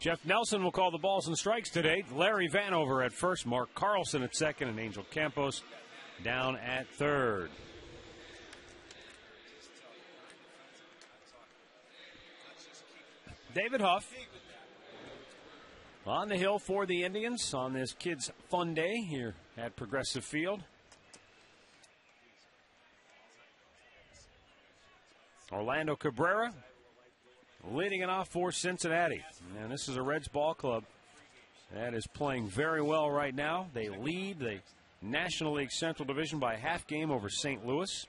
Jeff Nelson will call the balls and strikes today. Larry Vanover at first, Mark Carlson at second, and Angel Campos down at third. David Huff on the hill for the Indians on this Kids Fun Day here at Progressive Field. Orlando Cabrera leading it off for Cincinnati. And this is a Reds ball club that is playing very well right now. They lead the National League Central Division by a half game over St. Louis.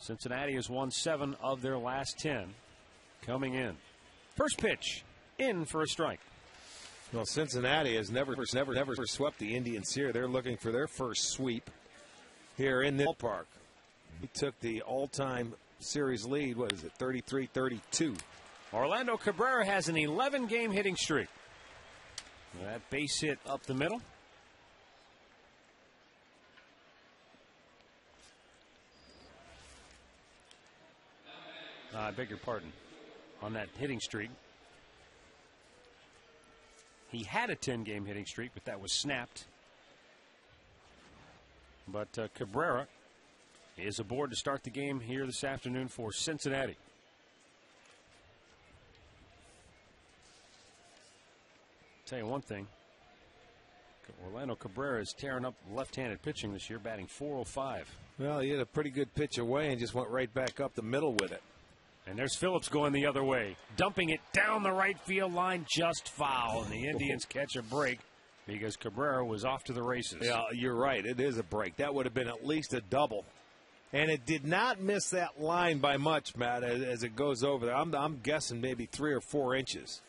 Cincinnati has won 7 of their last 10 coming in. First pitch, in for a strike. Well, Cincinnati has never swept the Indians here. They're looking for their first sweep here in the ballpark. He took the all-time series lead, what is it, 33-32. Orlando Cabrera has an 11-game hitting streak. That base hit up the middle. I beg your pardon. On that hitting streak. He had a 10-game hitting streak, but that was snapped. But Cabrera is aboard to start the game here this afternoon for Cincinnati. Tell you one thing, Orlando Cabrera is tearing up left-handed pitching this year, batting .405. Well, he had a pretty good pitch away and just went right back up the middle with it. And there's Phillips going the other way, dumping it down the right field line, just foul. And the Indians catch a break because Cabrera was off to the races. Yeah, you're right. It is a break. That would have been at least a double. And it did not miss that line by much, Matt, as it goes over there. I'm guessing maybe 3 or 4 inches.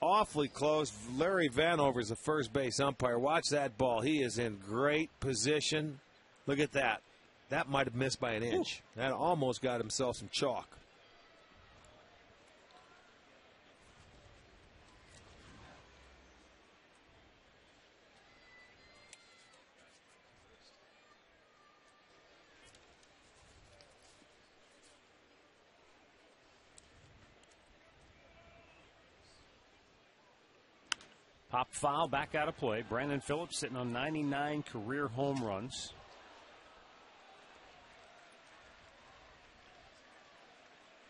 Awfully close. Larry Vanover is the first base umpire. Watch that ball. He is in great position. Look at that. That might have missed by an inch. Ooh. That almost got himself some chalk. Pop foul, back out of play. Brandon Phillips sitting on 99 career home runs.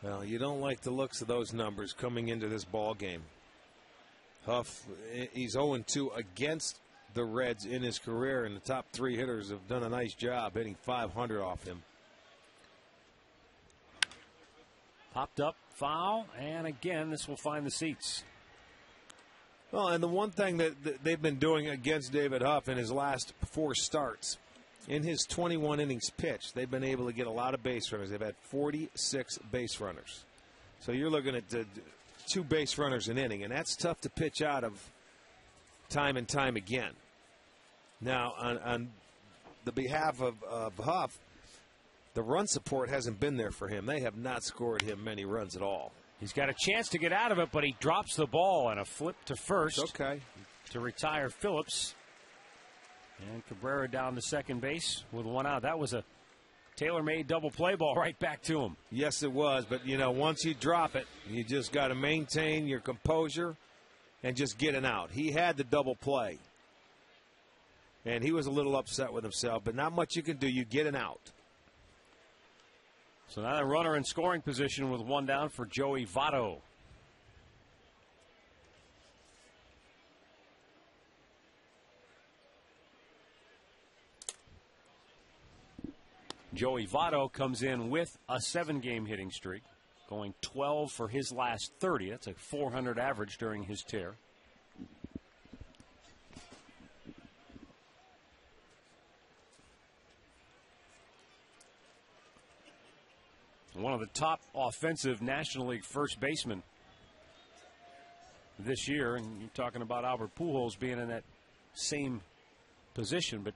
Well, you don't like the looks of those numbers coming into this ball game. Huff, he's 0-2 against the Reds in his career, and the top 3 hitters have done a nice job hitting .500 off him. Popped up, foul, and again, this will find the seats. Well, and the one thing that they've been doing against David Huff in his last 4 starts, in his 21 innings pitched, they've been able to get a lot of base runners. They've had 46 base runners. So you're looking at 2 base runners an inning, and that's tough to pitch out of time and time again. Now, on the behalf of Huff, the run support hasn't been there for him. They have not scored him many runs at all. He's got a chance to get out of it, but he drops the ball and a flip to first. Okay. To retire Phillips. And Cabrera down to second base with 1 out. That was a tailor-made double play ball right back to him. Yes, it was. But, you know, once you drop it, you just got to maintain your composure and just get an out. He had the double play. And he was a little upset with himself, but not much you can do. You get an out. So now the runner in scoring position with 1 down for Joey Votto. Joey Votto comes in with a 7-game hitting streak, going 12 for his last 30. That's a .400 average during his tear. One of the top offensive National League first basemen this year, and you're talking about Albert Pujols being in that same position, but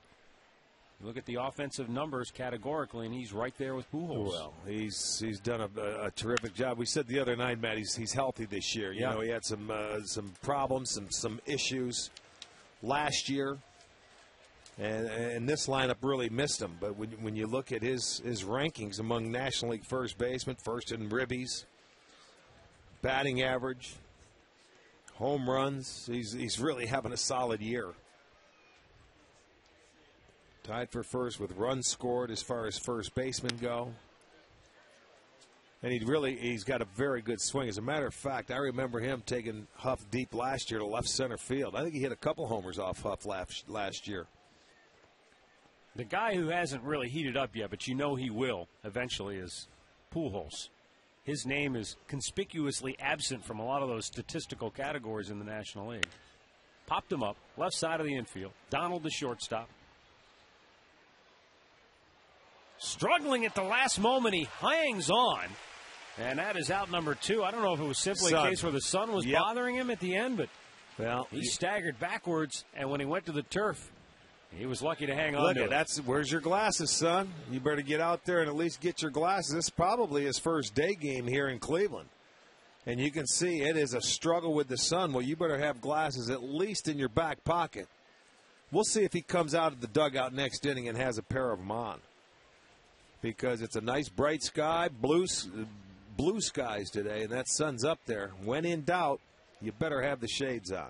look at the offensive numbers categorically, and he's right there with Pujols. Well, he's done a terrific job. We said the other night, Matt, he's healthy this year. You know, he had some problems, some issues last year. And this lineup really missed him. But when you look at his rankings among National League first basemen, first in ribbies, batting average, home runs. He's really having a solid year. Tied for first with runs scored as far as first basemen go. And he's got a very good swing. As a matter of fact, I remember him taking Huff deep last year to left center field. I think he hit a couple homers off Huff last year. The guy who hasn't really heated up yet, but you know he will eventually, is Pujols. His name is conspicuously absent from a lot of those statistical categories in the National League. Popped him up, left side of the infield. Donald, the shortstop. Struggling at the last moment, he hangs on. And that is out number 2. I don't know if it was simply a case where the sun was bothering him at the end, but he staggered backwards, and when he went to the turf, he was lucky to hang on to it. Where's your glasses, son? You better get out there and at least get your glasses. This is probably his first day game here in Cleveland. And you can see it is a struggle with the sun. Well, you better have glasses at least in your back pocket. We'll see if he comes out of the dugout next inning and has a pair of them on. Because it's a nice bright sky, blue skies today, and that sun's up there. When in doubt, you better have the shades on.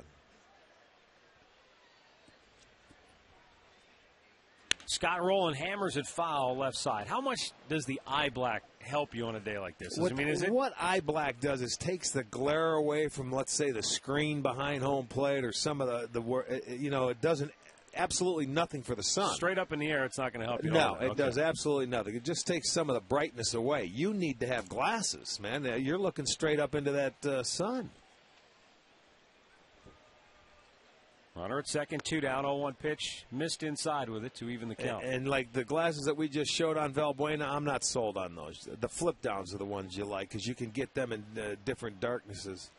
Scott Rowland hammers it foul left side. How much does the eye black help you on a day like this? What eye black does is takes the glare away from, let's say, the screen behind home plate or some of it doesn't absolutely nothing for the sun. Straight up in the air, it's not going to help you. No, it does absolutely nothing. It just takes some of the brightness away. You need to have glasses, man. You're looking straight up into that sun. Runner at second, 2 down, 0-1 pitch. Missed inside with it to even the count. And like the glasses that we just showed on Valbuena, I'm not sold on those. The flip downs are the ones you like because you can get them in different darknesses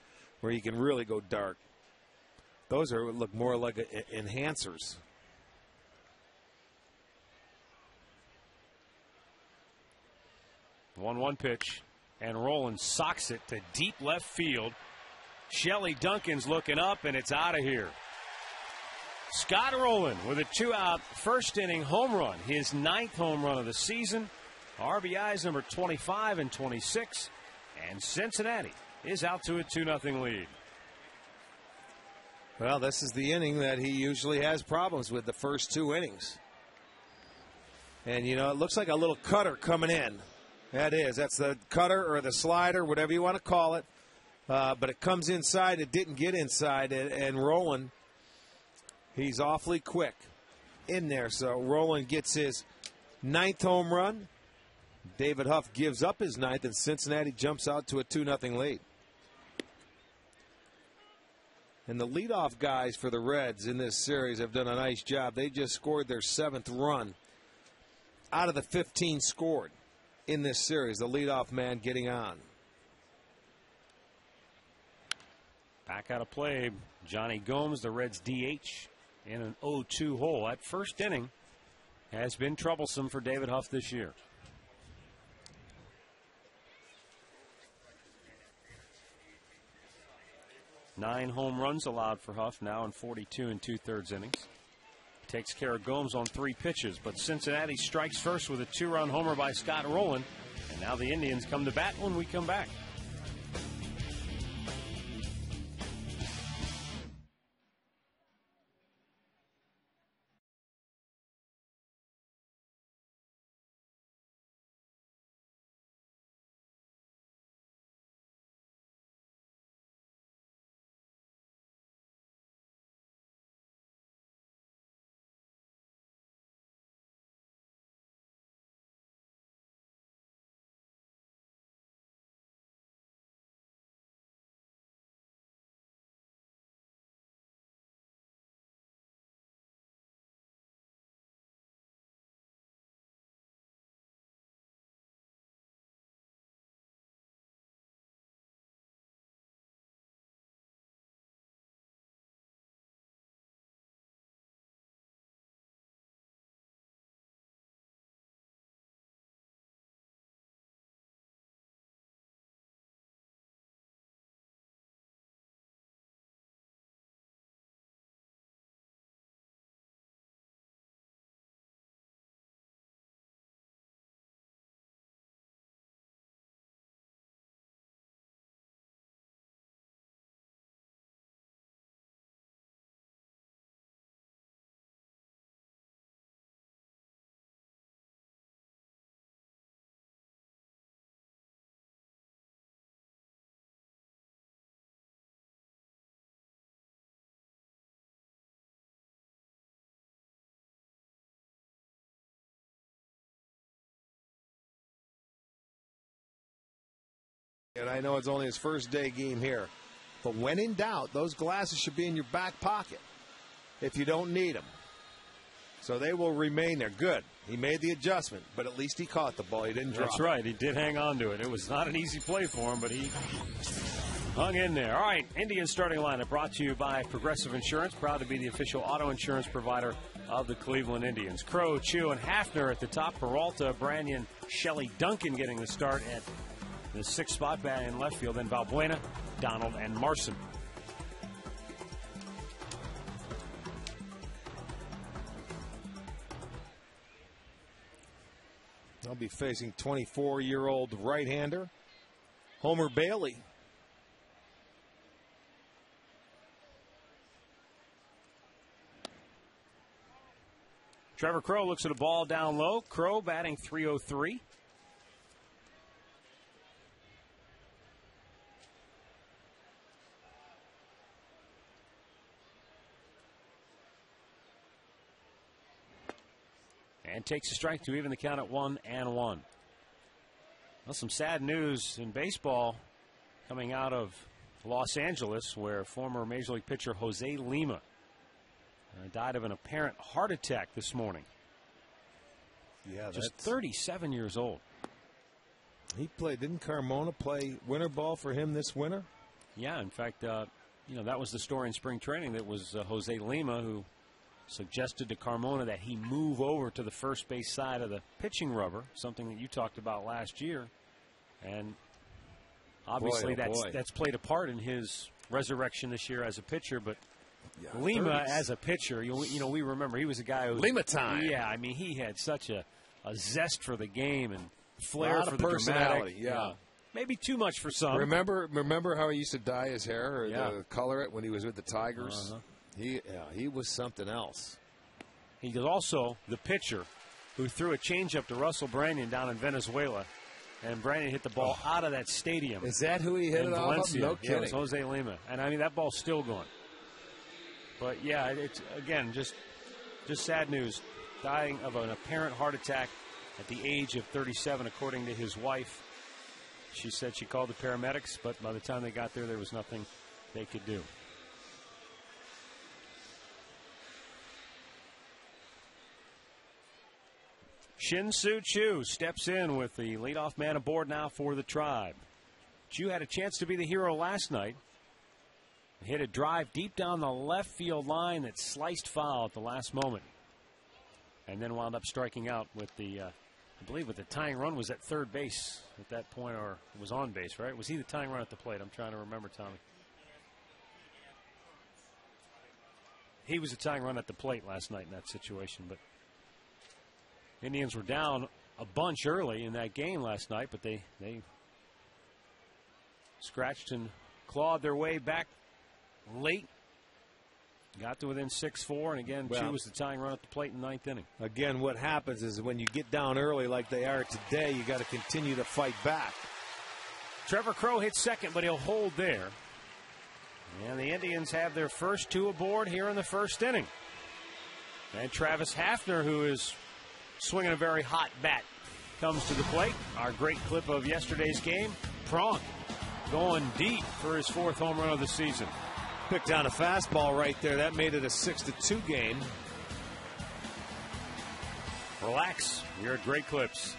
where you can really go dark. Those look more like enhancers. One pitch, and Rowland socks it to deep left field. Shelley Duncan's looking up, and it's out of here. Scott Rowland with a 2-out first inning home run, his 9th home run of the season. RBIs number 25 and 26, and Cincinnati is out to a 2-0 lead. Well, this is the inning that he usually has problems with, the first 2 innings. And, it looks like a little cutter coming in. That's the cutter or the slider, whatever you want to call it. But it comes inside. It didn't get inside. And Rowland, he's awfully quick in there. So Rowland gets his 9th home run. David Huff gives up his 9th, and Cincinnati jumps out to a 2-0 lead. And the leadoff guys for the Reds in this series have done a nice job. They just scored their 7th run out of the 15 scored in this series. The leadoff man getting on. Back out of play, Johnny Gomes, the Reds DH, in an 0-2 hole. That first inning has been troublesome for David Huff this year. Nine home runs allowed for Huff now in 42 2/3 innings. Takes care of Gomes on 3 pitches, but Cincinnati strikes first with a 2-run homer by Scott Rowland, and now the Indians come to bat when we come back. and I know it's only his first day game here, but when in doubt, those glasses should be in your back pocket if you don't need them. So they will remain there. Good. He made the adjustment, but at least he caught the ball. He didn't drop it. That's right. He did hang on to it. It was not an easy play for him, but he hung in there. All right, Indians starting lineup brought to you by Progressive Insurance, proud to be the official auto insurance provider of the Cleveland Indians. Crow, Chu, and Hafner at the top. Peralta, Branyan, Shelley, Duncan getting the start at the 6th spot back in left field. Then Valbuena, Donald, and Marson. They'll be facing 24-year-old right-hander Homer Bailey. Trevor Crow looks at a ball down low. Crow batting .303. And takes a strike to even the count at 1-1. Well, some sad news in baseball coming out of Los Angeles, where former Major League pitcher Jose Lima died of an apparent heart attack this morning. Yeah, just 37 years old. He played. Didn't Carmona play winter ball for him this winter? Yeah, in fact, that was the story in spring training. That was Jose Lima who suggested to Carmona that he move over to the first base side of the pitching rubber, something that you talked about last year. And obviously that's played a part in his resurrection this year as a pitcher. But yeah, Lima as a pitcher, we remember he was a guy who Lima time. Yeah, I mean, he had such a zest for the game and flair for the personality. Dramatic. Yeah. Maybe too much for some. Remember how he used to dye his hair or color it when he was with the Tigers? He was something else. He was also the pitcher who threw a changeup to Russell Branyan down in Venezuela, and Branyan hit the ball out of that stadium. Is that who he hit it off of? No kidding. Yeah, it was Jose Lima, and I mean that ball's still going. But yeah, it's again just sad news. Dying of an apparent heart attack at the age of 37, according to his wife. She said she called the paramedics, but by the time they got there was nothing they could do. Shin-Soo Choo steps in with the leadoff man aboard now for the Tribe. Choo had a chance to be the hero last night. Hit a drive deep down the left field line that sliced foul at the last moment. And then wound up striking out with I believe with the tying run was at third base at that point, or was on base, right? Was he the tying run at the plate? I'm trying to remember, Tommy. He was the tying run at the plate last night in that situation, but Indians were down a bunch early in that game last night, but they scratched and clawed their way back late. Got to within 6-4, and again, Chu was the tying run at the plate in the 9th inning. Again, what happens is when you get down early like they are today, you got to continue to fight back. Trevor Crow hits second, but he'll hold there. And the Indians have their first two aboard here in the first inning. And Travis Hafner, who is swinging a very hot bat, comes to the plate. Our great clip of yesterday's game. Pronk going deep for his 4th home run of the season. Picked down a fastball right there. That made it a 6-2 game. Relax. You're at Great Clips.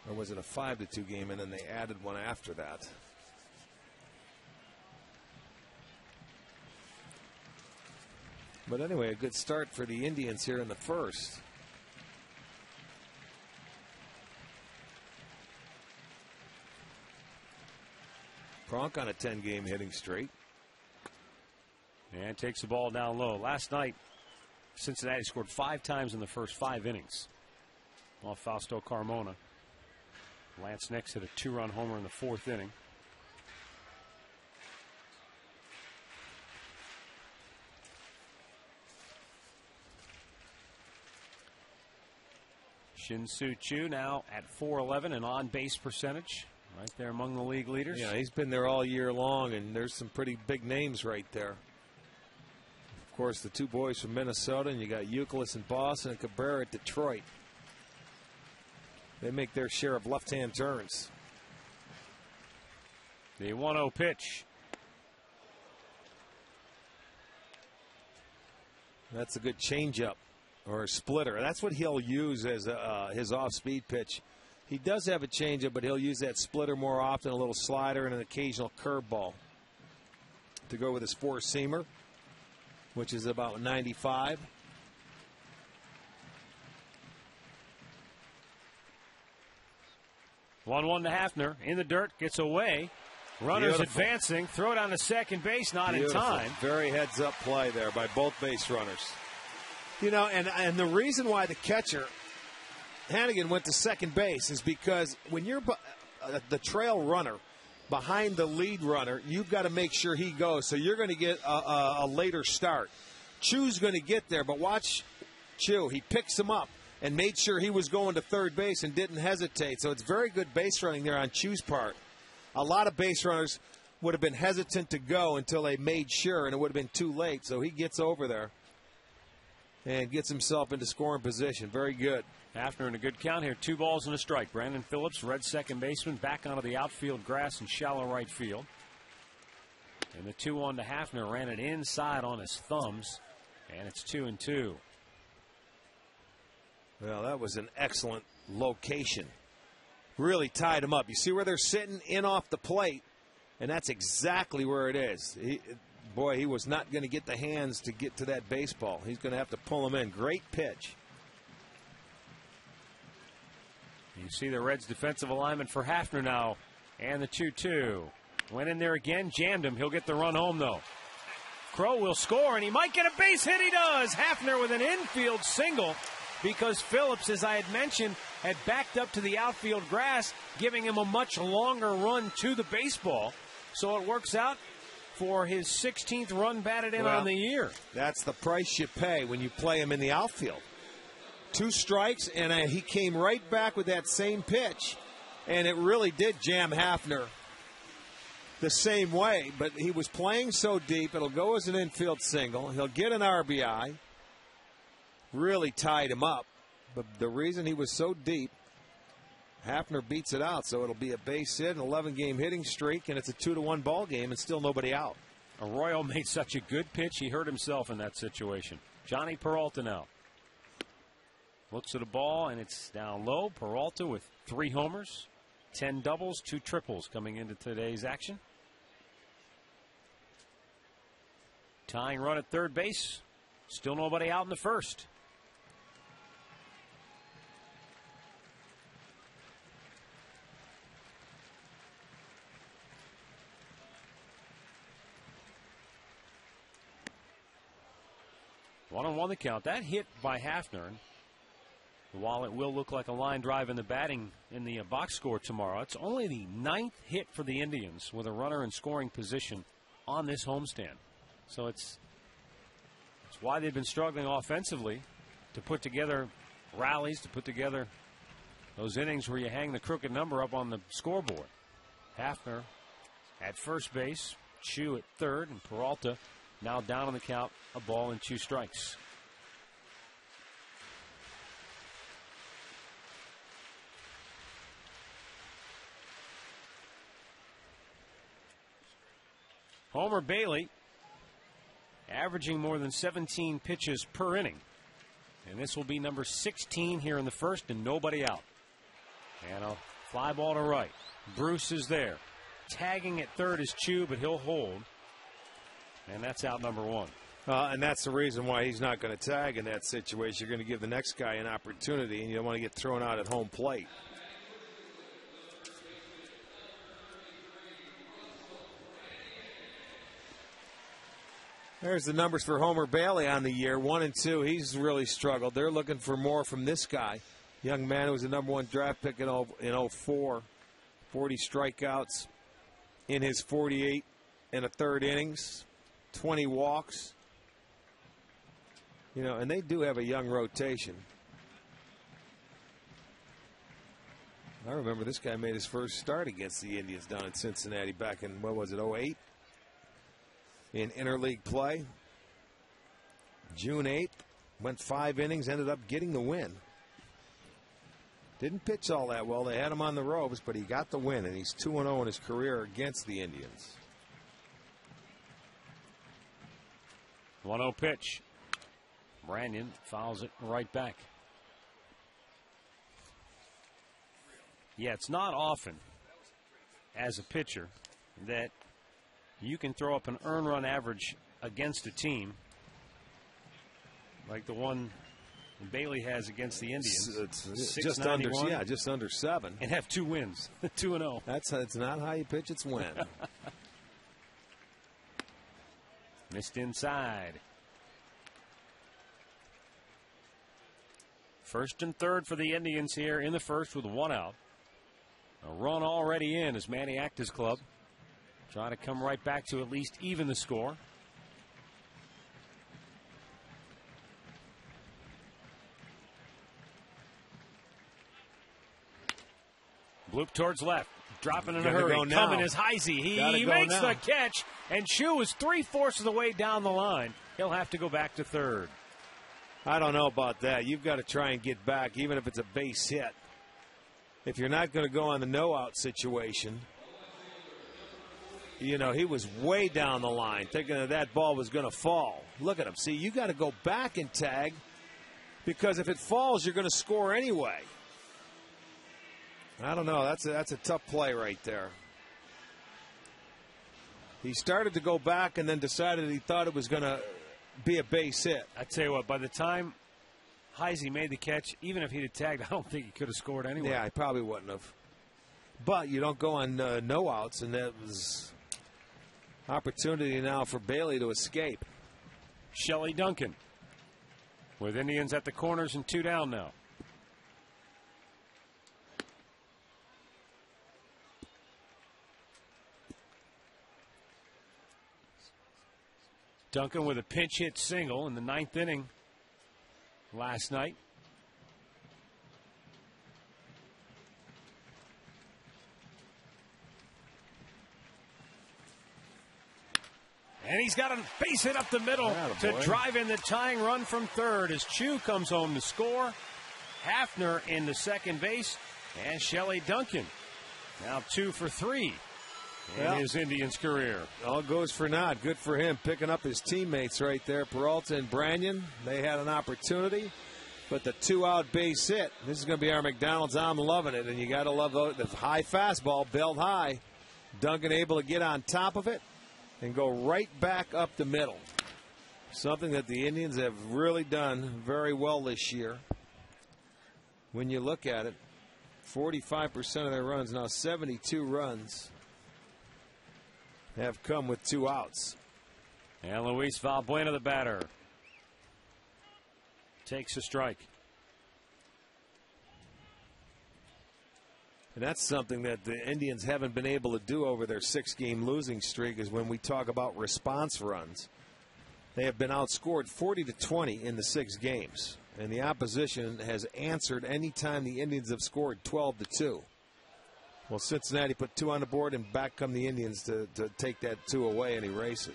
Or was it a 5-2 game, and then they added one after that? But anyway, a good start for the Indians here in the first. Pronk on a 10-game hitting streak. And takes the ball down low. Last night, Cincinnati scored 5 times in the first 5 innings. Off Fausto Carmona. Lance Nix hit a 2-run homer in the 4th inning. Shin-Soo Choo now at .411, an on-base percentage. Right there among the league leaders. Yeah, he's been there all year long, and there's some pretty big names right there. Of course, the two boys from Minnesota, and you got Youkilis in Boston and Cabrera at Detroit. They make their share of left-hand turns. The 1-0 pitch. That's a good changeup or a splitter. That's what he'll use as his off-speed pitch. He does have a changeup, but he'll use that splitter more often, a little slider and an occasional curveball to go with his four-seamer, which is about 95. One to Hafner in the dirt, gets away. Runners advancing, throw it on to second base, not in time. Very heads-up play there by both base runners. You know, and the reason why the catcher, Hannigan, went to second base is because when you're the trail runner behind the lead runner, you've got to make sure he goes. So you're going to get a later start. Chu's going to get there, but watch Chu. He picks him up and made sure he was going to third base and didn't hesitate. So it's very good base running there on Chu's part. A lot of base runners would have been hesitant to go until they made sure, and it would have been too late. So he gets over there and gets himself into scoring position. Very good. Hafner in a good count here. 2 balls and a strike. Brandon Phillips, red second baseman, back onto the outfield grass in shallow right field. And the 2-1 to Hafner ran it inside on his thumbs, and it's 2-2. Well, that was an excellent location. Really tied him up. You see where they're sitting? In off the plate, and that's exactly where it is. He was not going to get the hands to get to that baseball. He's going to have to pull him in. Great pitch. You see the Reds' defensive alignment for Hafner now, and the 2-2. Went in there again, jammed him. He'll get the run home, though. Crow will score, and he might get a base hit. He does. Hafner with an infield single, because Phillips, as I had mentioned, had backed up to the outfield grass, giving him a much longer run to the baseball. So it works out for his 16th run batted in on the year. That's the price you pay when you play him in the outfield. 2 strikes, and he came right back with that same pitch, and it really did jam Hafner the same way, but he was playing so deep, it'll go as an infield single. He'll get an RBI. Really tied him up, but the reason he was so deep, Hafner beats it out, so it'll be a base hit, an 11-game hitting streak, and it's a 2-1 ball game, and still nobody out. Arroyo made such a good pitch, he hurt himself in that situation. Johnny Peralta now looks at a ball, and it's down low. Peralta with 3 homers, 10 doubles, 2 triples coming into today's action. Tying run at third base, still nobody out in the first. One on one the count. That hit by Hafner, while it will look like a line drive in the box score tomorrow, it's only the 9th hit for the Indians with a runner in scoring position on this homestand. So it's why they've been struggling offensively to put together rallies, to put together those innings where you hang the crooked number up on the scoreboard. Hafner at first base, Chu at third, and Peralta now down on the count, a ball and 2 strikes. Homer Bailey averaging more than 17 pitches per inning. And this will be number 16 here in the first, and nobody out. And a fly ball to right. Bruce is there. Tagging at third is Chu, but he'll hold. And that's out number 1. And that's the reason why he's not going to tag in that situation. You're going to give the next guy an opportunity, and you don't want to get thrown out at home plate. There's the numbers for Homer Bailey on the year, 1 and 2. He's really struggled. They're looking for more from this guy. Young man who was the number 1 draft pick in 04. 40 strikeouts in his 48 and a third innings. 20 walks. You know, and they do have a young rotation. I remember this guy made his first start against the Indians down in Cincinnati back in, what was it, 08? In interleague play. June 8th, went 5 innings, ended up getting the win. Didn't pitch all that well. They had him on the ropes, but he got the win, and he's 2-0 in his career against the Indians. 1-0 pitch. Branyan fouls it right back. Yeah, it's not often as a pitcher that you can throw up an earned run average against a team like the one Bailey has against the Indians. It's just under 7. And have 2 wins. 2-0. That's not how you pitch, it's when. Missed inside. First and third for the Indians here in the first with 1 out. A run already in as Manny Acta's club trying to come right back to at least even the score. Bloop towards left. Dropping in a hurry. Coming is Heisey. He makes the catch. And Chu is 3/4 of the way down the line. He'll have to go back to third. I don't know about that. You've got to try and get back, even if it's a base hit. If you're not going to go on the no-out situation, you know, he was way down the line thinking that ball was going to fall. Look at him. See, you got to go back and tag because if it falls, you're going to score anyway. I don't know. That's a tough play right there. He started to go back and then decided he thought it was going to be a base hit. I tell you what, by the time Heisey made the catch, even if he'd have tagged, I don't think he could have scored anyway. Yeah, he probably wouldn't have. But you don't go on no outs, and that was opportunity now for Bailey to escape. Shelley Duncan with Indians at the corners and 2 down now. Duncan with a pinch hit single in the 9th inning last night. And he's got a base hit up the middle to drive in the tying run from third as Chu comes home to score. Hafner into second base, and Shelley Duncan now 2 for 3 in his Indians career. All goes for naught. Good for him picking up his teammates right there. Peralta and Branyan, they had an opportunity, but the 2-out base hit. This is going to be our McDonald's. I'm loving it, and you got to love the high fastball, belled high. Duncan able to get on top of it and go right back up the middle. Something that the Indians have really done very well this year. When you look at it, 45% of their runs, now 72 runs, have come with 2 outs. And Luis Valbuena, the batter, takes a strike. And that's something that the Indians haven't been able to do over their 6-game losing streak, is when we talk about response runs. They have been outscored 40-20 in the 6 games. And the opposition has answered any time the Indians have scored 12-2. Well, Cincinnati put 2 on the board, and back come the Indians to take that 2 away and erase it.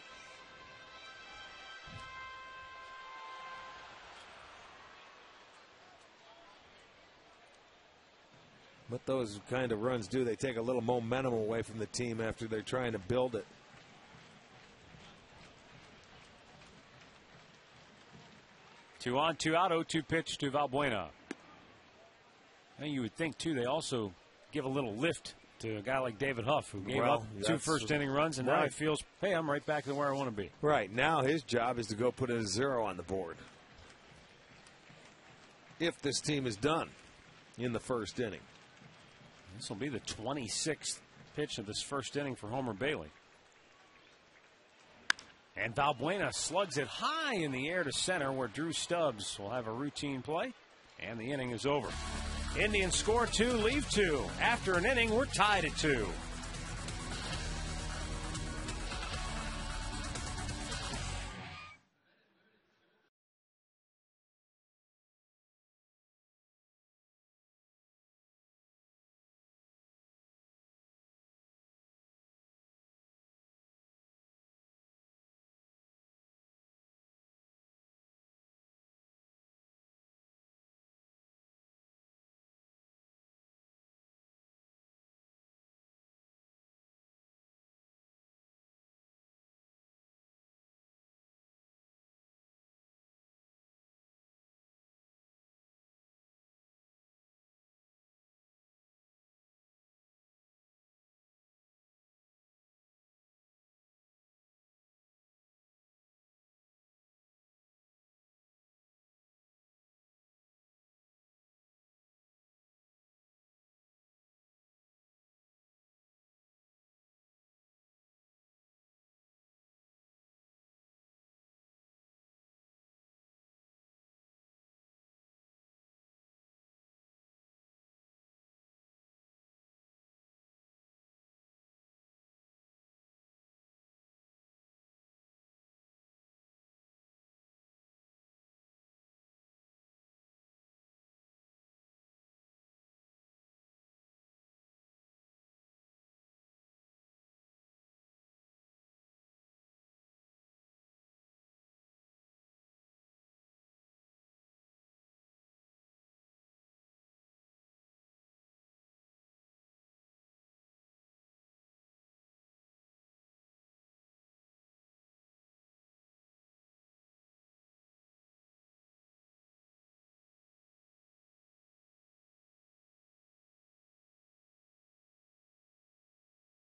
What those kind of runs do, they take a little momentum away from the team after they're trying to build it. Two on, 2 out, 0-2 pitch to Valbuena. And you would think, too, they also give a little lift to a guy like David Huff, who gave up 2 first-inning runs, and now he feels, hey, I'm right back to where I want to be. Right. Now his job is to go put a 0 on the board. If this team is done in the first inning. This will be the 26th pitch of this first inning for Homer Bailey. And Valbuena slugs it high in the air to center, where Drew Stubbs will have a routine play. And the inning is over. Indians score 2, leave 2. After an inning, we're tied at 2.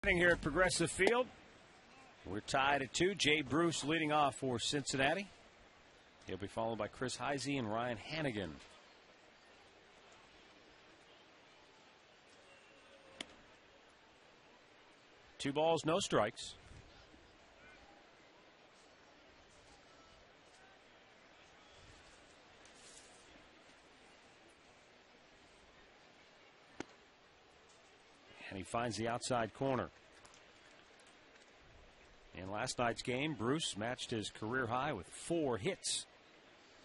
Here at Progressive Field, we're tied at 2. Jay Bruce leading off for Cincinnati. He'll be followed by Chris Heisey and Ryan Hannigan. Two balls, no strikes. And he finds the outside corner. In last night's game, Bruce matched his career high with 4 hits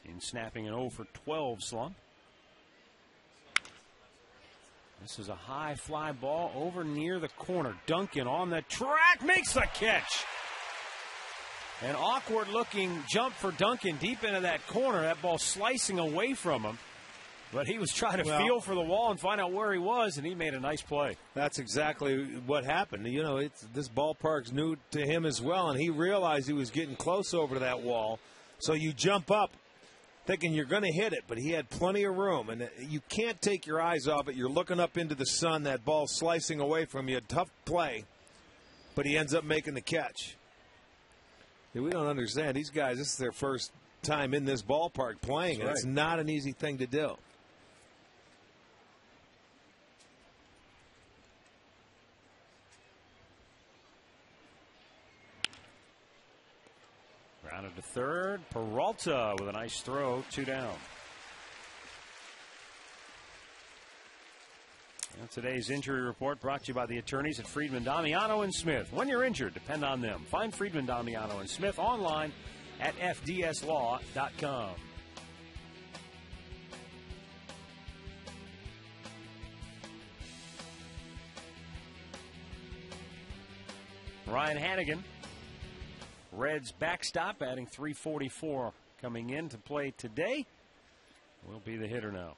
in snapping an 0 for 12 slump. This is a high fly ball over near the corner. Duncan on the track makes the catch. An awkward looking jump for Duncan deep into that corner. That ball slicing away from him. But he was trying to feel for the wall and find out where he was, and he made a nice play. That's exactly what happened. You know, this ballpark's new to him as well, and he realized he was getting close over to that wall. So you jump up thinking you're going to hit it, but he had plenty of room. And you can't take your eyes off it. You're looking up into the sun, that ball slicing away from you. Tough play, but he ends up making the catch. We don't understand. These guys, this is their first time in this ballpark playing, and it's not an easy thing to do. Grounded to third. Peralta with a nice throw. 2 down. And today's injury report brought to you by the attorneys at Friedman, Damiano & Smith. When you're injured, depend on them. Find Friedman, Damiano & Smith online at fdslaw.com. Ryan Hannigan, Reds backstop, adding 344 coming in to play today. Will be the hitter now.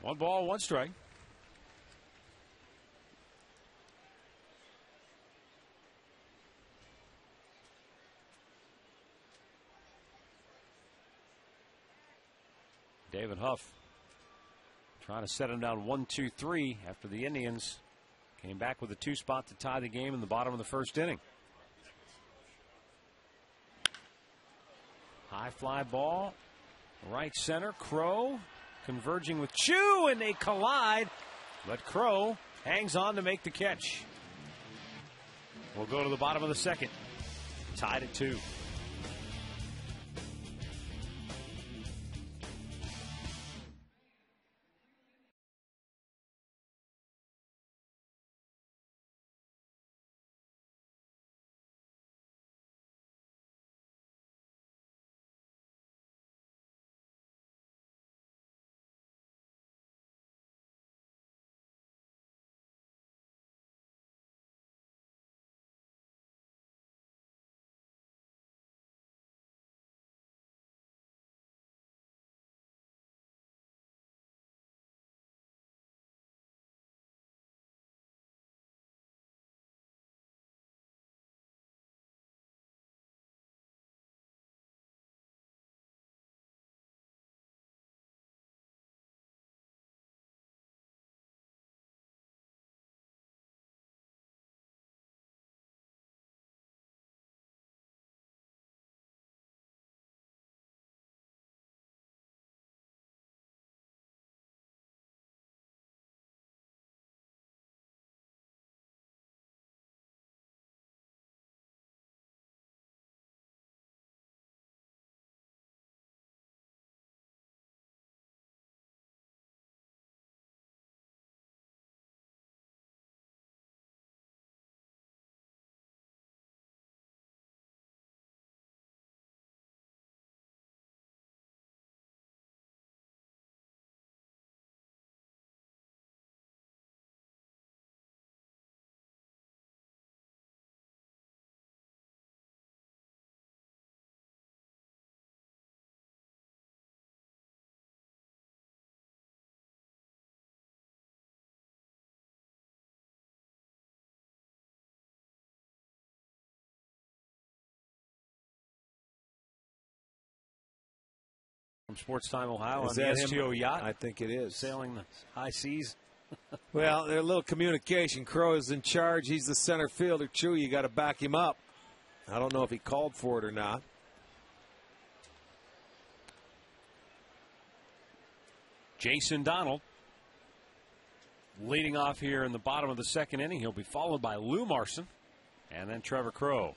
One ball, one strike. David Huff trying to set him down 1-2-3 after the Indians came back with a 2 spot to tie the game in the bottom of the first inning. High fly ball, right center. Crow converging with Chu, and they collide, but Crow hangs on to make the catch. We'll go to the bottom of the second, tied at 2. Sports Time Ohio Is on the that STO him? yacht. I think it is. Sailing the high seas. Well, there's a little communication. Crow is in charge. He's the center fielder. Chew, you got to back him up. I don't know if he called for it or not. Jason Donald leading off here in the bottom of the second inning. He'll be followed by Lou Marson and then Trevor Crow.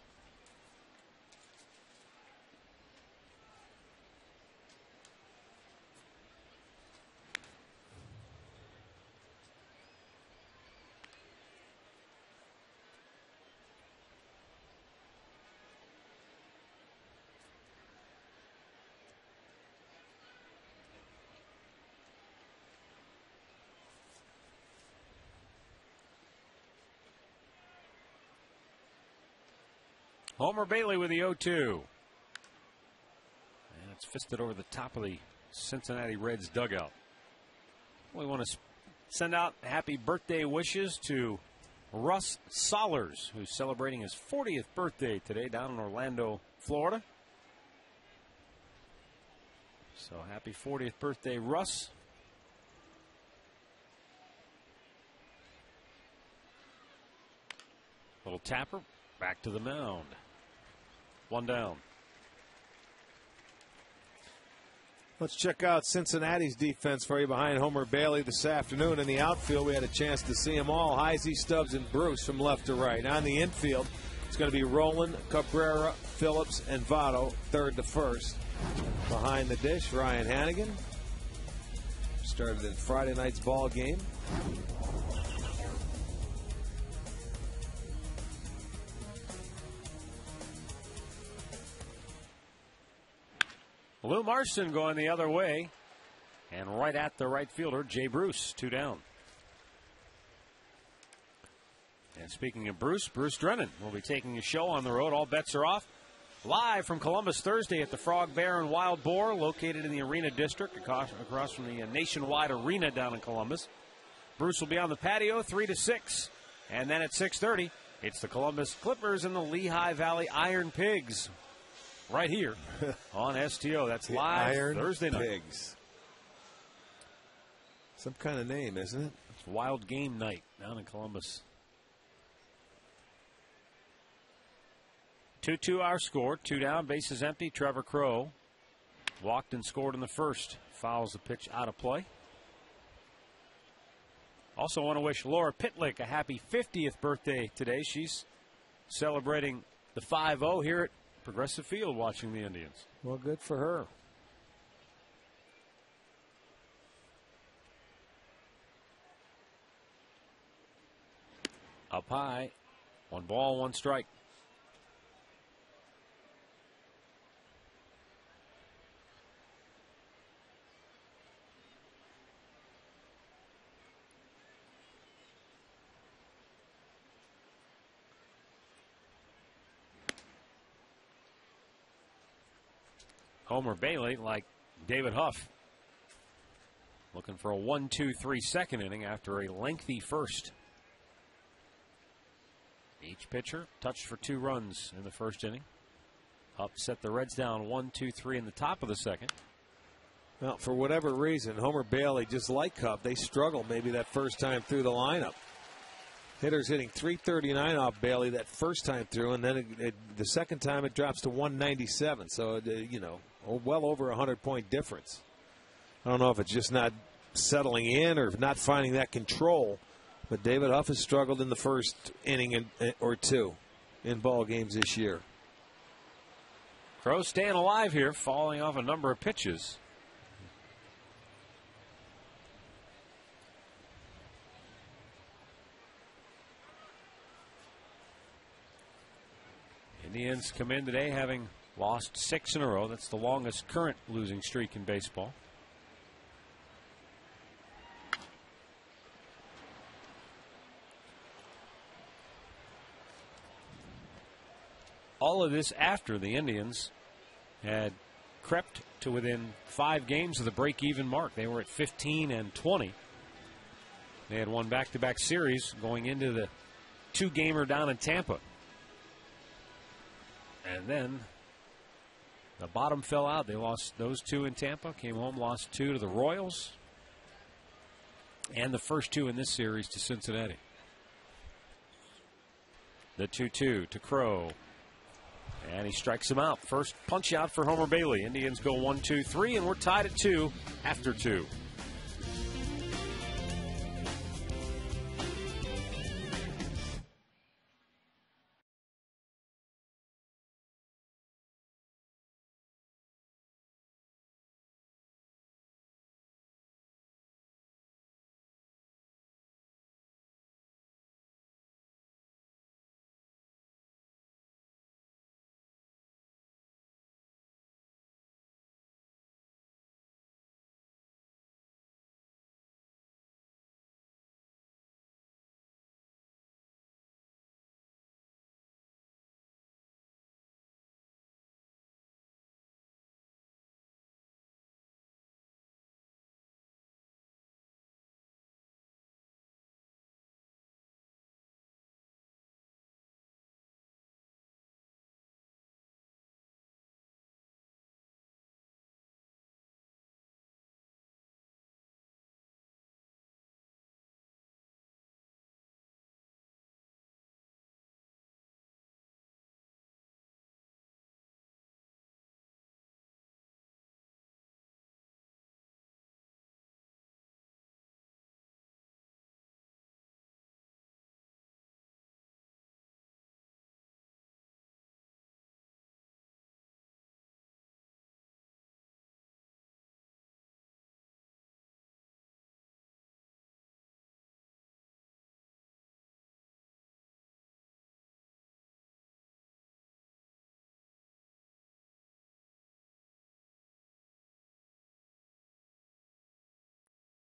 Homer Bailey with the 0-2. And it's fisted over the top of the Cincinnati Reds dugout. We want to send out happy birthday wishes to Russ Sollers, who's celebrating his 40th birthday today down in Orlando, Florida. So happy 40th birthday, Russ. Little tapper, back to the mound. One down. Let's check out Cincinnati's defense for you behind Homer Bailey this afternoon. In the outfield, we had a chance to see them all. Heisey, Stubbs, and Bruce from left to right. On the infield, it's going to be Roland, Cabrera, Phillips, and Votto, third to first. Behind the dish, Ryan Hannigan. Started in Friday night's ball game. Lou Marson going the other way. And right at the right fielder, Jay Bruce, two down. And speaking of Bruce, Bruce Drennan will be taking a show on the road. All bets are off. Live from Columbus Thursday at the Frog, Bear, and Wild Boar, located in the Arena District, across from the Nationwide Arena down in Columbus. Bruce will be on the patio 3 to 6. And then at 6:30, it's the Columbus Clippers and the Lehigh Valley Iron Pigs. Right here on STO. That's live Iron Thursday night. Pigs. Some kind of name, isn't it? It's Wild Game Night down in Columbus. 2-2 our score. Two down, bases empty. Trevor Crow walked and scored in the first. Fouls the pitch out of play. Also want to wish Laura Pitlick a happy 50th birthday today. She's celebrating the 5-0 here at Progressive Field watching the Indians. Well, good for her. Up high. 1 ball, 1 strike. Homer Bailey, like David Huff, looking for a 1-2-3 second inning after a lengthy first. Each pitcher touched for 2 runs in the first inning. Huff set the Reds down 1-2-3 in the top of the second. Well, for whatever reason, Homer Bailey, just like Huff, they struggled maybe that first time through the lineup. Hitters hitting .339 off Bailey that first time through, and then the second time it drops to 197. So, well over a 100-point difference. I don't know if it's just not settling in or not finding that control, but David Huff has struggled in the first inning or two in ball games this year. Crows staying alive here, falling off a number of pitches. Indians come in today having lost 6 in a row. That's the longest current losing streak in baseball. All of this after the Indians had crept to within 5 games of the break-even mark. They were at 15-20. They had won back-to-back series going into the 2-gamer down in Tampa. And then The bottom fell out. They lost those 2 in Tampa. Came home, lost 2 to the Royals. And the first 2 in this series to Cincinnati. The 2-2 to Crow. And he strikes him out. First punch out for Homer Bailey. Indians go 1-2-3, and we're tied at 2 after 2.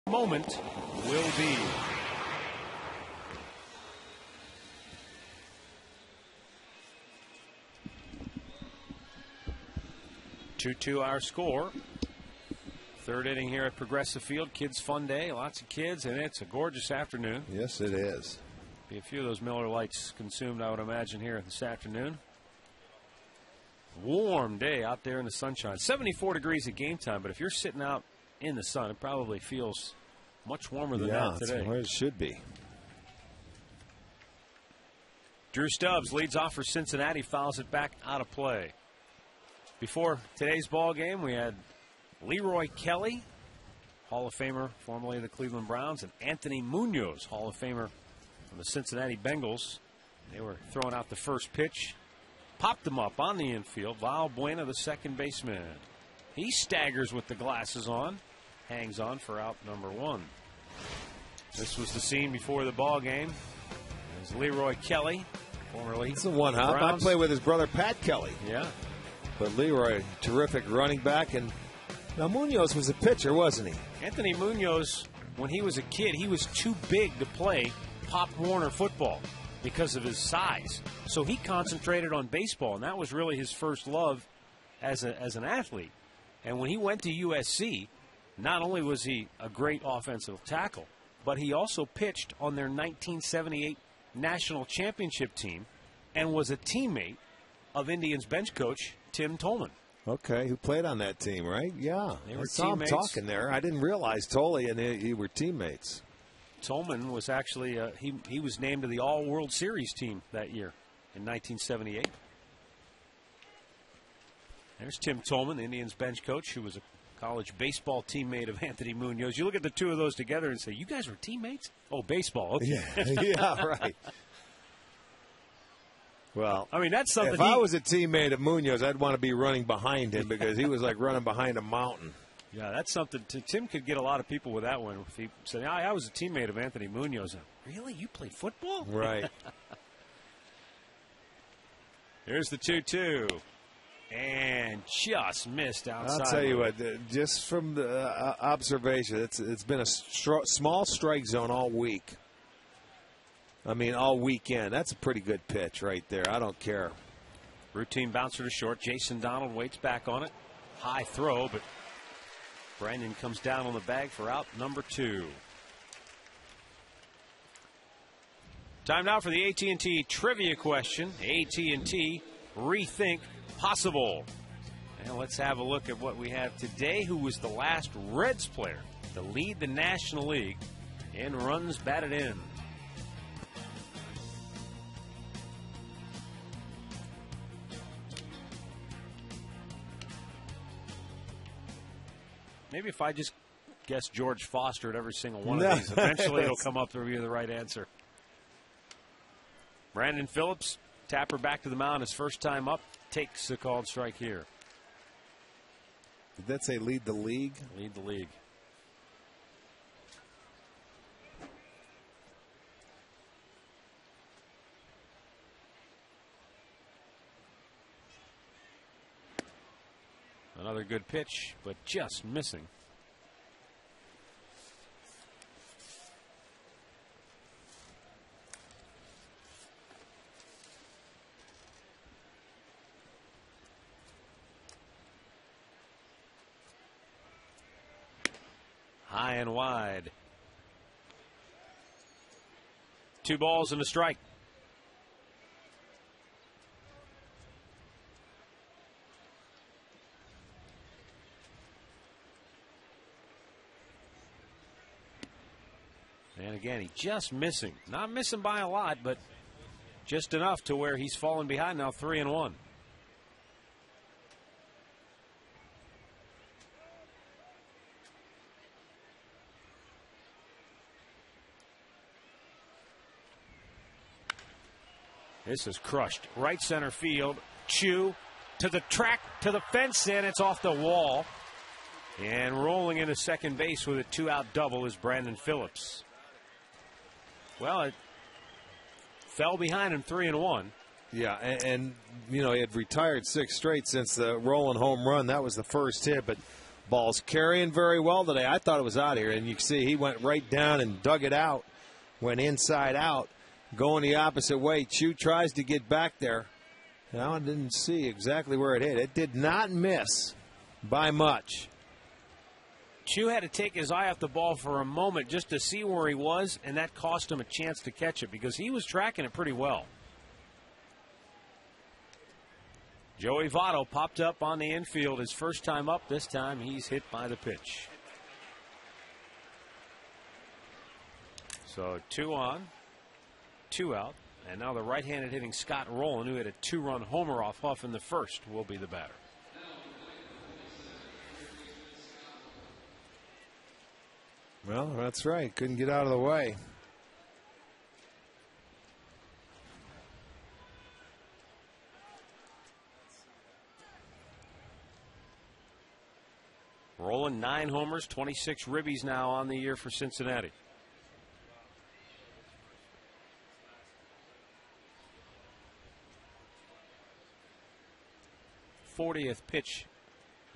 Moment will be. Two our score. Third inning here at Progressive Field. Kids Fun Day. Lots of kids, and it's a gorgeous afternoon. Yes, it is. Be a few of those Miller Lights consumed, I would imagine, here this afternoon. Warm day out there in the sunshine. 74 degrees at game time, but if you're sitting out in the sun, it probably feels much warmer than that today. That's where it should be. Drew Stubbs leads off for Cincinnati, fouls it back out of play. Before today's ball game, we had Leroy Kelly, Hall of Famer, formerly of the Cleveland Browns, and Anthony Munoz, Hall of Famer from the Cincinnati Bengals. They were throwing out the first pitch, popped them up on the infield. Val Buena, the second baseman. He staggers with the glasses on, hangs on for out number 1. This was the scene before the ball game. There's Leroy Kelly, formerly. It's a one-hop. I play with his brother Pat Kelly. Yeah. But Leroy, terrific running back. And now Munoz was a pitcher, wasn't he? Anthony Munoz, when he was a kid, he was too big to play Pop Warner football because of his size. So he concentrated on baseball, and that was really his first love as an athlete. And when he went to USC, not only was he a great offensive tackle, but he also pitched on their 1978 national championship team and was a teammate of Indians bench coach Tim Tolman. Okay, who played on that team, right? Yeah. They were I saw teammates. him talking there. I didn't realize Tolley and he were teammates. Tolman was actually, he was named to the All-World Series team that year in 1978. There's Tim Tolman, the Indians bench coach, who was a college baseball teammate of Anthony Munoz. You look at the two of those together and say, you guys were teammates? Oh, baseball. Okay. Yeah, right. Well, I mean, that's something. If I was a teammate of Munoz, I'd want to be running behind him because he was like running behind a mountain. Yeah, that's something. Tim could get a lot of people with that one. If he said, I was a teammate of Anthony Munoz. Really? You played football? Right. Here's the 2-2. And just missed outside. I'll tell you what, just from the observation, it's been a small strike zone all week. I mean, all weekend. That's a pretty good pitch right there. I don't care. Routine bouncer to short. Jason Donald waits back on it. High throw, but Brandon comes down on the bag for out number 2. Time now for the AT&T trivia question. AT&T, rethink possible. And let's have a look at what we have today. Who was the last Reds player to lead the National League in runs batted in? Maybe if I just guess George Foster at every single one of these, eventually it'll come up to review the right answer. Brandon Phillips, tapper back to the mound his first time up, takes the called strike here. Did that say lead the league? Lead the league. Another good pitch, but just missing. High and wide. 2 balls and a strike. And again, he just missing. Not missing by a lot, but just enough to where he's fallen behind now, 3-1. This is crushed. Right center field. Chu to the track, to the fence, and it's off the wall. And rolling into second base with a 2-out double is Brandon Phillips. Well, it fell behind him 3-1. Yeah, and you know, he had retired 6 straight since the rolling home run. That was the first hit, but ball's carrying very well today. I thought it was out here, and you can see he went right down and dug it out, went inside out, going the opposite way. Chu tries to get back there. Now I didn't see exactly where it hit. It did not miss by much. Chu had to take his eye off the ball for a moment just to see where he was, and that cost him a chance to catch it because he was tracking it pretty well. Joey Votto popped up on the infield his first time up. This time he's hit by the pitch. So 2 on, 2 out, and now the right-handed hitting Scott Rowland, who had a 2-run homer off Huff in the first, will be the batter. Well, that's right. Couldn't get out of the way. Rowland 9 homers, 26 ribbies now on the year for Cincinnati. '40th pitch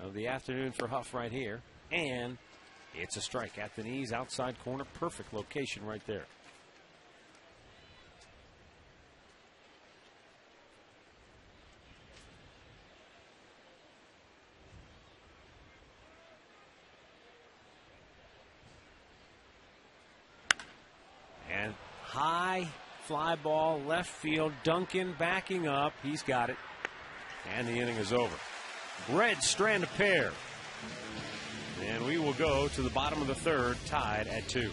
of the afternoon for Huff right here, and it's a strike at the knees, outside corner, perfect location right there. And high fly ball left field. Duncan backing up. He's got it. And the inning is over. Reds strand a pair. And we will go to the bottom of the third, tied at 2.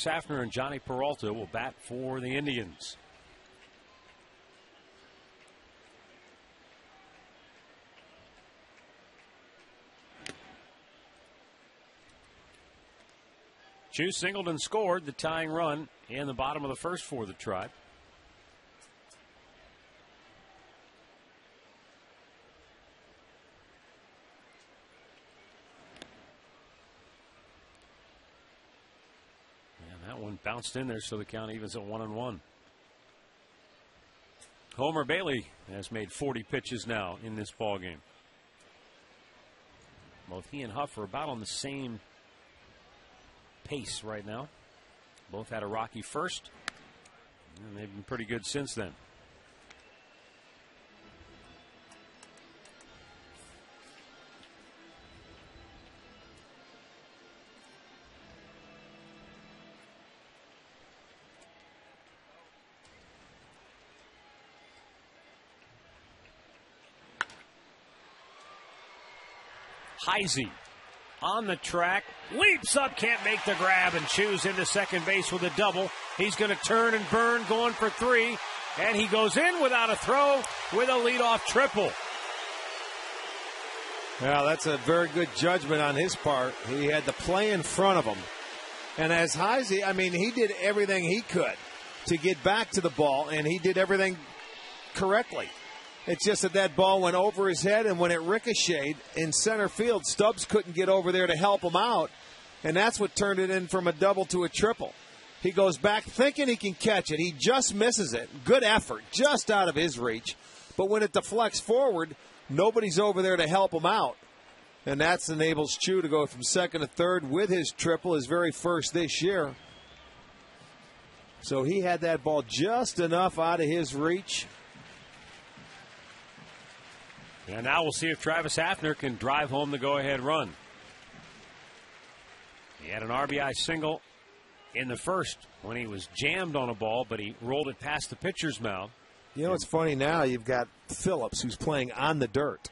Hafner and Johnny Peralta will bat for the Indians. Chu singled and scored the tying run in the bottom of the first for the Tribe. And that one bounced in there, so the count evens at 1-1. Homer Bailey has made 40 pitches now in this ballgame. Both he and Huff are about on the same pace right now. Both had a rocky first, and they've been pretty good since then. Heisey on the track, leaps up, can't make the grab, and Chu's into second base with a double. He's going to turn and burn, going for 3, and he goes in without a throw with a leadoff triple. Well, that's a very good judgment on his part. He had the play in front of him. And as Heisey, I mean, he did everything he could to get back to the ball, and he did everything correctly. It's just that that ball went over his head, and when it ricocheted in center field, Stubbs couldn't get over there to help him out, and that's what turned it in from a double to a triple. He goes back thinking he can catch it. He just misses it. Good effort, just out of his reach. But when it deflects forward, nobody's over there to help him out. And that enables Chu to go from second to third with his triple, his very first this year. So he had that ball just enough out of his reach. And now we'll see if Travis Hafner can drive home the go-ahead run. He had an RBI single in the first when he was jammed on a ball, but he rolled it past the pitcher's mound. You know, it's funny now, you've got Phillips who's playing on the dirt.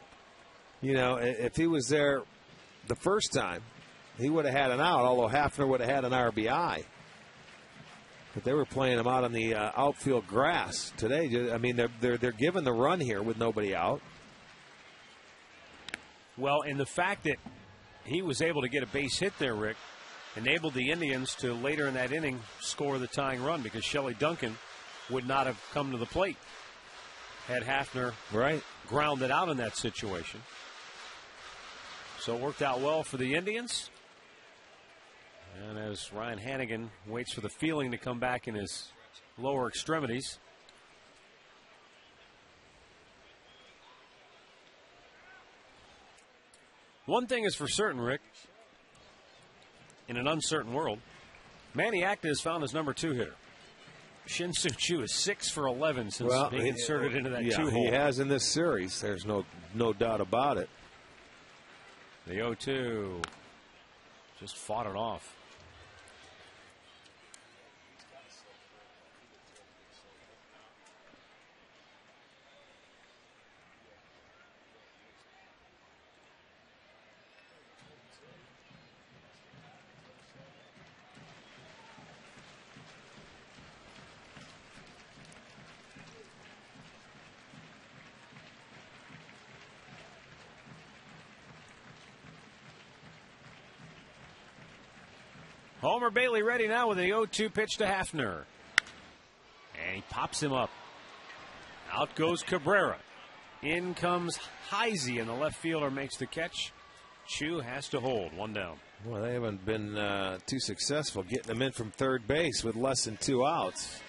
You know, if he was there the first time, he would have had an out, although Hafner would have had an RBI. But they were playing him out on the outfield grass today. I mean, they're giving the run here with nobody out. Well, and the fact that he was able to get a base hit there, Rick, enabled the Indians to later in that inning score the tying run, because Shelley Duncan would not have come to the plate had Hafner grounded out in that situation. So it worked out well for the Indians. And as Ryan Hannigan waits for the feeling to come back in his lower extremities, one thing is for certain, Rick, in an uncertain world, Manny Acta has found his number 2 hitter. Shin-Soo Choo is 6 for 11 since being inserted into that 2-hole. He has in this series. There's no doubt about it. The 0-2 just fought it off. Homer Bailey ready now with a 0-2 pitch to Hafner. And he pops him up. Out goes Cabrera. In comes Heisey, and the left fielder makes the catch. Chu has to hold, 1 down. Well, they haven't been too successful getting them in from third base with less than 2 outs.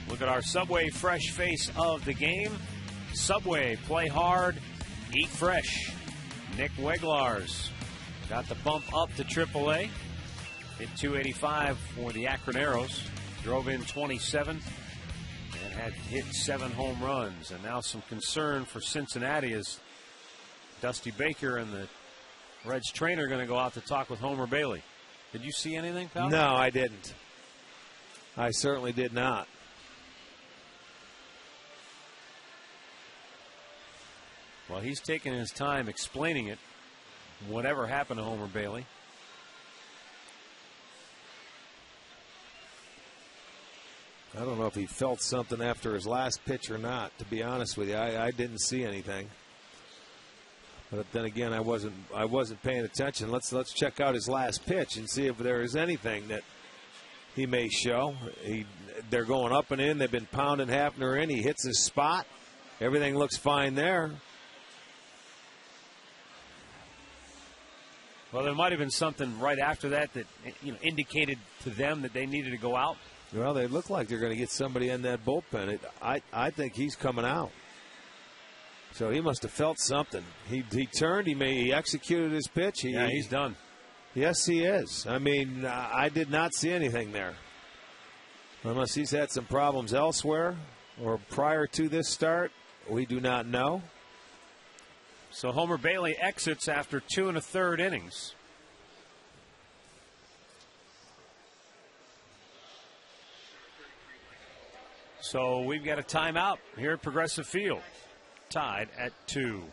Look at our Subway fresh face of the game. Subway, play hard, eat fresh. Nick Weglars got the bump up to AAA. Hit 285 for the Akron Arrows. Drove in 27 and had hit 7 home runs. And now some concern for Cincinnati as Dusty Baker and the Reds trainer are going to go out to talk with Homer Bailey. Did you see anything, pal? No, I didn't. I certainly did not. Well, he's taking his time explaining it. whatever happened to Homer Bailey. I don't know if he felt something after his last pitch or not, to be honest with you. I didn't see anything. But then again, I wasn't paying attention. Let's check out his last pitch and see if there is anything that he may show. They're going up and in. They've been pounding Hafner in. He hits his spot. Everything looks fine there. Well, there might have been something right after that indicated to them that they needed to go out. Well, they look like they're going to get somebody in that bullpen. I think he's coming out. So he must have felt something. He turned. He executed his pitch. He's done. Yes, he is. I mean, I did not see anything there. Unless he's had some problems elsewhere or prior to this start, we do not know. So Homer Bailey exits after 2 1/3 innings. So we've got a timeout here at Progressive Field, tied at 2.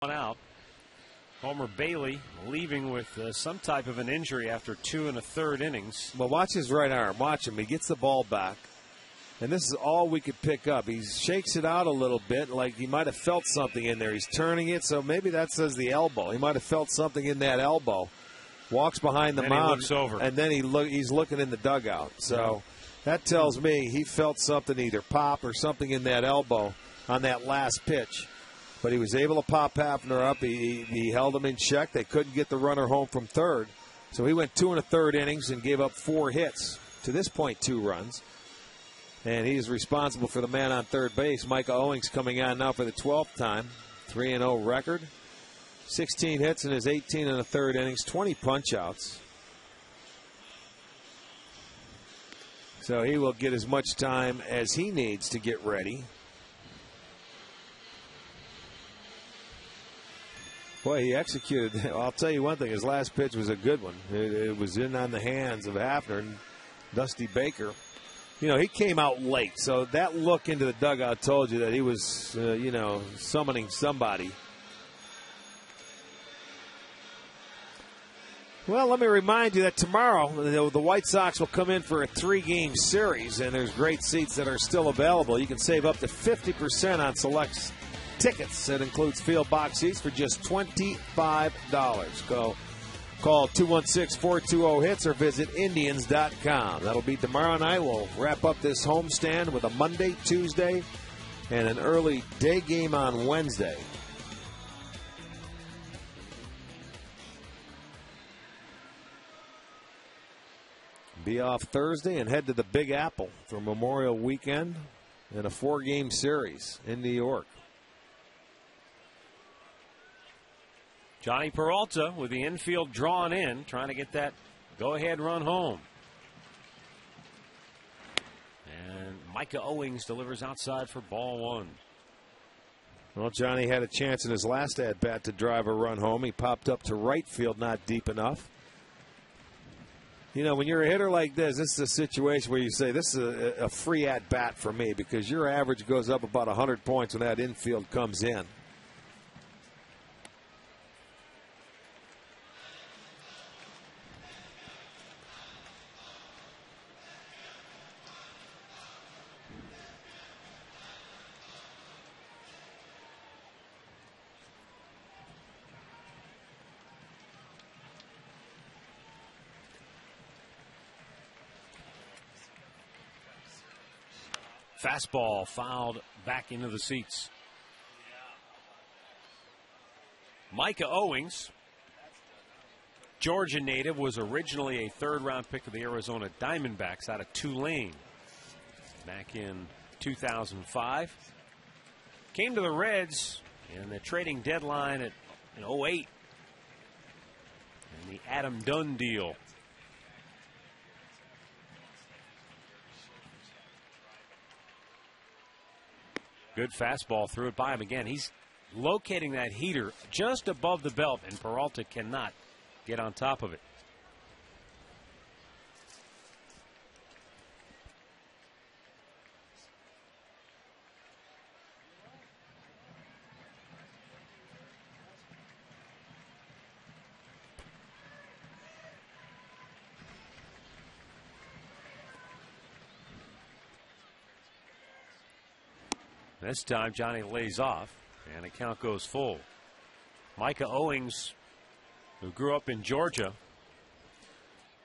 Out. Homer Bailey leaving with some type of an injury after 2 1/3 innings. Well, watch his right arm. Watch him. He gets the ball back. And this is all we could pick up. He shakes it out a little bit, like he might have felt something in there. He's turning it, so maybe that says the elbow. He might have felt something in that elbow. Walks behind the mound. He looks over. And then he's looking in the dugout. So that tells me he felt something, either pop or something in that elbow on that last pitch. But he was able to pop Hafner up. He held him in check. They couldn't get the runner home from third. So he went 2 1/3 innings and gave up 4 hits. To this point, 2 runs. And he's responsible for the man on third base. Micah Owings coming on now for the 12th time. 3-0 record. 16 hits in his 18 1/3 innings. 20 punch-outs. So he will get as much time as he needs to get ready. Boy, he executed. I'll tell you one thing. His last pitch was a good one. It was in on the hands of Hafner and Dusty Baker. You know, he came out late, so that look into the dugout told you that he was, you know, summoning somebody. Well, let me remind you that tomorrow the White Sox will come in for a 3-game series, and there's great seats that are still available. You can save up to 50% on select tickets. That includes field box seats for just $25. Call 216-420-HITS or visit Indians.com. That'll be tomorrow night. We'll wrap up this homestand with a Monday, Tuesday, and an early day game on Wednesday. Be off Thursday and head to the Big Apple for Memorial Weekend and a 4-game series in New York. Johnny Peralta with the infield drawn in, trying to get that go-ahead run home. And Micah Owings delivers outside for ball 1. Well, Johnny had a chance in his last at-bat to drive a run home. He popped up to right field, not deep enough. You know, when you're a hitter like this is a situation where you say, this is a free at-bat for me, because your average goes up about 100 points when that infield comes in. Fastball fouled back into the seats. Micah Owings, Georgia native, was originally a third-round pick of the Arizona Diamondbacks out of Tulane back in 2005. Came to the Reds in the trading deadline in 2008 and the Adam Dunn deal. Good fastball, threw it by him again. He's locating that heater just above the belt, and Peralta cannot get on top of it. This time Johnny lays off, and the count goes full. Micah Owings, who grew up in Georgia,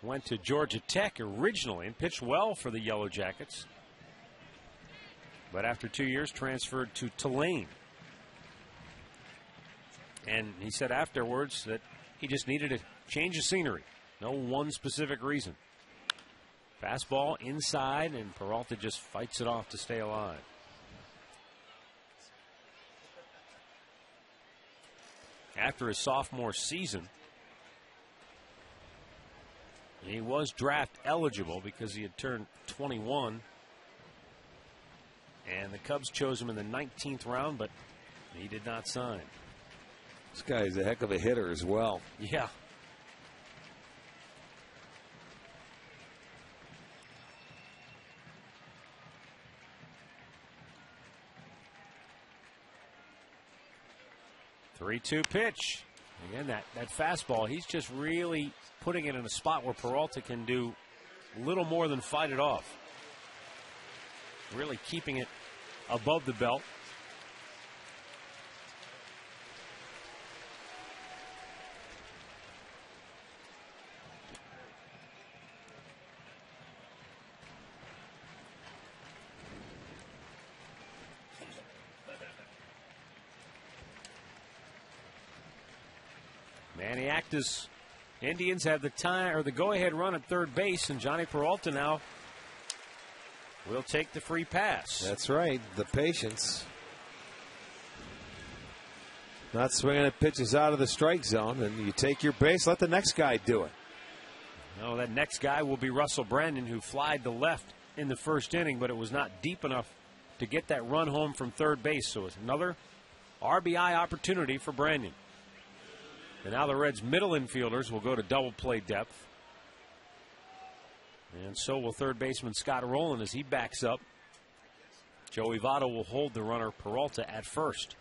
went to Georgia Tech originally and pitched well for the Yellow Jackets. But after 2 years, transferred to Tulane. And he said afterwards that he just needed a change of scenery. No one specific reason. Fastball inside, and Peralta just fights it off to stay alive. After his sophomore season, he was draft eligible because he had turned 21, and the Cubs chose him in the 19th round, but he did not sign. This guy is a heck of a hitter as well. Yeah. Three-two pitch. Again, that fastball, he's just really putting it in a spot where Peralta can do little more than fight it off. Really keeping it above the belt. Maniacta's Indians have the time or the go-ahead run at third base, and Johnny Peralta now will take the free pass. That's right, the patience. Not swinging at pitches out of the strike zone, and you take your base, let the next guy do it. No, that next guy will be Russell Brandon, who flied to left in the first inning, but it was not deep enough to get that run home from third base. So it's another RBI opportunity for Brandon. And now the Reds' middle infielders will go to double play depth. And so will third baseman Scott Rowland as he backs up. Joey Votto will hold the runner Peralta at first.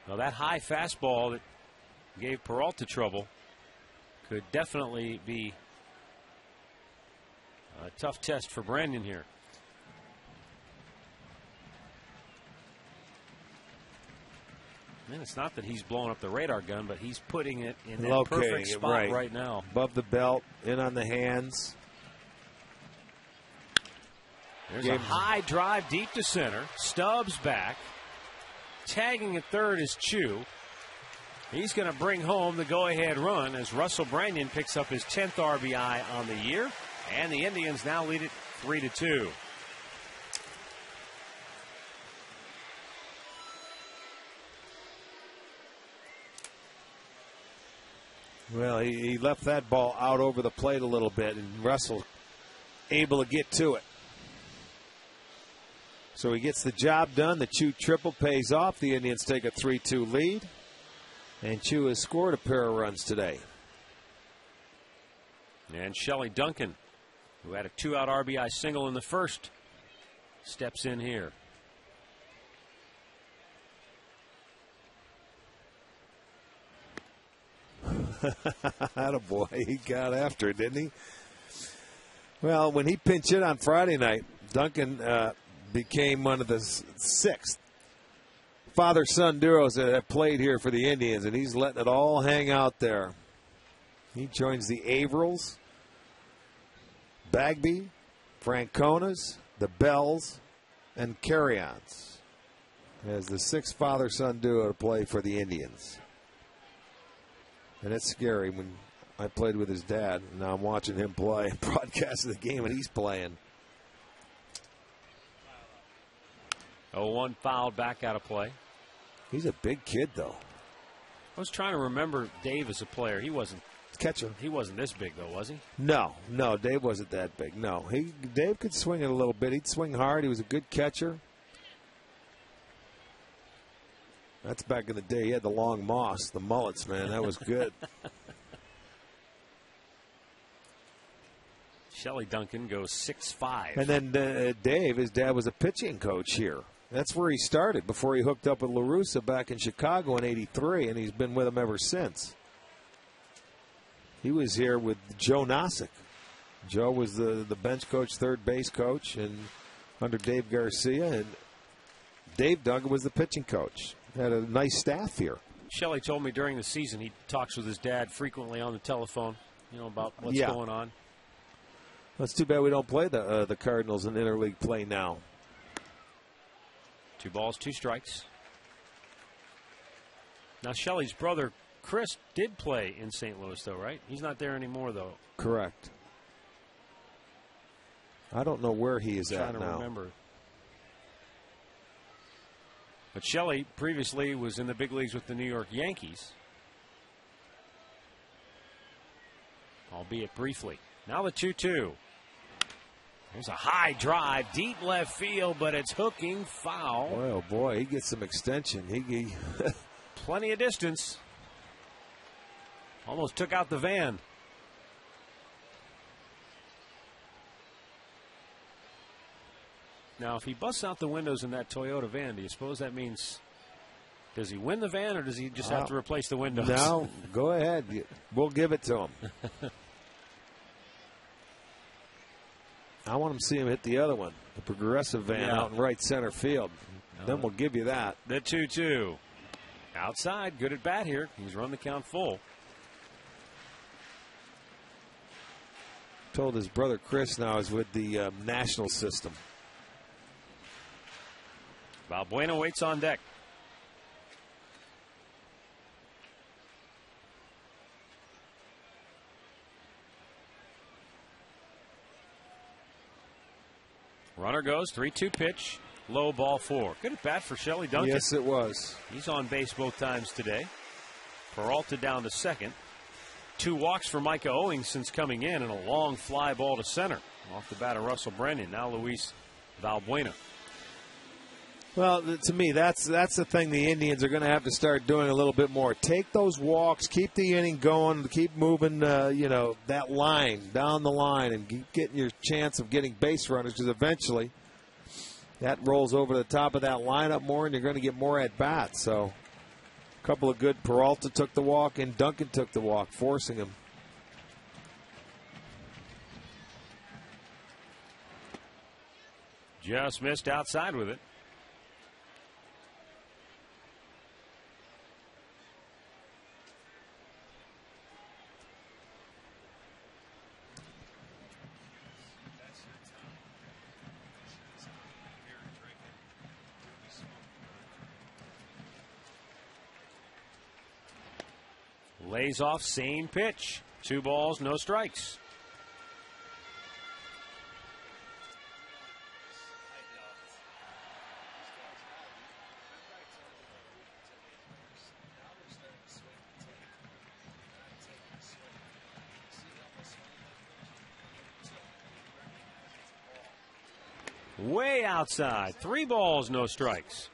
Now that high fastball that gave Peralta trouble could definitely be a tough test for Brandon here. And it's not that he's blowing up the radar gun, but he's putting it in that perfect spot right now. Above the belt, in on the hands. There's a high drive deep to center. Stubbs back. Tagging at third is Chu. He's going to bring home the go-ahead run as Russell Brandon picks up his 10th RBI on the year. And the Indians now lead it 3-2. Well, he left that ball out over the plate a little bit, and Russell able to get to it. So he gets the job done. The Chu triple pays off. The Indians take a 3-2 lead. And Chu has scored a pair of runs today. And Shelley Duncan, who had a 2-out RBI single in the first, steps in here. Attaboy, he got after it, didn't he? Well, when he pinch hit on Friday night, Duncan became one of the 6th father-son duos that have played here for the Indians, and he's letting it all hang out there. He joins the Averils, Bagby, Franconas, the Bells, and Carry-Ons as the 6th father-son duo to play for the Indians. And it's scary when I played with his dad, and now I'm watching him play, broadcasting the game, and he's playing. 0-1 fouled back out of play. He's a big kid, though. I was trying to remember Dave as a player. He wasn't catcher. He wasn't this big, though, was he? No, Dave wasn't that big. No, Dave could swing it a little bit. He'd swing hard. He was a good catcher. That's back in the day. He had the long moss, the mullets, man. That was good. Shelley Duncan goes 6-5. And then Dave, his dad was a pitching coach here. That's where he started before he hooked up with La Russa back in Chicago in '83, and he's been with him ever since. He was here with Joe Nosek. Joe was the bench coach, third base coach, and under Dave Garcia, and Dave Duncan was the pitching coach. Had a nice staff here. Shelley told me during the season he talks with his dad frequently on the telephone, about what's going on. Well, it's too bad we don't play the Cardinals in interleague play now. 2 balls, 2 strikes. Now, Shelley's brother, Chris, did play in St. Louis, though, right? He's not there anymore, though. Correct. I don't know where he is at now. Trying to remember. But Shelley previously was in the big leagues with the New York Yankees, albeit briefly. Now the 2-2. There's a high drive, deep left field, but it's hooking foul. Boy, oh boy, he gets some extension. He plenty of distance. Almost took out the van. Now, if he busts out the windows in that Toyota van, do you suppose that means, does he win the van or does he just have to replace the windows? No, go ahead. We'll give it to him. I want him to see him hit the other one, the Progressive van out in right center field. Then we'll give you that. The 2-2. Outside, good at bat here. He's run the count full. Told his brother Chris now is with the national system. Balbuena waits on deck. Runner goes, 3-2 pitch. Low, ball 4. Good at bat for Shelley Duncan. Yes, it was. He's on base both times today. Peralta down to second. 2 walks for Micah Owings since coming in, and a long fly ball to center off the bat of Russell Brennan. Now Luis Valbuena. Well, to me, that's the thing the Indians are going to have to start doing a little bit more. Take those walks, keep the inning going, keep moving, that line, down the line, and keep getting your chance of getting base runners, because eventually that rolls over the top of that lineup more, and you're going to get more at-bats. So a couple of good. Peralta took the walk, and Duncan took the walk, forcing him. Just missed outside with it. Lays off, same pitch. 2 balls, no strikes. Way outside. 3 balls, no strikes.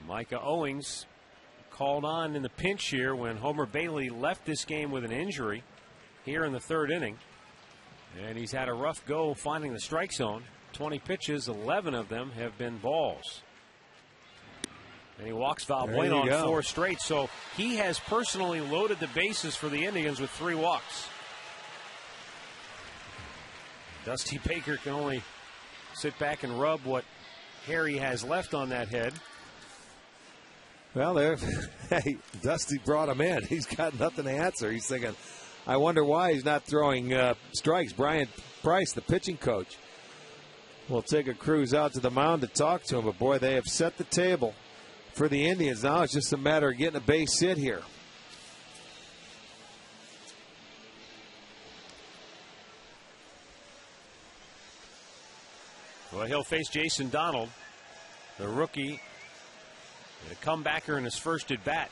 Micah Owings called on in the pinch here when Homer Bailey left this game with an injury here in the 3rd inning. And he's had a rough go finding the strike zone. 20 pitches, 11 of them have been balls. And he walks Valbuena on 4 straight. So he has personally loaded the bases for the Indians with 3 walks. Dusty Baker can only sit back and rub what hair he has left on that head. Well, hey, Dusty brought him in. He's got nothing to answer. He's thinking, I wonder why he's not throwing strikes. Brian Price, the pitching coach, will take a cruise out to the mound to talk to him. But, boy, they have set the table for the Indians. Now it's just a matter of getting a base hit here. Well, he'll face Jason Donald, the rookie, a comebacker in his first at bat.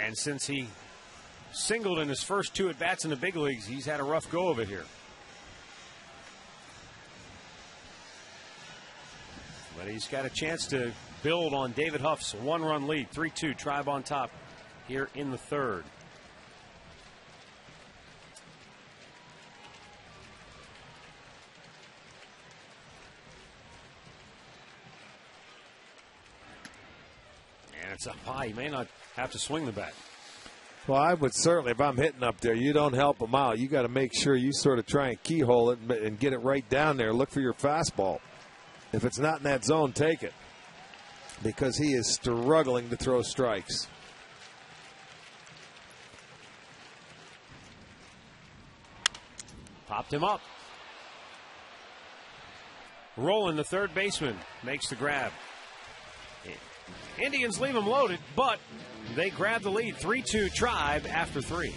And since he singled in his first 2 at bats in the big leagues, he's had a rough go of it here. But he's got a chance to build on David Huff's 1-run lead. 3-2, Tribe on top here in the 3rd. And it's up high. He may not have to swing the bat. Well, I would certainly, if I'm hitting up there, you don't help him out. You got to make sure you sort of try and keyhole it and get it right down there. Look for your fastball. If it's not in that zone, take it, because he is struggling to throw strikes. Popped him up. Rolling, the third baseman, makes the grab. Indians leave him loaded, but they grab the lead. 3-2 Tribe after 3.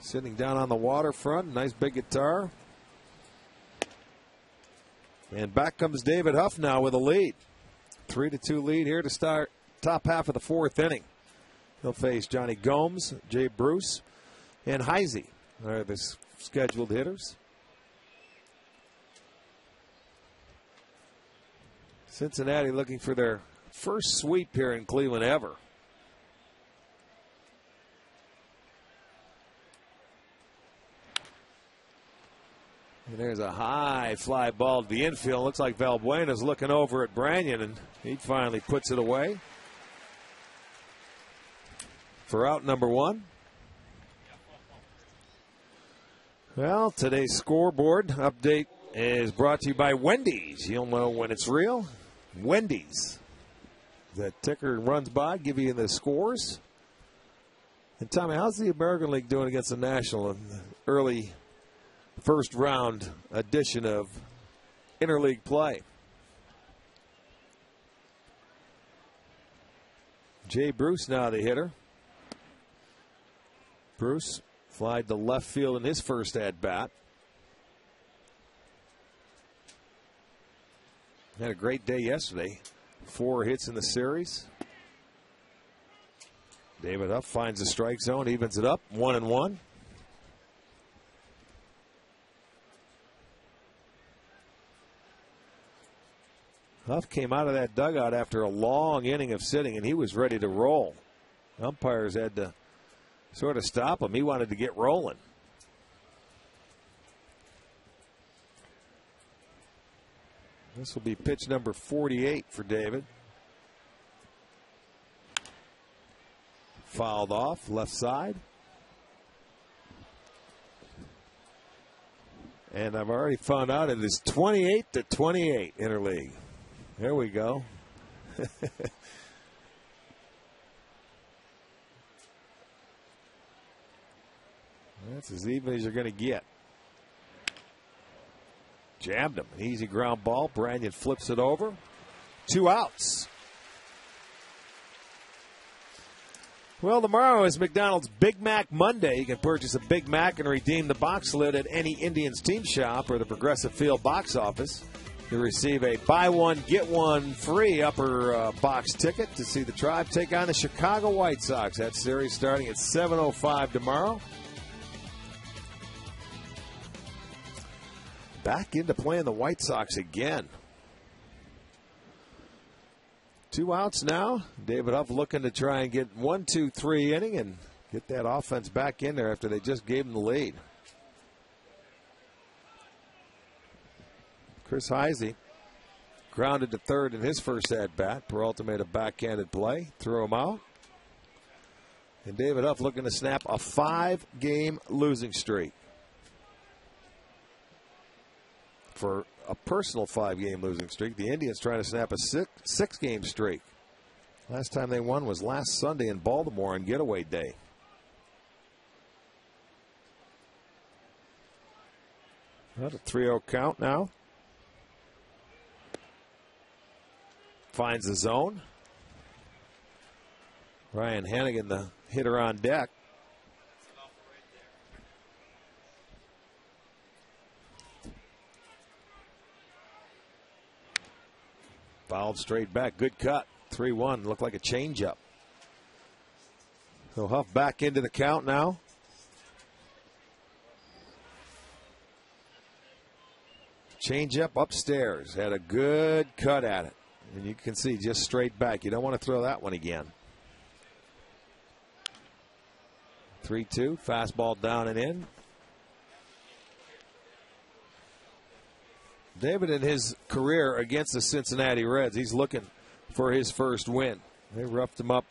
Sitting down on the waterfront. Nice big guitar. And back comes David Huff now with a lead. 3-2 lead here to start top half of the fourth inning. He'll face Johnny Gomes, Jay Bruce, and Heisey are the scheduled hitters. Cincinnati looking for their first sweep here in Cleveland ever. And there's a high fly ball to the infield. Looks like Valbuena's looking over at Branyan, and he finally puts it away for out number one. Well, today's scoreboard update is brought to you by Wendy's. You'll know when it's real. Wendy's. The ticker runs by, give you the scores. And Tommy, how's the American League doing against the National in the early first round edition of interleague play? Jay Bruce now the hitter. Bruce flied to left field in his first at bat. Had a great day yesterday. 4 hits in the series. David Huff finds the strike zone, evens it up, 1-1. Huff came out of that dugout after a long inning of sitting, and he was ready to roll. Umpires had to sort of stop him. He wanted to get rolling. This will be pitch number 48 for David. Fouled off, left side. And I've already found out it is 28-28 interleague. There we go. That's as even as you're going to get. Jammed him. Easy ground ball. Branyan flips it over. 2 outs. Well, tomorrow is McDonald's Big Mac Monday. You can purchase a Big Mac and redeem the box lid at any Indians team shop or the Progressive Field box office. You receive a buy one, get one free upper box ticket to see the Tribe take on the Chicago White Sox. That series starting at 7:05 tomorrow. Back into playing the White Sox again. 2 outs now. David Huff looking to try and get 1, 2, 3 inning and get that offense back in there after they just gave him the lead. Chris Heisey grounded to third in his first at-bat. Peralta made a backhanded play, threw him out. And David Huff looking to snap a 5-game losing streak. For a personal 5-game losing streak, the Indians trying to snap a 6-game streak. Last time they won was last Sunday in Baltimore on getaway day. Not a 3-0 count now. Finds the zone. Ryan Hannigan, the hitter on deck. Fouled straight back. Good cut. 3-1. Looked like a changeup. So Huff back into the count now. Changeup upstairs. Had a good cut at it. And you can see just straight back. You don't want to throw that one again. 3-2. Fastball down and in. David, in his career against the Cincinnati Reds, he's looking for his first win. They roughed him up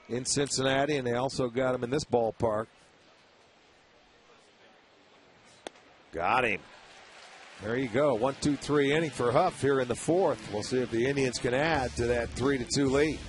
in Cincinnati, and they also got him in this ballpark. Got him. There you go. 1, 2, 3 inning for Huff here in the fourth. We'll see if the Indians can add to that 3-2 lead.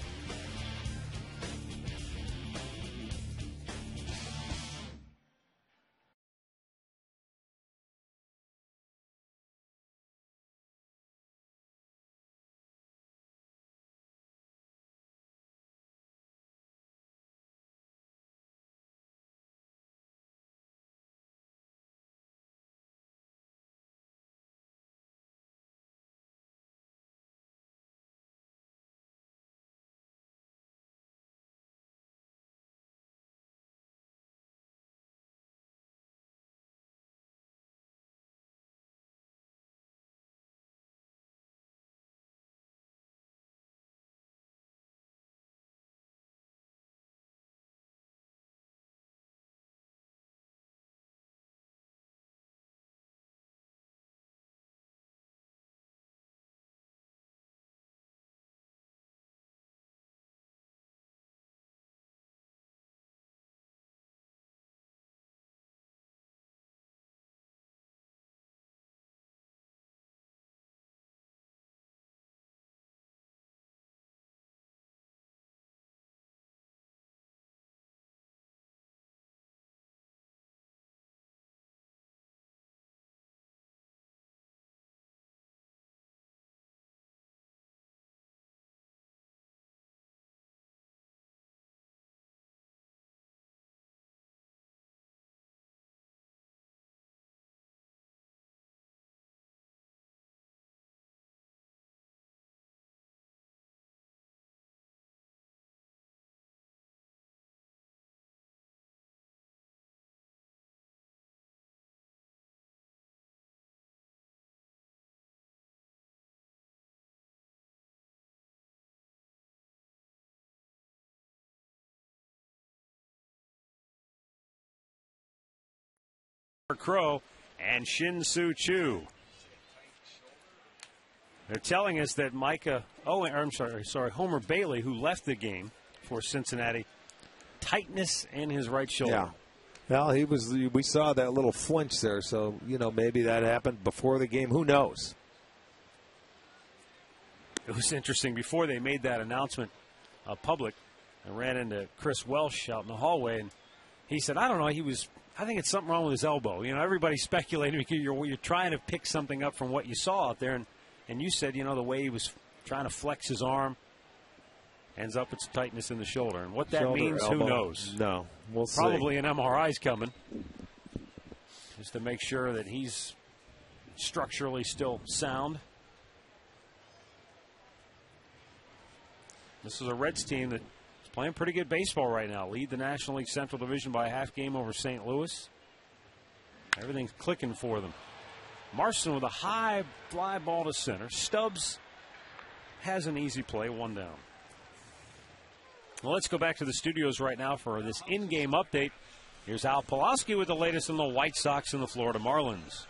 Crow and Shin-Soo Choo. They're telling us that Homer Bailey, who left the game for Cincinnati, tightness in his right shoulder. Yeah. Well, we saw that little flinch there, so, maybe that happened before the game. Who knows? It was interesting. Before they made that announcement public, I ran into Chris Welsh out in the hallway, and he said, I don't know, I think it's something wrong with his elbow. Everybody's speculating because you're trying to pick something up from what you saw out there, and you said, the way he was trying to flex his arm, ends up with tightness in the shoulder. And what that means, elbow. Who knows? No, we'll see. Probably an MRI's coming, just to make sure that he's structurally still sound. This is a Reds team that's playing pretty good baseball right now. Lead the National League Central Division by a half game over St. Louis. Everything's clicking for them. Marston with a high fly ball to center. Stubbs has an easy play, one down. Well, let's go back to the studios right now for this in-game update. Here's Al Pulaski with the latest on the White Sox and the Florida Marlins.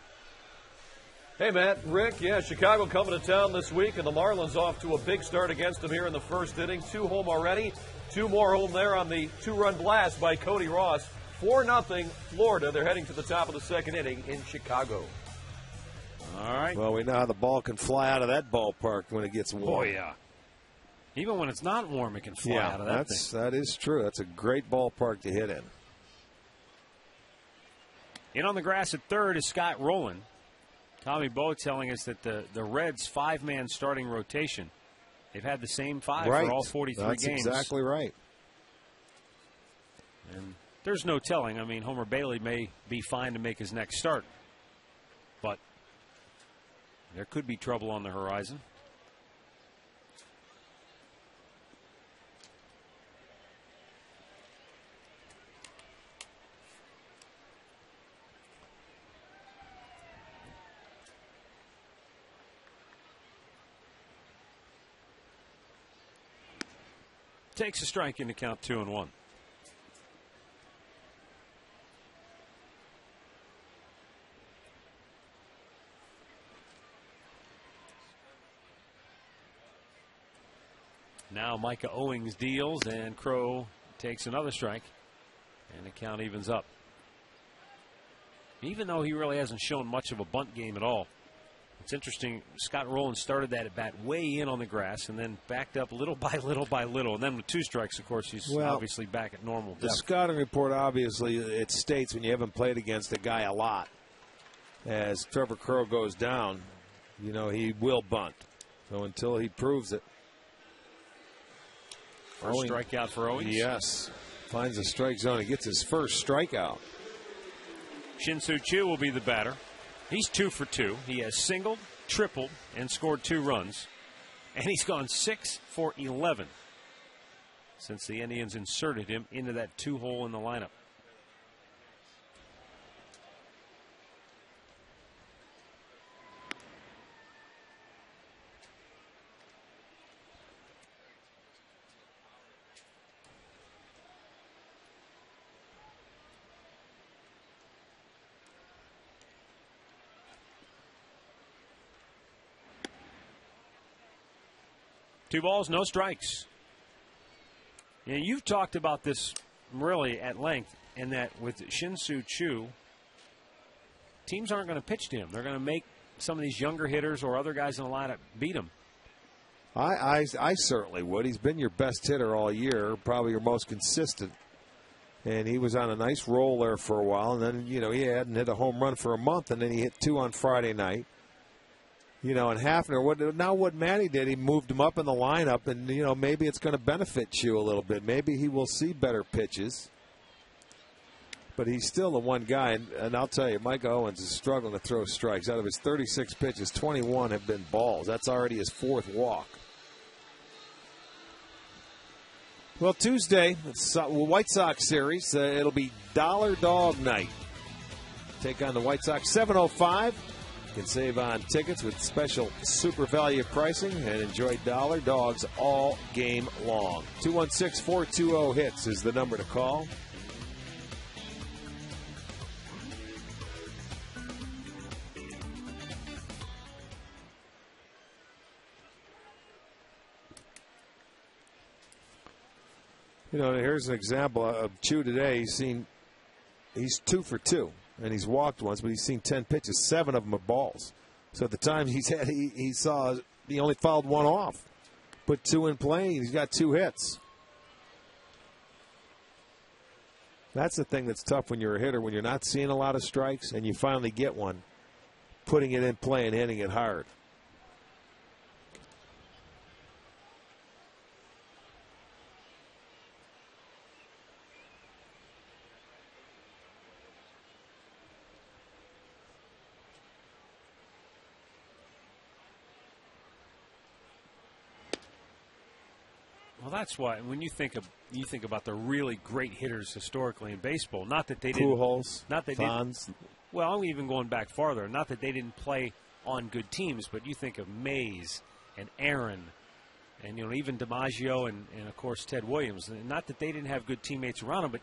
Hey, Matt, Rick, Chicago coming to town this week, and the Marlins off to a big start against them here in the first inning. 2 home already, 2 more home there on the 2-run blast by Cody Ross. 4-0 Florida. They're heading to the top of the second inning in Chicago. All right. Well, we know how the ball can fly out of that ballpark when it gets warm. Oh, yeah. Even when it's not warm, it can fly out of that thing. That is true. That's a great ballpark to hit in. In on the grass at third is Scott Rowland. Tommy Bowe telling us that the Reds' 5-man starting rotation, they've had the same 5 for all 43 That's games. That's exactly right. And there's no telling. I mean, Homer Bailey may be fine to make his next start, but there could be trouble on the horizon. Takes a strike into count 2-1. Now Micah Owings deals, and Crow takes another strike, and the count evens up. Even though he really hasn't shown much of a bunt game at all. It's interesting, Scott Rowland started that at bat way in on the grass and then backed up little by little by little. And then with 2 strikes, of course, he's obviously back at normal depth. The scouting report, obviously, it states when you haven't played against a guy a lot, as Trevor Crow goes down, he will bunt. So until he proves it. First strikeout for Owings? Yes. Finds the strike zone and gets his first strikeout. Shin-Soo Choo will be the batter. He's 2 for 2. He has singled, tripled, and scored 2 runs. And he's gone 6 for 11 since the Indians inserted him into that 2-hole in the lineup. Two balls, no strikes. You've talked about this really at length, and that with Shin-Soo Choo, teams aren't going to pitch to him. They're going to make some of these younger hitters or other guys in the lineup beat him. I certainly would. He's been your best hitter all year, probably your most consistent. And he was on a nice roll there for a while, and then, he hadn't hit a home run for a month, and then he hit 2 on Friday night. And Hafner, what Matty did, he moved him up in the lineup, and, maybe it's going to benefit Choo a little bit. Maybe he will see better pitches. But he's still the one guy, and I'll tell you, Mike Owens is struggling to throw strikes. Out of his 36 pitches, 21 have been balls. That's already his 4th walk. Well, Tuesday, it's White Sox series. It'll be Dollar Dog Night. Take on the White Sox, 7:05. You can save on tickets with special super value pricing and enjoy Dollar Dogs all game long. 216-420-HITS is the number to call. You know, here's an example of Chu today. He's 2 for 2, and he's walked once, but he's seen 10 pitches. 7 of them are balls. So at the time he saw he only fouled 1 off, put 2 in play. He's got 2 hits. That's the thing that's tough when you're a hitter, when you're not seeing a lot of strikes and you finally get one, putting it in play and hitting it hard. Well, that's why when you think about the really great hitters historically in baseball, not that they didn't, Pujols, not that Fonz. Well, I'm even going back farther. Not that they didn't play on good teams, but you think of Mays and Aaron, and even DiMaggio and of course Ted Williams. And not that they didn't have good teammates around them, but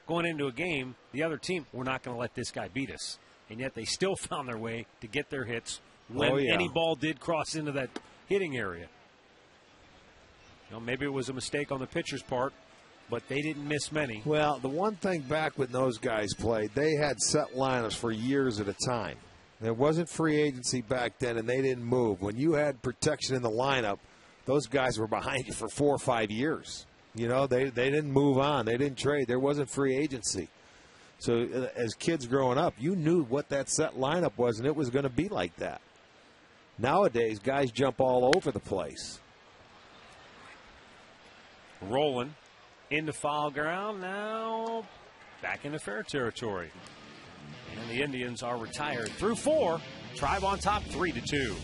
going into a game, the other team, we're not going to let this guy beat us, and yet they still found their way to get their hits when any ball did cross into that hitting area. Maybe it was a mistake on the pitcher's part, but they didn't miss many. Well, the one thing back when those guys played, they had set lineups for years at a time. There wasn't free agency back then, and they didn't move. When you had protection in the lineup, those guys were behind you for 4 or 5 years. They didn't move on. They didn't trade. There wasn't free agency. So as kids growing up, you knew what that set lineup was, and it was going to be like that. Nowadays, guys jump all over the place. Rolling into foul ground, now back into fair territory. And the Indians are retired through 4. Tribe on top 3-2.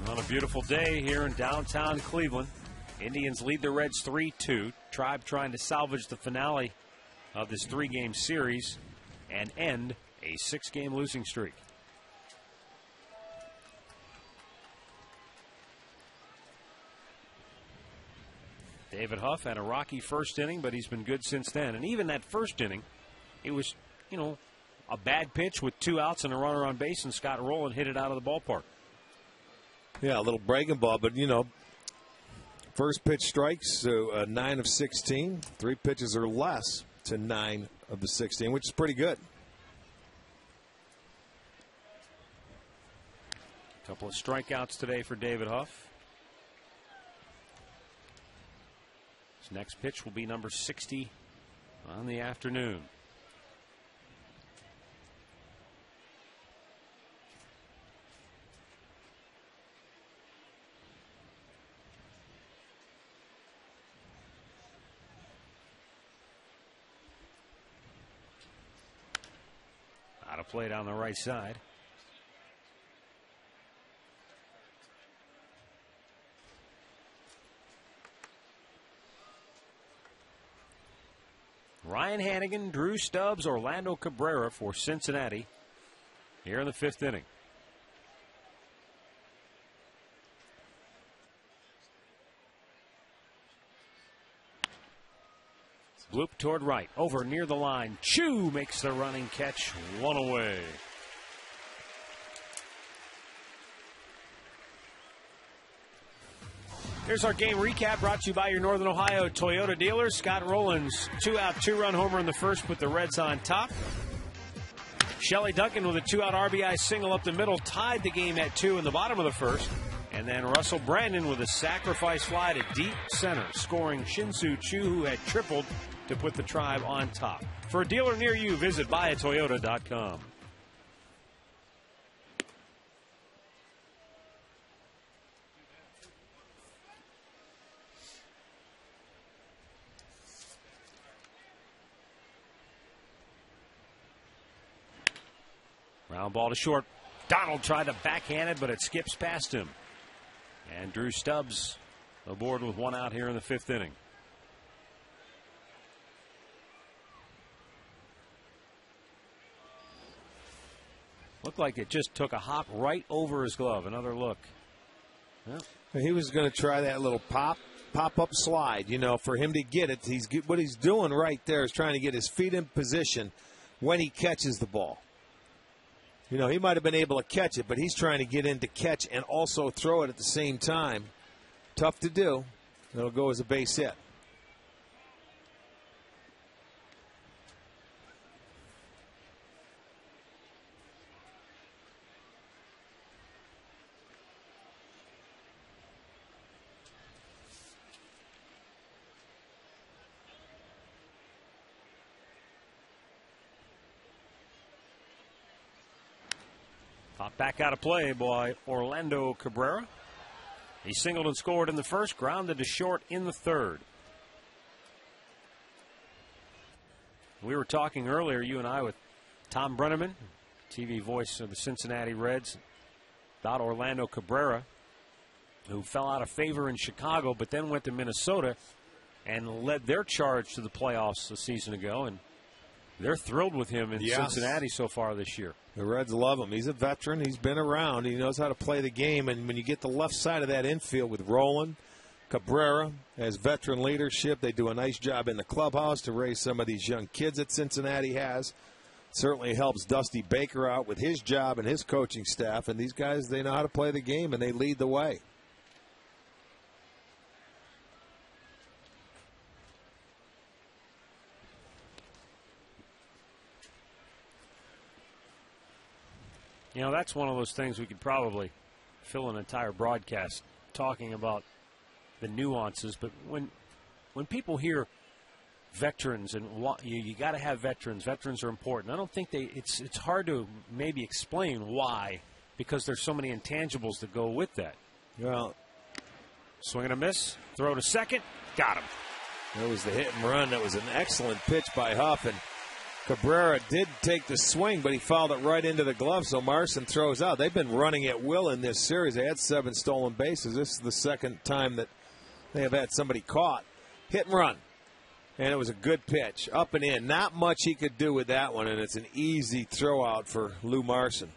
On a beautiful day here in downtown Cleveland, Indians lead the Reds 3-2. Tribe trying to salvage the finale of this 3-game series and end a 6-game losing streak. David Huff had a rocky first inning, but he's been good since then. And even that first inning, it was, a bad pitch with 2 outs and a runner on base, and Scott Rowland hit it out of the ballpark. Yeah, a little breaking ball, but, first pitch strikes, so 9 of 16. 3 pitches or less to 9 of the 16, which is pretty good. A couple of strikeouts today for David Huff. His next pitch will be number 60 on the afternoon. play down the right side. Ryan Hannigan, Drew Stubbs, Orlando Cabrera for Cincinnati here in the 5th inning. Bloop toward right, over near the line. Chu makes the running catch, 1 away. Here's our game recap brought to you by your Northern Ohio Toyota dealers. Scott Rowland's 2-out, 2-run homer in the first put the Reds on top. Shelley Duncan with a 2-out RBI single up the middle tied the game at 2 in the bottom of the first. And then Russell Brandon with a sacrifice fly to deep center, scoring Shin-Soo Choo, who had tripled to put the Tribe on top. For a dealer near you, visit buyatoyota.com. Round ball to short. Donald tried to backhand it, but it skips past him. And Drew Stubbs aboard with 1 out here in the 5th inning. Looked like it just took a hop right over his glove. Another look. Yeah. He was going to try that little pop-up slide, you know, for him to get it. What he's doing right there is trying to get his feet in position when he catches the ball. You know, he might have been able to catch it, but he's trying to get in to catch and also throw it at the same time. Tough to do. It'll go as a base hit. Popped back out of play by Orlando Cabrera. He singled and scored in the first, grounded to short in the third. We were talking earlier, you and I, with Tom Brenneman, TV voice of the Cincinnati Reds, about Orlando Cabrera, who fell out of favor in Chicago, but then went to Minnesota and led their charge to the playoffs a season ago. And they're thrilled with him in Cincinnati so far this year. The Reds love him. He's a veteran. He's been around. He knows how to play the game. And when you get the left side of that infield with Rowland, Cabrera as veteran leadership, they do a nice job in the clubhouse to raise some of these young kids that Cincinnati has. Certainly helps Dusty Baker out with his job and his coaching staff. And these guys, they know how to play the game, and they lead the way. You know, that's one of those things we could probably fill an entire broadcast talking about the nuances. But when people hear veterans and you got to have veterans, veterans are important. I don't think it's hard to maybe explain why, because there's so many intangibles that go with that. Well, swing and a miss, throw to second, got him. That was the hit and run. That was an excellent pitch by Huff, and Cabrera did take the swing, but he fouled it right into the glove, so Marson throws out. They've been running at will in this series. They had 7 stolen bases. This is the second time that they have had somebody caught. Hit and run. And it was a good pitch. Up and in. Not much he could do with that one, and it's an easy throw out for Lou Marson.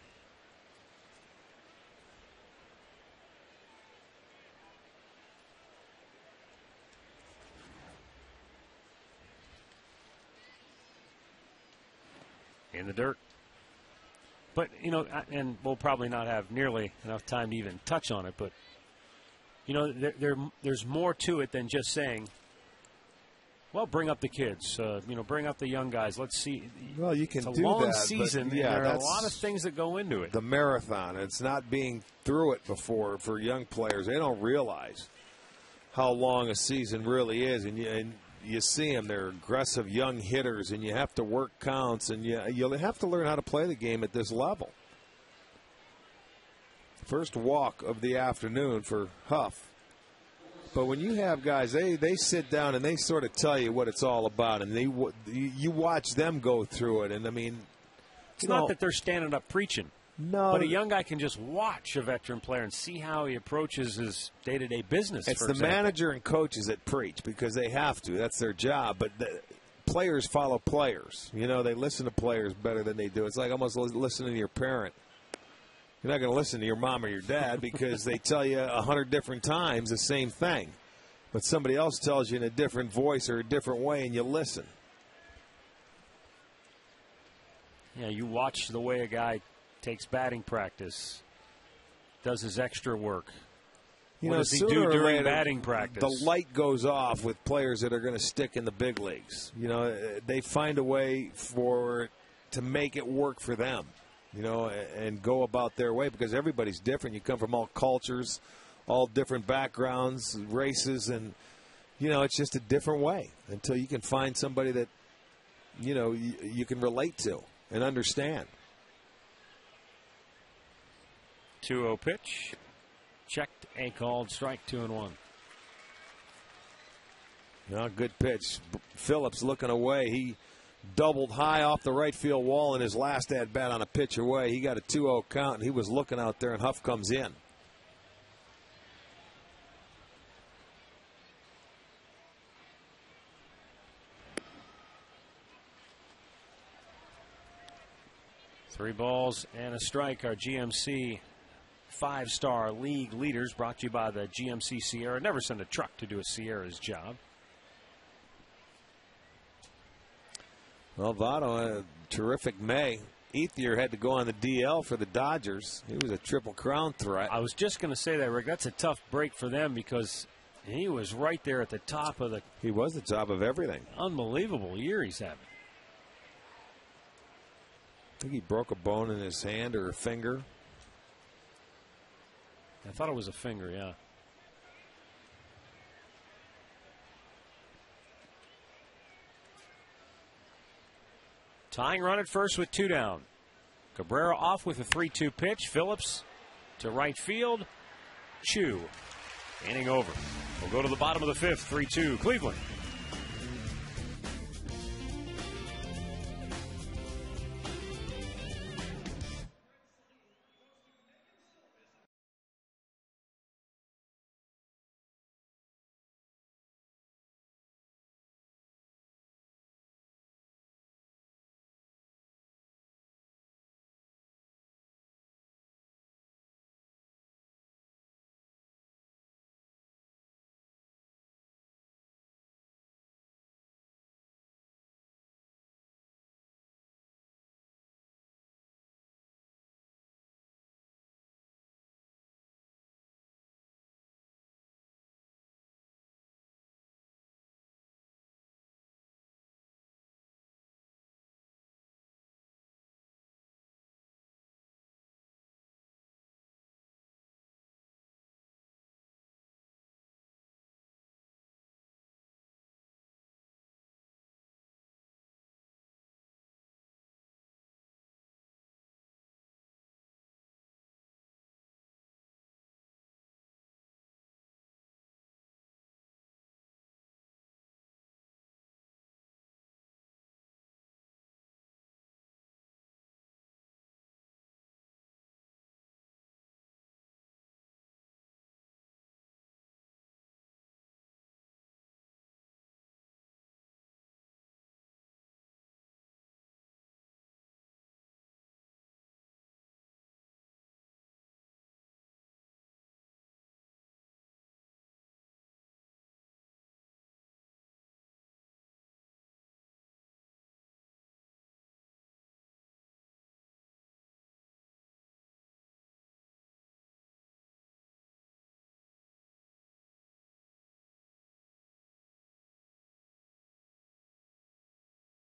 In the dirt. But, you know, and we'll probably not have nearly enough time to even touch on it, but, you know, there's more to it than just saying, well, bring up the kids, you know, bring up the young guys. Let's see. Well, you can do that. It's a long season, but, yeah, and there are a lot of things that go into it. The marathon. It's not being through it before for young players. They don't realize how long a season really is, and you see them. They're aggressive young hitters, and you have to work counts, and you'll have to learn how to play the game at this level. First walk of the afternoon for Huff. But when you have guys, they sit down and they sort of tell you what it's all about, and you watch them go through it. And, I mean, It's not that they're standing up preaching. No. But a young guy can just watch a veteran player and see how he approaches his day-to-day business. It's the manager and coaches that preach because they have to. That's their job. But players follow players. You know, they listen to players better than they do. It's like almost listening to your parent. You're not going to listen to your mom or your dad because they tell you 100 different times the same thing. But somebody else tells you in a different voice or a different way, and you listen. Yeah, you watch the way a guy takes batting practice, does his extra work. What does he do during batting practice? The light goes off with players that are going to stick in the big leagues. You know, they find a way to make it work for them, you know, and go about their way because everybody's different. You come from all cultures, all different backgrounds, races, and, you know, it's just a different way until you can find somebody that, you know, you can relate to and understand. 2-0 pitch. Checked and called strike, 2-1. No, good pitch. Phillips looking away. He doubled high off the right field wall in his last at bat on a pitch away. He got a 2-0 count, and he was looking out there, and Huff comes in. Three balls and a strike. Our GMC five-star league leaders, brought to you by the GMC Sierra. Never send a truck to do a Sierra's job. Well, Votto, a terrific May. Ethier had to go on the DL for the Dodgers. He was a Triple Crown threat. I was just going to say that, Rick. That's a tough break for them because he was right there at the top of the... He was the top of everything. Unbelievable year he's having. I think he broke a bone in his hand or a finger. I thought it was a finger, yeah. Tying run at first with two down. Cabrera off with a 3-2 pitch. Phillips to right field. Chu. Inning over. We'll go to the bottom of the fifth. 3-2 Cleveland.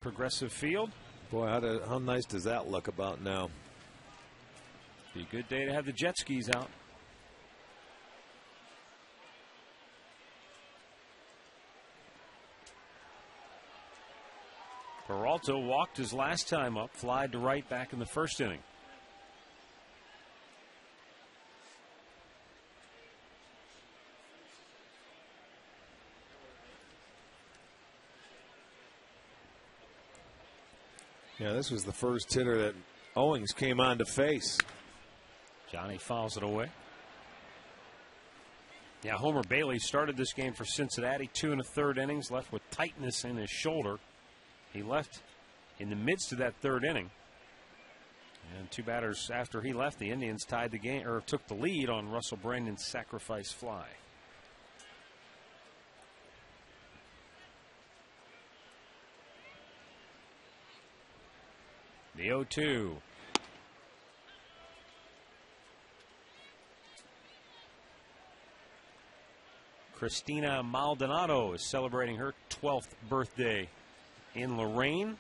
Progressive Field. Boy, how nice does that look about now? Be a good day to have the jet skis out. Peralta walked his last time up, flied to right back in the first inning. Yeah, this was the first hitter that Owings came on to face. Johnny fouls it away. Yeah, Homer Bailey started this game for Cincinnati. 2 1/3 innings, left with tightness in his shoulder. He left in the midst of that 3rd inning. And 2 batters after he left, the Indians tied the game, or took the lead on Russell Brandon's sacrifice fly. The 0-2. Christina Maldonado is celebrating her 12th birthday in Lorraine.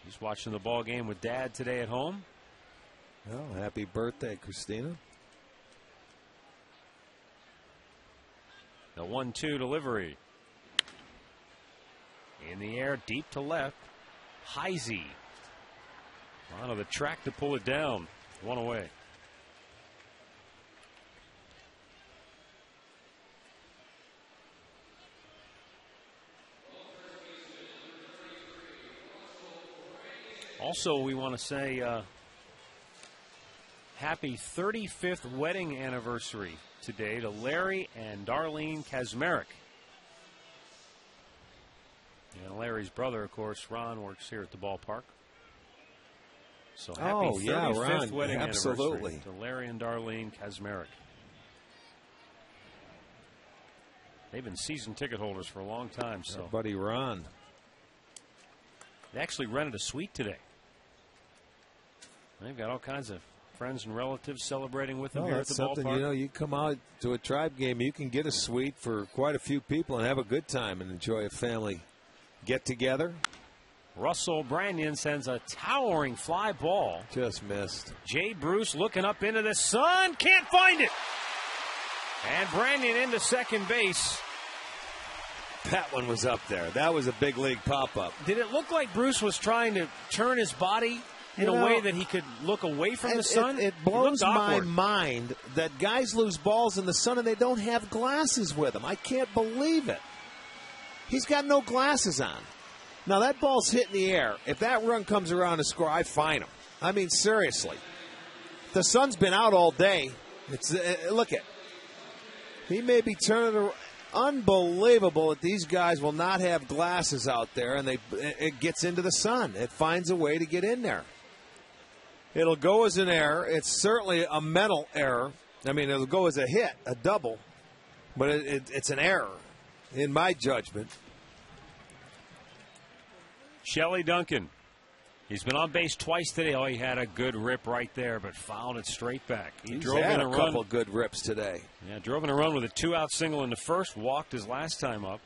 She's watching the ball game with Dad today at home. Well, happy birthday, Christina. The 1-2 delivery. In the air, deep to left. Heisey onto the track to pull it down. 1 away. Also, we want to say happy 35th wedding anniversary today to Larry and Darlene Kazmarek. And Larry's brother, of course, Ron, works here at the ballpark. So happy 35th wedding anniversary to Larry and Darlene Kazmarek. They've been season ticket holders for a long time. So our buddy Ron. They actually rented a suite today. They've got all kinds of friends and relatives celebrating with them here at the ballpark. You know, you come out to a Tribe game, you can get a suite for quite a few people and have a good time and enjoy a family get-together. Russell Branyan sends a towering fly ball. Just missed. Jay Bruce looking up into the sun. Can't find it. And Branyan into second base. That one was up there. That was a big league pop-up. Did it look like Bruce was trying to turn his body in a way that he could look away from the sun? It blows my mind that guys lose balls in the sun and they don't have glasses with them. I can't believe it. He's got no glasses on. Now, that ball's hit in the air. If that run comes around to score, I fine him. I mean, seriously. The sun's been out all day. Look at. He may be turning around. Unbelievable that these guys will not have glasses out there, and it gets into the sun. It finds a way to get in there. It'll go as an error. It's certainly a mental error. I mean, it'll go as a hit, a double, but it's an error in my judgment. Shelley Duncan. He's been on base twice today. Oh, he had a good rip right there, but fouled it straight back. He's drove had in a couple good rips today. Yeah, drove in a run with a 2-out single in the first. Walked his last time up.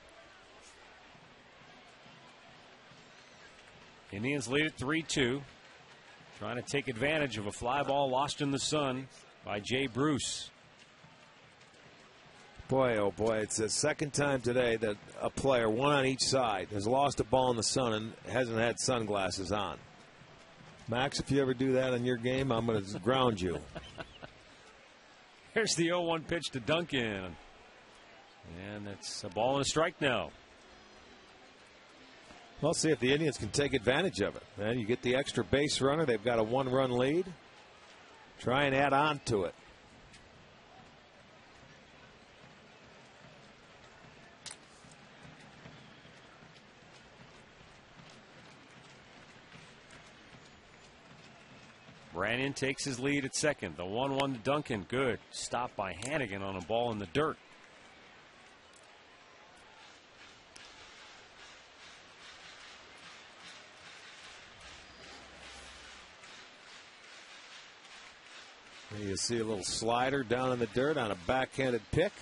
Indians lead at 3-2. Trying to take advantage of a fly ball lost in the sun by Jay Bruce. Boy, oh boy, it's the second time today that a player, one on each side, has lost a ball in the sun and hasn't had sunglasses on. Max, if you ever do that in your game, I'm going to ground you. Here's the 0-1 pitch to Duncan. And it's a ball and a strike now. We'll see if the Indians can take advantage of it. Man, you get the extra base runner. They've got a 1-run lead. Try and add on to it. Branyan takes his lead at second. The 1-1 to Duncan. Good. Stop by Hannigan on a ball in the dirt. You see a little slider down in the dirt on a backhanded pick.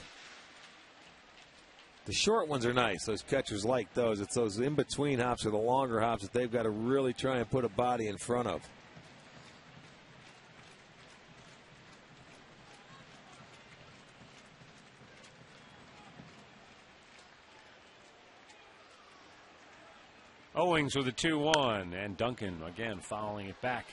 The short ones are nice. Those catchers like those. It's those in-between hops or the longer hops that they've got to really try and put a body in front of. Owings with a 2-1, and Duncan again fouling it back.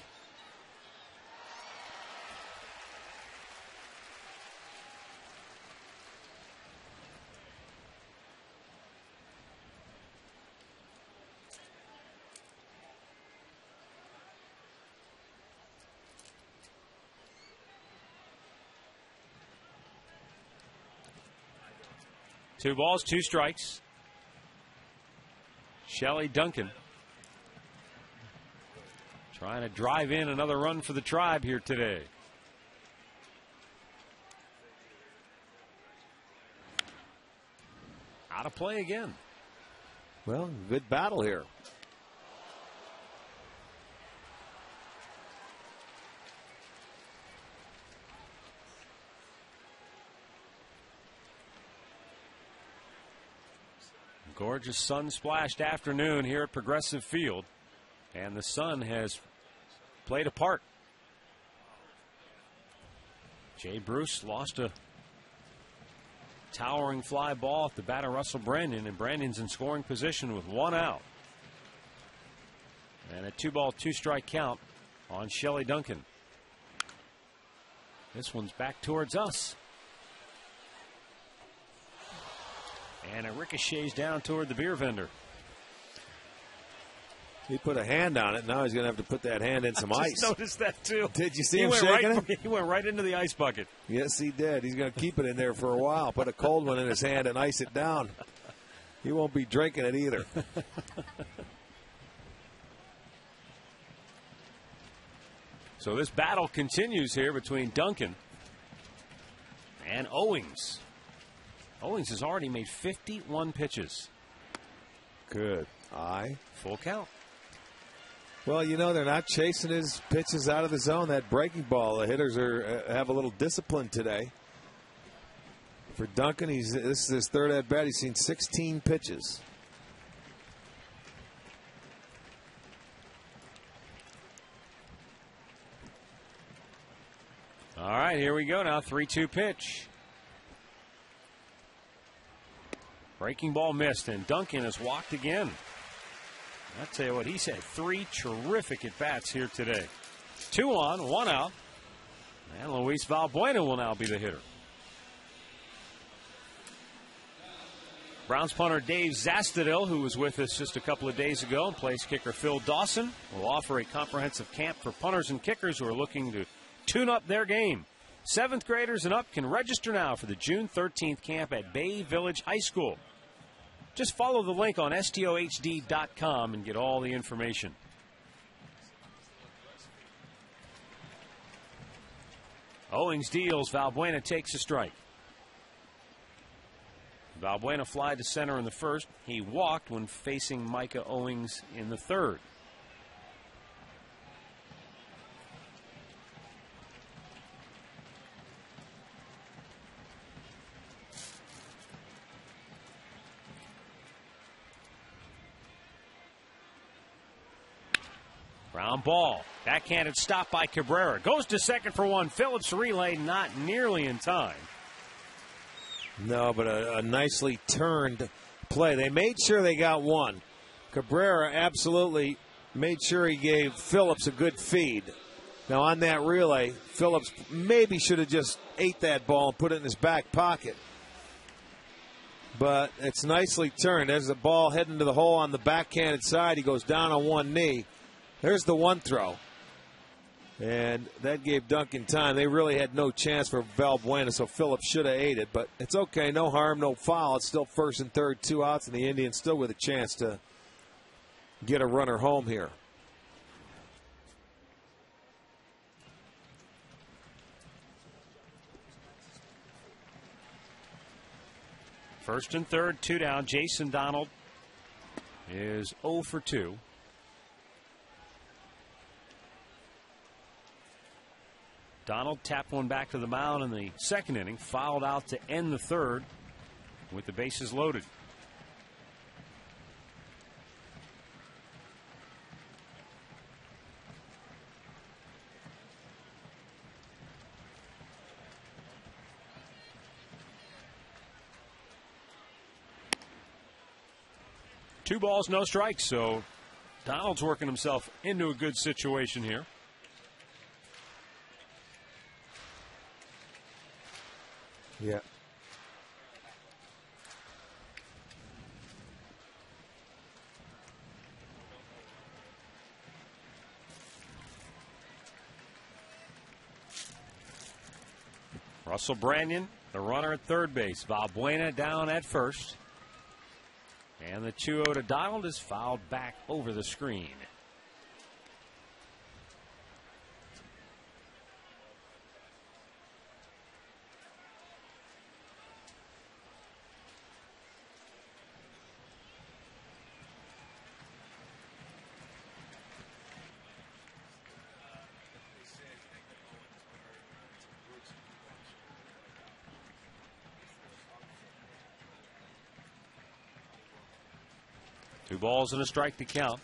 2 balls, 2 strikes. Shelley Duncan trying to drive in another run for the Tribe here today. Out of play again. Well, good battle here. Gorgeous sun-splashed afternoon here at Progressive Field, and the sun has played a part. Jay Bruce lost a towering fly ball at the bat of Russell Brandon, and Brandon's in scoring position with 1 out. And a 2-ball, 2-strike count on Shelley Duncan. This one's back towards us. And it ricochets down toward the beer vendor. He put a hand on it. Now he's going to have to put that hand in some ice. I noticed that too. Did you see him shaking it? He went right into the ice bucket. Yes, he did. He's going to keep it in there for a while. Put a cold one in his hand and ice it down. He won't be drinking it either. So this battle continues here between Duncan and Owings. Owings has already made 51 pitches. Good eye. Full count. Well, you know, they're not chasing his pitches out of the zone. That breaking ball, the hitters have a little discipline today. For Duncan, this is his 3rd at bat. He's seen 16 pitches. All right, here we go now. 3-2 pitch. Breaking ball missed, and Duncan has walked again. I tell you what, he's had 3 terrific at-bats here today. 2 on, 1 out. And Luis Valbuena will now be the hitter. Browns punter Dave Zastudil, who was with us just a couple of days ago, and place kicker Phil Dawson, will offer a comprehensive camp for punters and kickers who are looking to tune up their game. 7th graders and up can register now for the June 13th camp at Bay Village High School. Just follow the link on stohd.com and get all the information. Owings deals. Valbuena takes a strike. Valbuena fly to center in the 1st. He walked when facing Micah Owings in the 3rd. Ground ball. Backhanded stop by Cabrera. Goes to second for 1. Phillips relay not nearly in time. No, but a nicely turned play. They made sure they got 1. Cabrera absolutely made sure he gave Phillips a good feed. Now on that relay, Phillips maybe should have just ate that ball and put it in his back pocket. But it's nicely turned. There's the ball heading to the hole on the backhanded side. He goes down on one knee. There's the 1 throw. And that gave Duncan time. They really had no chance for Valbuena, so Phillips should have ate it. But it's okay. No harm, no foul. It's still 1st and 3rd, 2 outs, and the Indians still with a chance to get a runner home here. First and 3rd, 2 down. Jason Donald is 0 for 2. Donald tapped one back to the mound in the 2nd inning, fouled out to end the 3rd with the bases loaded. Two balls, no strikes, so Donald's working himself into a good situation here. Yeah. Russell Brandon The runner at third base. Valbuena down at first. And the 2-0 to Donald is fouled back over the screen. Two balls and a strike to count.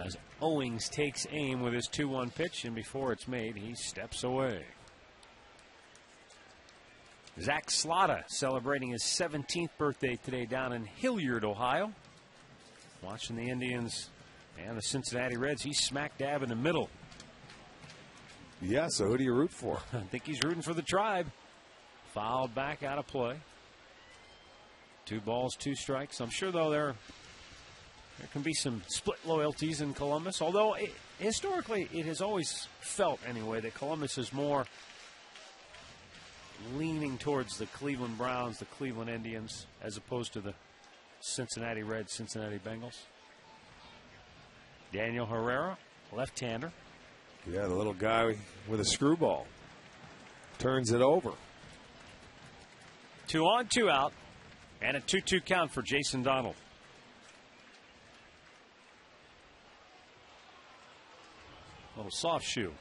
As Owings takes aim with his 2-1 pitch, and before it's made, he steps away. Zach Slaughter celebrating his 17th birthday today down in Hilliard, Ohio. Watching the Indians and the Cincinnati Reds. He's smack dab in the middle. Yeah, so who do you root for? I think he's rooting for the Tribe. Fouled back out of play. 2 balls, 2 strikes. I'm sure, though, there can be some split loyalties in Columbus. Although, historically, it has always felt, anyway, that Columbus is more leaning towards the Cleveland Browns, the Cleveland Indians, as opposed to the Cincinnati Reds, Cincinnati Bengals. Daniel Herrera, left-hander. Yeah, the little guy with a screwball. Turns it over. 2 on, 2 out. And a 2-2 count for Jason Donald. Little soft shoe.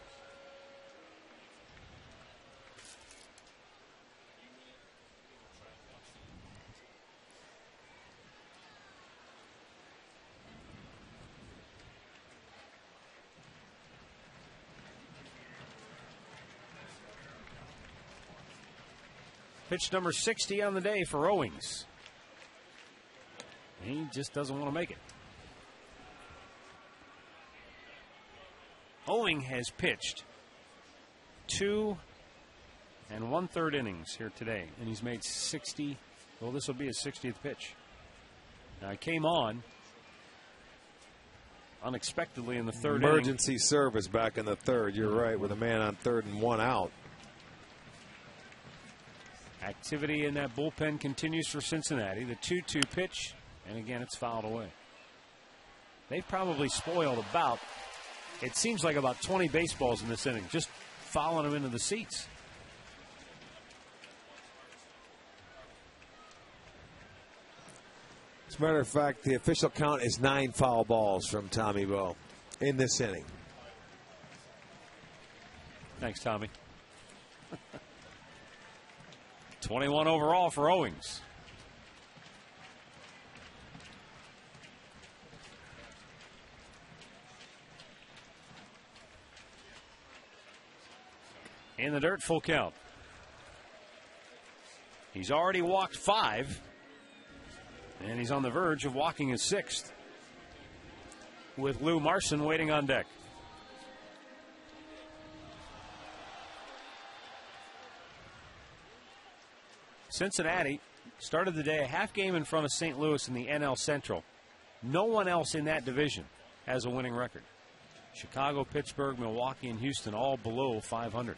Pitch number 60 on the day for Owings. He just doesn't want to make it. Owing has pitched 2 1/3 innings here today, and he's made 60. Well, this will be his 60th pitch. Now, he came on unexpectedly in the third inning. Emergency service back in the third. You're right, with a man on third and 1 out. Activity in that bullpen continues for Cincinnati. The 2-2 pitch. And again, it's fouled away. They've probably spoiled about, it seems like about 20 baseballs in this inning, just fouling them into the seats. As a matter of fact, the official count is 9 foul balls from Tommy Boe in this inning. Thanks, Tommy. 21 overall for Owings. In the dirt, full count. He's already walked 5, and he's on the verge of walking his 6th, with Lou Marson waiting on deck. Cincinnati started the day a half game in front of St. Louis in the NL Central. No one else in that division has a winning record. Chicago, Pittsburgh, Milwaukee, and Houston all below 500.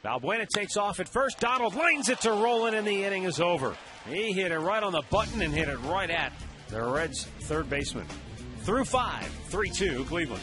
Valbuena takes off at first. Donald lanes it to Rolen, and the inning is over. He hit it right on the button and hit it right at the Reds' third baseman. Through 5, 3-2 Cleveland.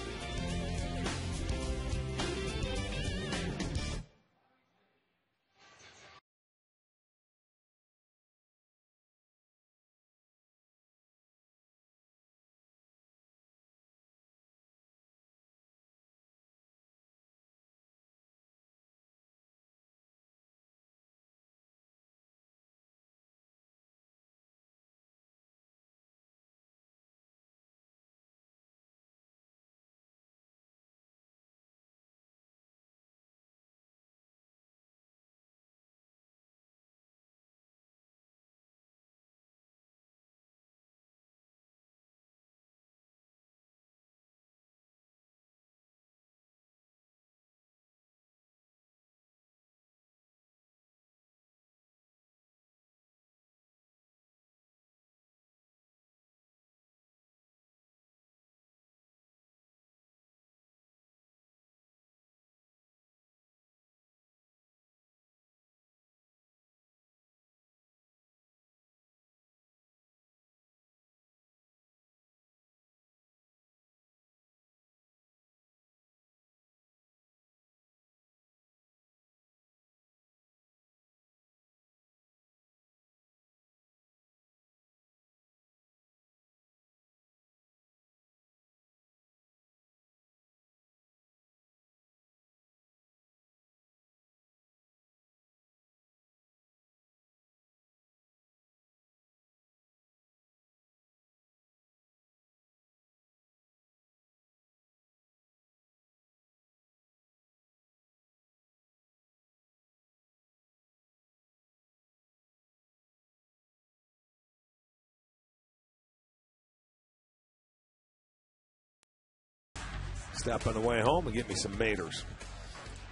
Stop on the way home and get me some maters.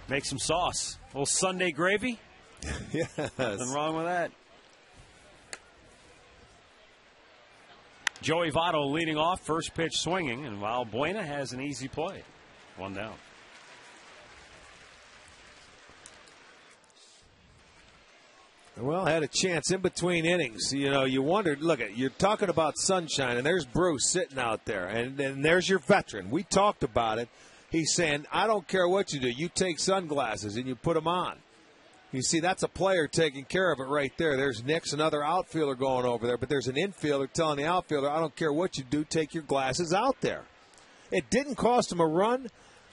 Make some sauce. A little Sunday gravy. Yes. Nothing wrong with that. Joey Votto leading off, first pitch swinging, and Valbuena has an easy play. 1 down. Well, had a chance in between innings. You know, you wondered, look, you're talking about sunshine, and there's Bruce sitting out there, and there's your veteran. We talked about it. He's saying, I don't care what you do. You take sunglasses and you put them on. You see, that's a player taking care of it right there. There's Nix, another outfielder going over there, but there's an infielder telling the outfielder, I don't care what you do, take your glasses out there. It didn't cost him a run,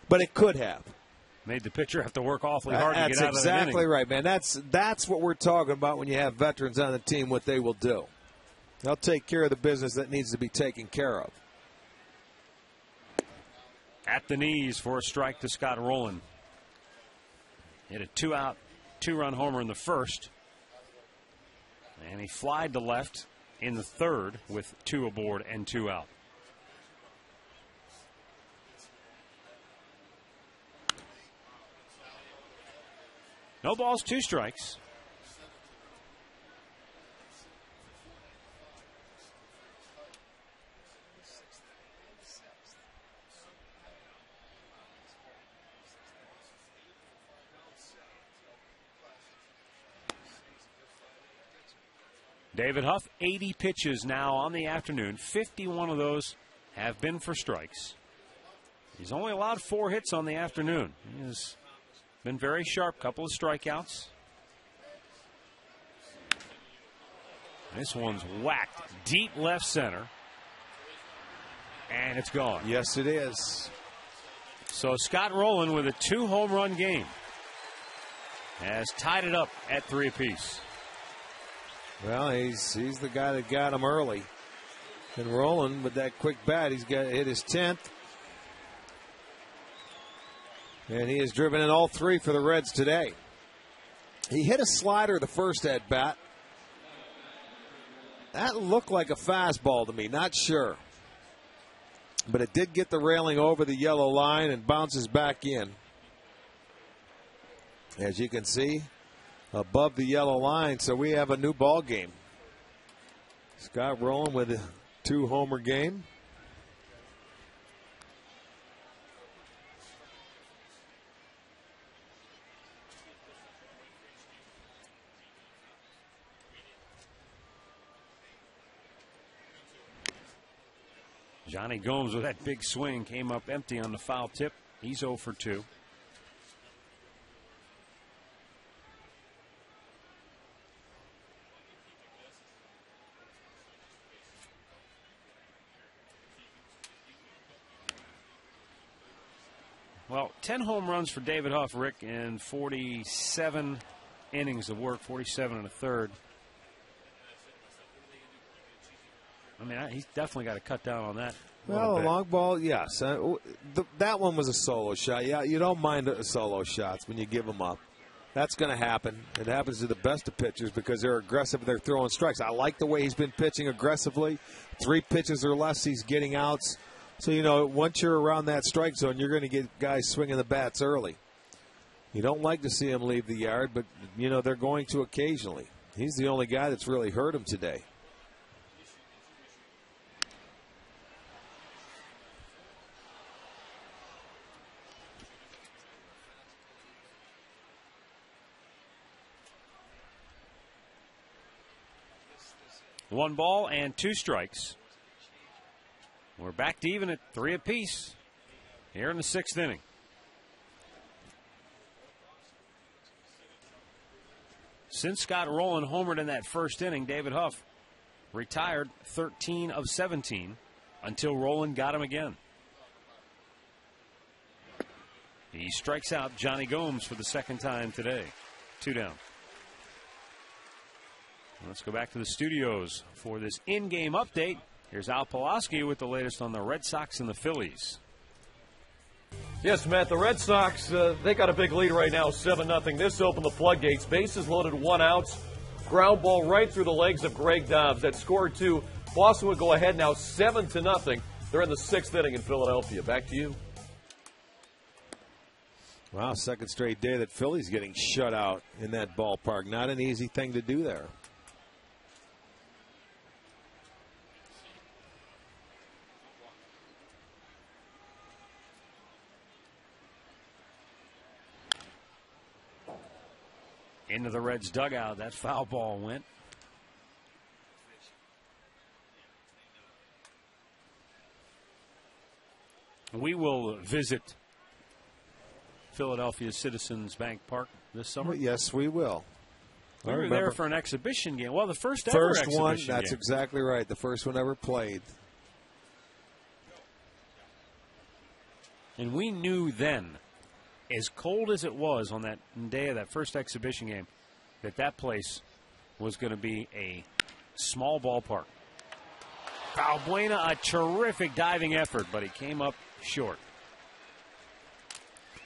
but it could have. Made the pitcher have to work awfully hard to get out of the inning. That's exactly right, man. That's what we're talking about when you have veterans on the team, what they will do. They'll take care of the business that needs to be taken care of. At the knees for a strike to Scott Rowland. Hit a 2-out, 2-run homer in the first. And he flied to left in the third with 2 aboard and 2 out. No balls, 2 strikes. David Huff, 80 pitches now on the afternoon. 51 of those have been for strikes. He's only allowed 4 hits on the afternoon. He has been very sharp, couple of strikeouts. This one's whacked deep left center. And it's gone. Yes, it is. So Scott Rowland with a 2-home run game has tied it up at 3 apiece. Well, he's the guy that got him early. And Rowland with that quick bat, he's got hit his 10th. And he has driven in all 3 for the Reds today. He hit a slider the first at bat. That looked like a fastball to me, not sure. But it did get the railing over the yellow line and bounces back in. As you can see, above the yellow line, so we have a new ball game. Scott Rowland with a 2-homer game. Johnny Gomes with that big swing came up empty on the foul tip. He's 0 for 2. Well, 10 home runs for David Huff, Rick, in 47 innings of work, 47 1/3. I mean, he's definitely got to cut down on that. Well, a long ball, yes. That one was a solo shot. Yeah, you don't mind solo shots when you give them up. That's going to happen. It happens to the best of pitchers because they're aggressive. They're throwing strikes. I like the way he's been pitching aggressively. 3 pitches or less, he's getting outs. So, you know, once you're around that strike zone, you're going to get guys swinging the bats early. You don't like to see him leave the yard, but, you know, they're going to occasionally. He's the only guy that's really hurt him today. One ball and 2 strikes. We're back to even at 3 apiece here in the 6th inning. Since Scott Rowland homered in that first inning, David Huff retired 13 of 17 until Rowland got him again. He strikes out Johnny Gomes for the 2nd time today. 2 down. Let's go back to the studios for this in-game update. Here's Al Pulaski with the latest on the Red Sox and the Phillies. Yes, Matt, the Red Sox, they got a big lead right now, 7-0. This opened the floodgates. Bases loaded, 1 out. Ground ball right through the legs of Greg Dobbs. That scored 2. Boston would go ahead now 7-0. They're in the 6th inning in Philadelphia. Back to you. Wow, second straight day that Philly's getting shut out in that ballpark. Not an easy thing to do there. Into the Reds dugout, that foul ball went. We will visit Philadelphia Citizens Bank Park this summer. Well, yes, we will. We were there for an exhibition game. Well, the first ever exhibition one. That's game. Exactly right. The first one ever played. And we knew then, as cold as it was on that day of that first exhibition game, that place was going to be a small ballpark. Valbuena, a terrific diving effort, but he came up short.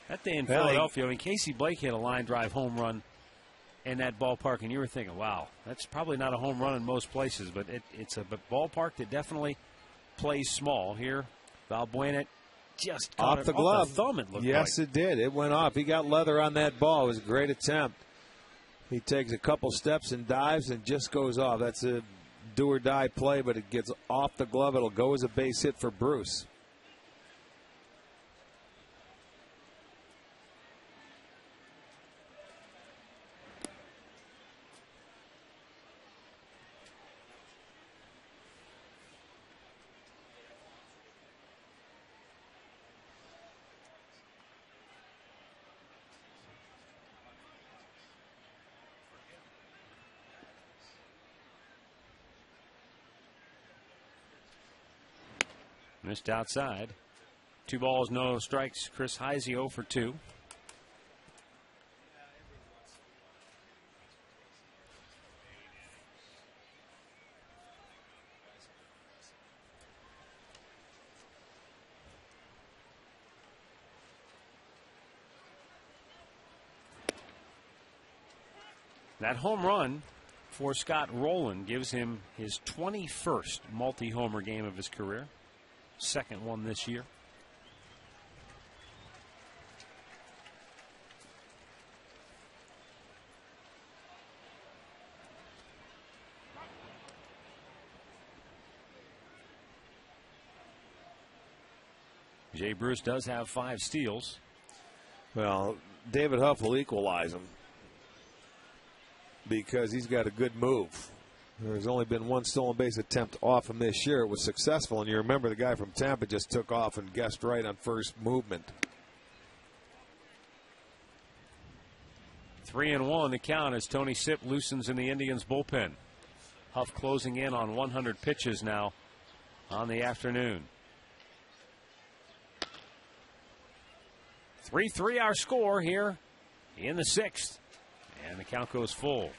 That day in Philadelphia, I mean, Casey Blake hit a line drive home run in that ballpark, and you were thinking, wow, that's probably not a home run in most places, but it's a ballpark that definitely plays small. Here, Valbuena just caught off it the glove. Off the thumb, it looked yes, like. It did. It went off. He got leather on that ball. It was a great attempt. He takes a couple steps and dives and just goes off. That's a do-or-die play, but it gets off the glove. It'll go as a base hit for Bruce. Missed outside. 2 balls, no strikes. Chris Heisey 0 for 2. That home run for Scott Rowland gives him his 21st multi-homer game of his career. Second one this year. Jay Bruce does have 5 steals. Well, David Huff will equalize him because he's got a good move. There's only been 1 stolen base attempt off him this year. It was successful, and you remember the guy from Tampa just took off and guessed right on first movement. 3-1 the count as Tony Sipp loosens in the Indians bullpen. Huff closing in on 100 pitches now on the afternoon. 3-3 our score here in the 6th, and the count goes full.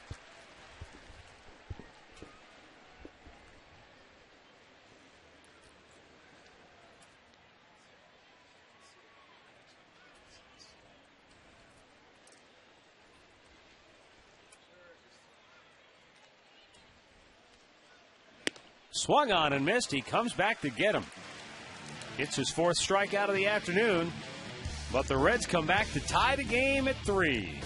Swung on and missed. He comes back to get him. Gets his 4th strikeout of the afternoon. But the Reds come back to tie the game at 3.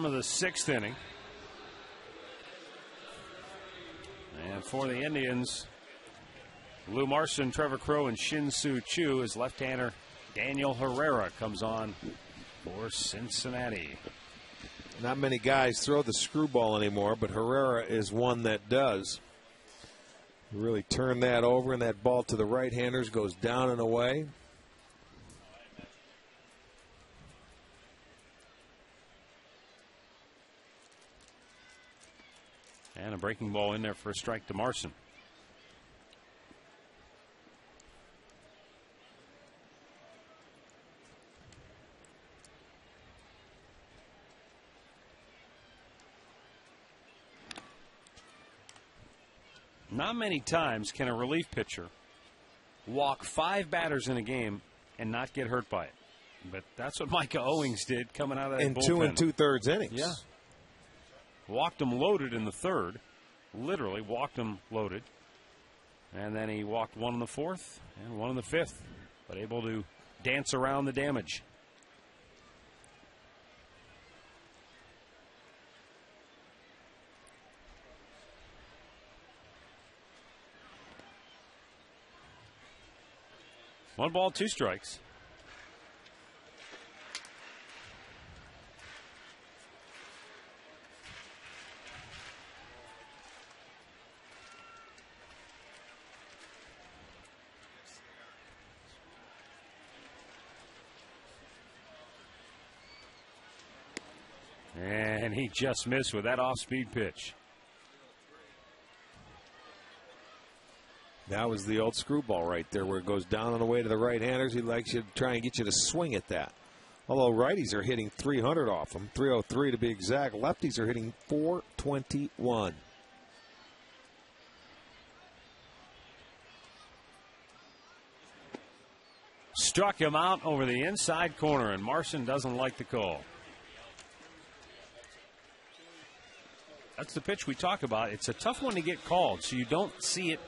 bottom of the 6th inning. And for the Indians, Lou Marson, Trevor Crowe, and Shin-Soo Choo. His left-hander Daniel Herrera comes on for Cincinnati. Not many guys throw the screwball anymore, but Herrera is one that does. Really turn that over, and that ball to the right-handers goes down and away. And a breaking ball in there for a strike to Marson. Not many times can a relief pitcher walk 5 batters in a game and not get hurt by it. But that's what Micah Owings did coming out of that bullpen. In 2 2/3 innings. Yeah. Walked him loaded in the 3rd. Literally walked him loaded. And then he walked 1 in the 4th and 1 in the 5th. But able to dance around the damage. One ball, 2 strikes. And he just missed with that off-speed pitch. That was the old screwball right there where it goes down and away to the right-handers. He likes you to try and get you to swing at that. Although righties are hitting 300 off him, 303 to be exact. Lefties are hitting 421. Struck him out over the inside corner, and Marson doesn't like the call. That's the pitch we talk about. It's a tough one to get called, so you don't see it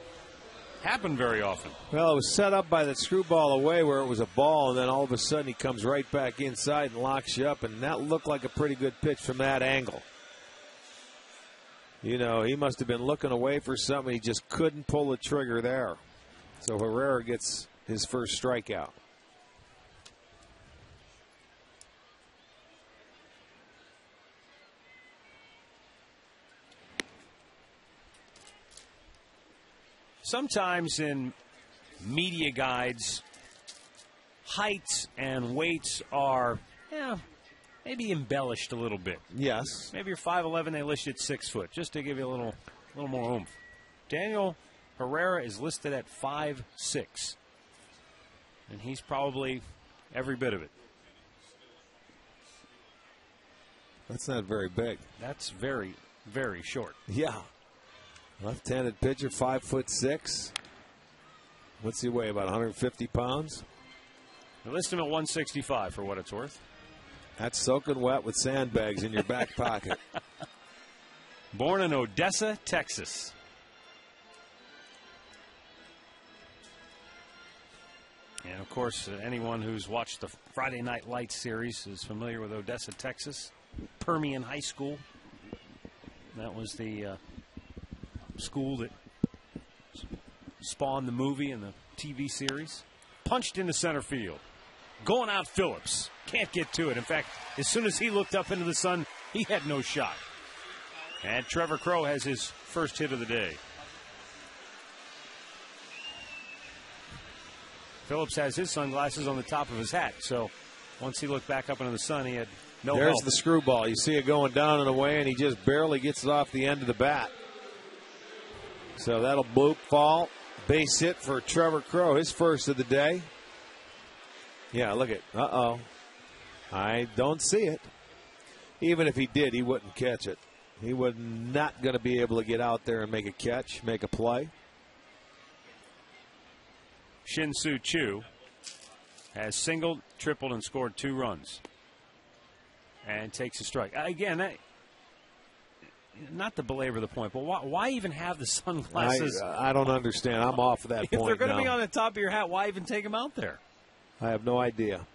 happen very often. Well, it was set up by that screwball away where it was a ball, and then all of a sudden he comes right back inside and locks you up, and that looked like a pretty good pitch from that angle. You know, he must have been looking away for something. He just couldn't pull the trigger there. So Herrera gets his first strikeout. Sometimes in media guides, heights and weights are, maybe embellished a little bit. Yes. Maybe you're 5'11", they list you at 6 foot, just to give you a little more oomph. Daniel Herrera is listed at 5'6", and he's probably every bit of it. That's not very big. That's very, very short. Yeah. Left-handed pitcher, 5'6". What's he weigh? About 150 pounds? They list him at 165 for what it's worth. That's soaking wet with sandbags in your back pocket. Born in Odessa, Texas. And, of course, anyone who's watched the Friday Night Lights series is familiar with Odessa, Texas. Permian High School. That was the school that spawned the movie and the TV series. Punched into center field. Going out Phillips. Can't get to it. In fact, as soon as he looked up into the sun, he had no shot. And Trevor Crowe has his first hit of the day. Phillips has his sunglasses on the top of his hat, so once he looked back up into the sun, he had no There's help. the screwball. You see it going down and away, and he just barely gets it off the end of the bat. So that'll bloop fall. Base hit for Trevor Crowe, his first of the day. Yeah, look at, I don't see it. Even if he did, he wouldn't catch it. He was not going to be able to get out there and make a catch, make a play. Shin-Soo Choo has singled, tripled, and scored 2 runs. And takes a strike. Again, not to belabor the point, but why even have the sunglasses? I don't understand. I'm off of that point now. If they're going to now. be on the top of your hat, why even take them out there? I have no idea.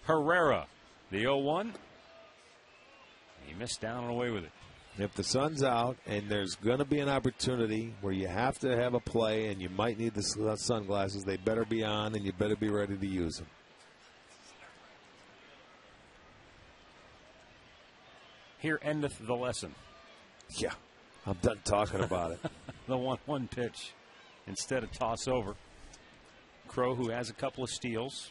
Herrera, the 0-1. He missed down and away with it. If the sun's out and there's going to be an opportunity where you have to have a play and you might need the sunglasses, they better be on and you better be ready to use them. Here endeth the lesson. Yeah, I'm done talking about it. The 1-1 pitch instead of toss over. Crow, who has a couple of steals.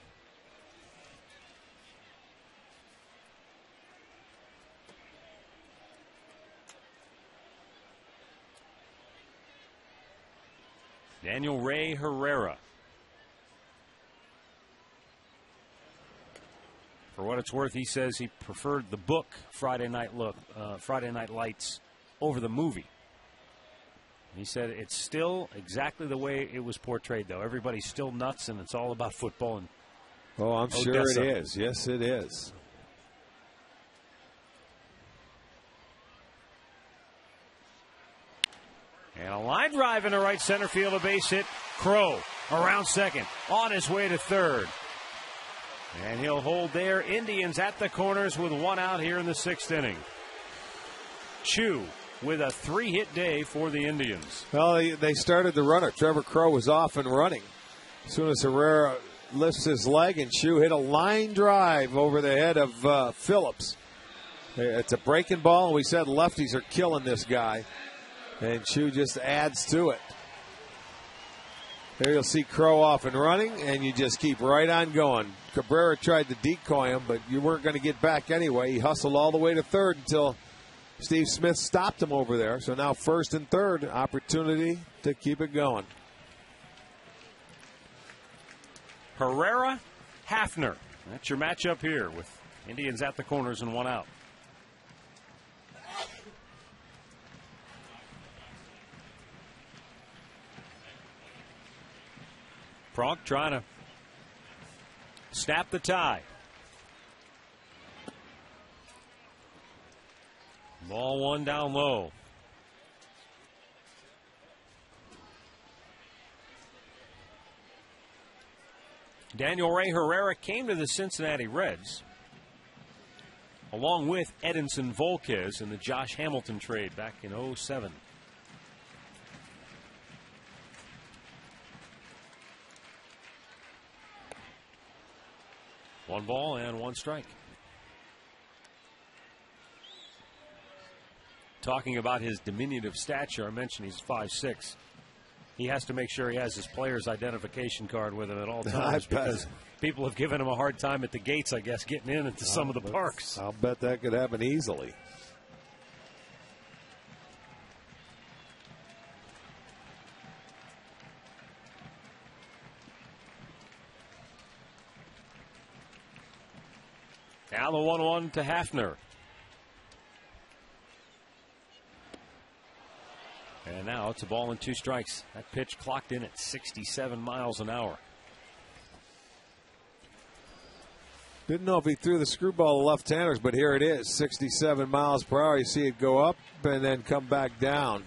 Daniel Ray Herrera. For what it's worth, he says he preferred the book Friday Night Lights over the movie. He said it's still exactly the way it was portrayed, though. Everybody's still nuts, and it's all about football. And oh, I'm Odessa. sure it is. Yes, it is. And a line drive into right center field, a base hit. Crow around second, on his way to third. And he'll hold there. Indians at the corners with one out here in the 6th inning. Chu with a 3-hit day for the Indians. Well, they started the runner. Trevor Crow was off and running. As soon as Herrera lifts his leg, and Chu hit a line drive over the head of Phillips. It's a breaking ball, and we said lefties are killing this guy. And Chu just adds to it. There you'll see Crow off and running, and you just keep right on going. Cabrera tried to decoy him, but you weren't going to get back anyway. He hustled all the way to third until Steve Smith stopped him over there. So now 1st and 3rd, opportunity to keep it going. Herrera, Hafner. That's your matchup here with Indians at the corners and one out. Pronk trying to snap the tie. Ball 1 down low. Daniel Ray Herrera came to the Cincinnati Reds along with Edinson Volquez in the Josh Hamilton trade back in 2007. One ball and one strike. Talking about his diminutive stature, I mentioned he's 5'6". He has to make sure he has his player's identification card with him at all times because people have given him a hard time at the gates, I guess, getting into some of the parks. I'll bet that could happen easily. Now the 1-1 to Hafner. And now it's a ball and 2 strikes. That pitch clocked in at 67 miles an hour. Didn't know if he threw the screwball to left-handers, but here it is, 67 miles per hour. You see it go up and then come back down.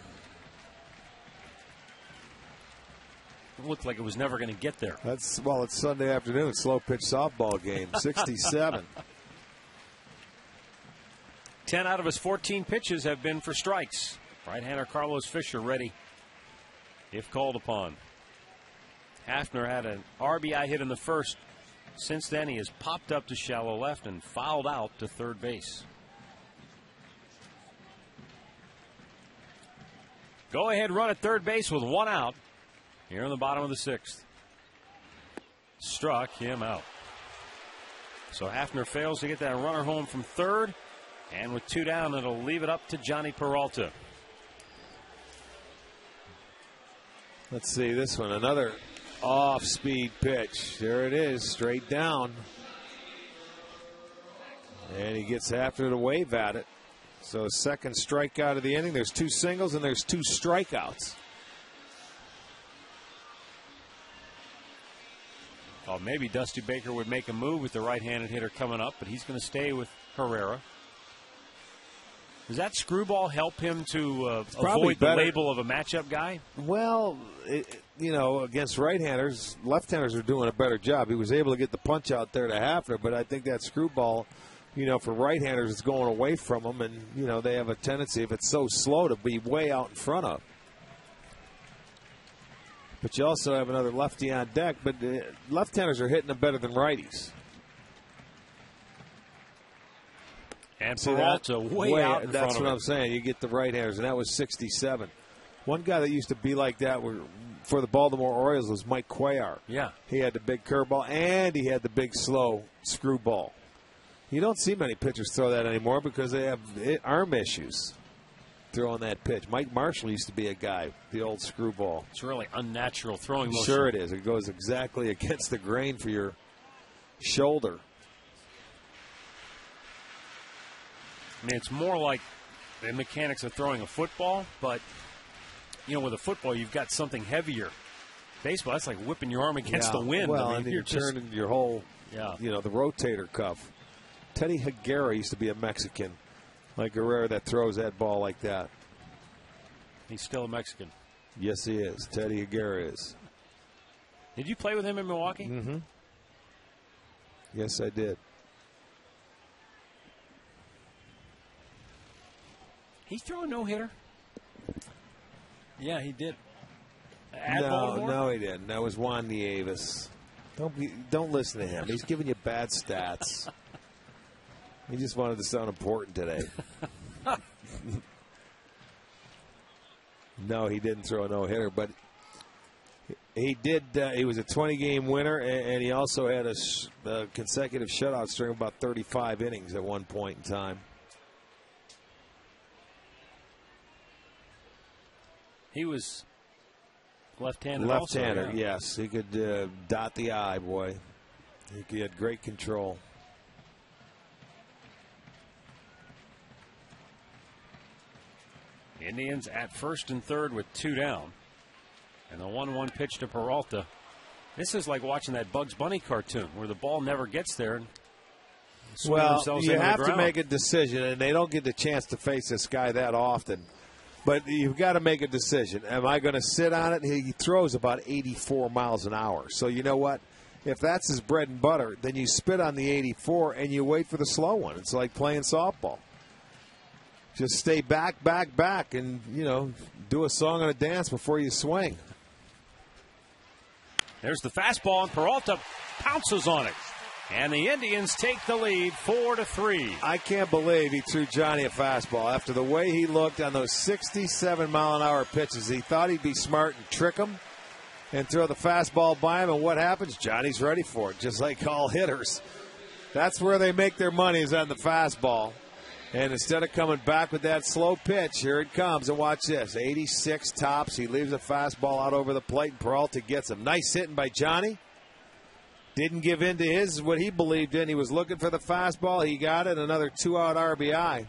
It looked like it was never going to get there. It's Sunday afternoon, slow pitch softball game, 67. 10 out of his 14 pitches have been for strikes. Right-hander Carlos Fisher ready if called upon. Hafner had an RBI hit in the first. Since then, he has popped up to shallow left and fouled out to third base. Go-ahead run at third base with one out here in the bottom of the 6th. Struck him out. So Hafner fails to get that runner home from third. And with 2 down, it'll leave it up to Johnny Peralta. Let's see this one. Another off-speed pitch. There it is, straight down. And he gets Hafner to wave at it. So second strikeout of the inning. There's 2 singles and there's 2 strikeouts. Well, maybe Dusty Baker would make a move with the right-handed hitter coming up, but he's going to stay with Herrera. Does that screwball help him to probably avoid the better. label of a matchup guy? Well, against right-handers, left-handers are doing a better job. He was able to get the punch out there to Hafner, but I think that screwball, for right-handers, it's going away from them, and, they have a tendency, if it's so slow, to be way out in front of. But you also have another lefty on deck, but left-handers are hitting them better than righties. And Peralta way out in front of That's what I'm saying. You get the right-handers, and that was 67. One guy that used to be like that for the Baltimore Orioles was Mike Cuellar. Yeah. He had the big curveball, and he had the big, slow screwball. You don't see many pitchers throw that anymore because they have arm issues throwing that pitch. Mike Marshall used to be a guy, the old screwball. It's really unnatural throwing motion. Sure it is. It goes exactly against the grain for your shoulder. I mean, it's more like the mechanics of throwing a football, but, with a football, you've got something heavier. Baseball, that's like whipping your arm against the wind. Well, I mean, you're turning your whole, the rotator cuff. Teddy Higuera used to be a Mexican, like Guerrero, that throws that ball like that. He's still a Mexican. Yes, he is. Teddy Higuera is. Did you play with him in Milwaukee? Mm-hmm. Yes, I did. He threw a no-hitter? Yeah, he did. No, he didn't. That was Juan Nieves. Don't listen to him. He's giving you bad stats. He just wanted to sound important today. No, he didn't throw a no-hitter, but he did. He was a 20-game winner, and he also had a consecutive shutout string of about 35 innings at one point in time. He was left-handed. Left-hander, also, yeah. yes. He could dot the eye, boy. He had great control. Indians at first and third with 2 down. And the 1-1 pitch to Peralta. This is like watching that Bugs Bunny cartoon where the ball never gets there. And well, you have to make a decision, and they don't get the chance to face this guy that often. But you've got to make a decision. Am I going to sit on it? He throws about 84 miles an hour. So you know what? If that's his bread and butter, then you spit on the 84 and you wait for the slow one. It's like playing softball. Just stay back, and, do a song and a dance before you swing. There's the fastball, and Peralta pounces on it. And the Indians take the lead 4-3. I can't believe he threw Johnny a fastball. After the way he looked on those 67-mile-an-hour pitches, he thought he'd be smart and trick him and throw the fastball by him. And what happens? Johnny's ready for it, just like all hitters. That's where they make their money, is on the fastball. And instead of coming back with that slow pitch, here it comes. And watch this. 86 tops. He leaves a fastball out over the plate, and Peralta gets him. Nice hitting by Johnny. Didn't give in to what he believed in. He was looking for the fastball. He got it. Another 2-out RBI.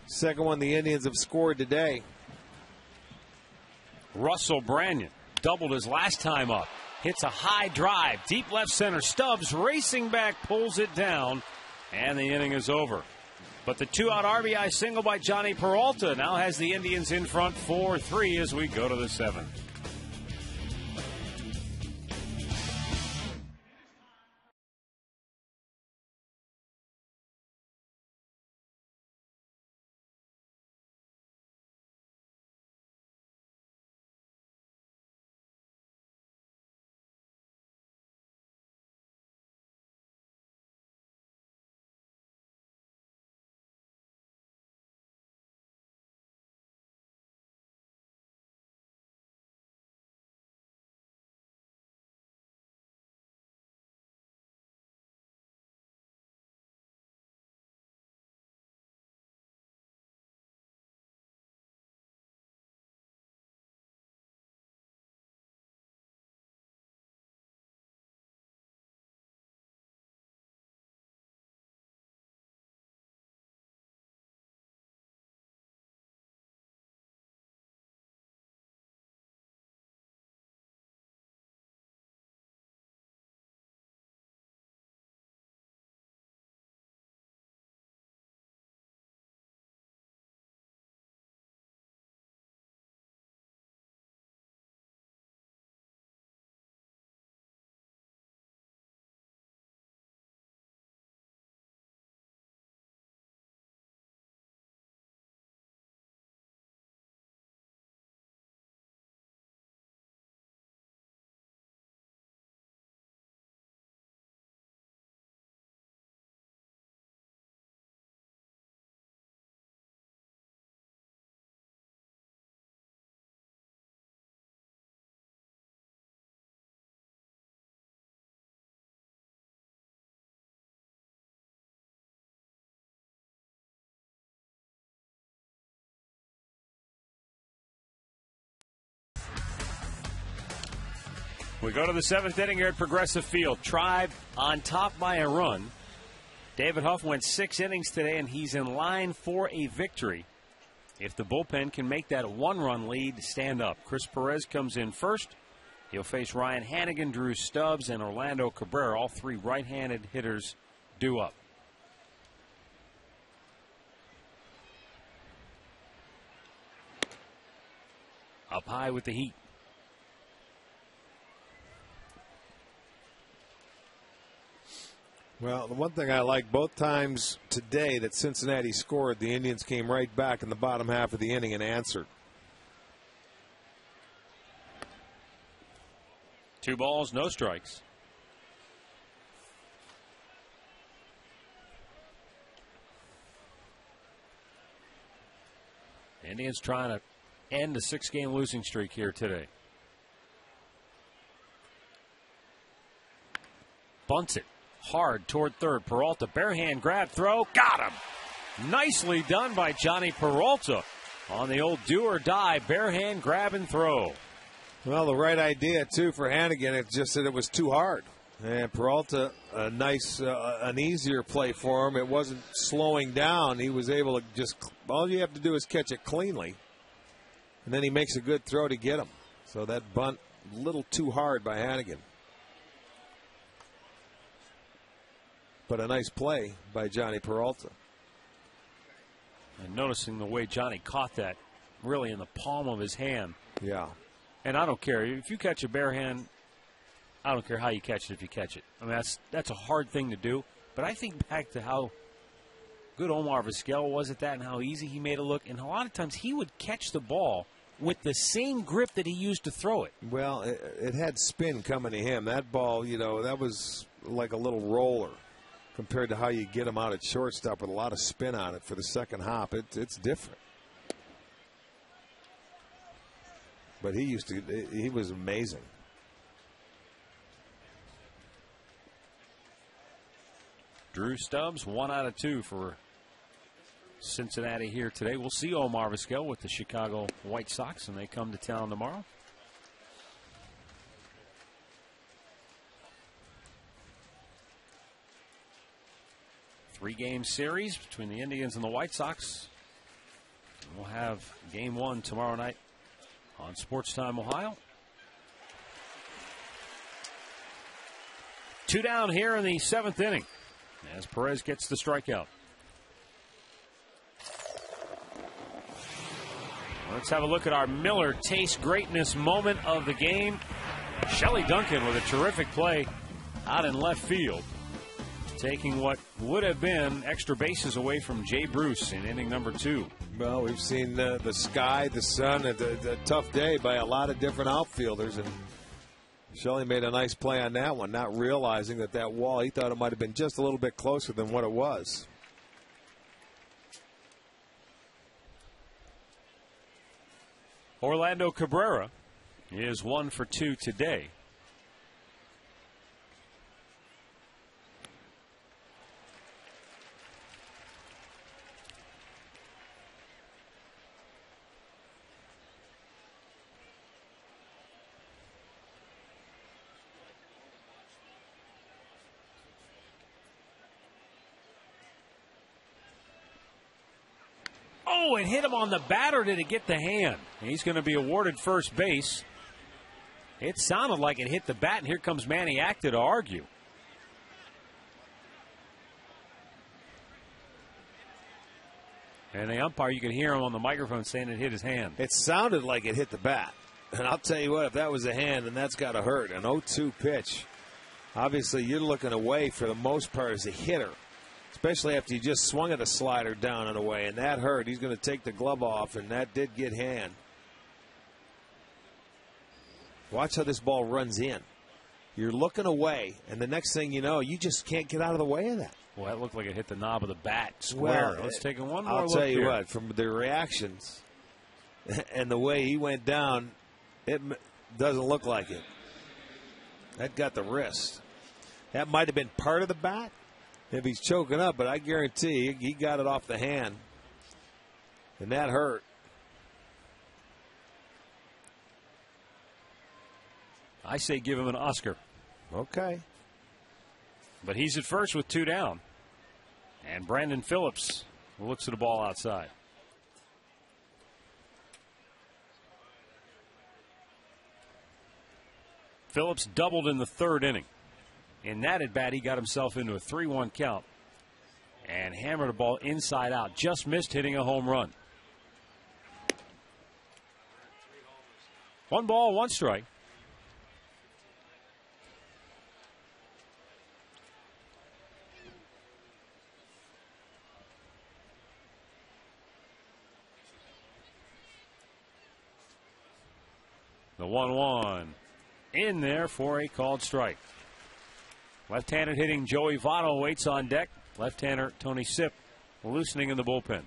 Second one the Indians have scored today. Russell Branyan doubled his last time up. Hits a high drive. Deep left center. Stubbs racing back. Pulls it down. And the inning is over. But the 2-out RBI single by Johnny Peralta now has the Indians in front 4-3 as we go to the 7th. We go to the 7th inning here at Progressive Field. Tribe on top by a run. David Huff went 6 innings today, and he's in line for a victory. If the bullpen can make that 1-run lead stand up. Chris Perez comes in first. He'll face Ryan Hannigan, Drew Stubbs, and Orlando Cabrera. All 3 right-handed hitters due up. Up high with the heat. Well, the one thing I like, both times today that Cincinnati scored, the Indians came right back in the bottom half of the inning and answered. 2 balls, no strikes. Indians trying to end a 6-game losing streak here today. Bunts it hard toward third. Peralta, bare hand grab, throw, got him. Nicely done by Johnny Peralta on the old do or die bare hand grab and throw. Well, the right idea too for Hannigan. It's just that it was too hard. And Peralta, a nice, an easier play for him. It wasn't slowing down. He was able to just, all you have to do is catch it cleanly. And then he makes a good throw to get him. So that bunt, a little too hard by Hannigan. But a nice play by Johnny Peralta. And noticing the way Johnny caught that really in the palm of his hand. Yeah. And I don't care. If you catch a bare hand, I don't care how you catch it if you catch it. I mean, that's a hard thing to do. But I think back to how good Omar Vizquel was at that and how easy he made it look. And a lot of times he would catch the ball with the same grip that he used to throw it. Well, it had spin coming to him. That ball, you know, that was like a little roller compared to how you get him out at shortstop with a lot of spin on it for the second hop. It's different. But he was amazing. Drew Stubbs, 1 out of 2 for Cincinnati here today. We'll see Omar Vizquel with the Chicago White Sox, and they come to town tomorrow. Three-game series between the Indians and the White Sox. We'll have game 1 tomorrow night on Sports Time Ohio. 2 down here in the 7th inning as Perez gets the strikeout. Let's have a look at our Miller Taste Greatness moment of the game. Shelley Duncan with a terrific play out in left field, taking what would have been extra bases away from Jay Bruce in inning number 2. Well, we've seen the sky, the sun, a tough day by a lot of different outfielders, and Shelley made a nice play on that one, not realizing that wall, he thought it might have been just a little bit closer than what it was. Orlando Cabrera is 1 for 2 today. Oh, it hit him on the bat, or did it get the hand? He's going to be awarded first base. It sounded like it hit the bat, and here comes Manny Acta to argue. And the umpire, you can hear him on the microphone saying it hit his hand. It sounded like it hit the bat. And I'll tell you what, if that was a hand, then that's got to hurt. An 0-2 pitch. Obviously, you're looking away for the most part as a hitter, especially after you just swung at a slider down and away, and that hurt. He's going to take the glove off, and that did get hand. Watch how this ball runs in. You're looking away, and the next thing you know, you just can't get out of the way of that. Well, that looked like it hit the knob of the bat square. Well, let's take one more look. I'll tell you here. what, from the reactions and the way he went down, it doesn't look like it. That got the wrist. That might have been part of the bat if he's choking up, but I guarantee he got it off the hand, and that hurt. I say give him an Oscar. Okay. But he's at first with 2 down. And Brandon Phillips looks at the ball outside. Phillips doubled in the 3rd inning. In that at bat, he got himself into a 3-1 count and hammered a ball inside out. Just missed hitting a home run. 1 ball, 1 strike. The 1-1 in there for a called strike. Left-handed hitting Joey Votto waits on deck. Left-hander Tony Sipp loosening in the bullpen.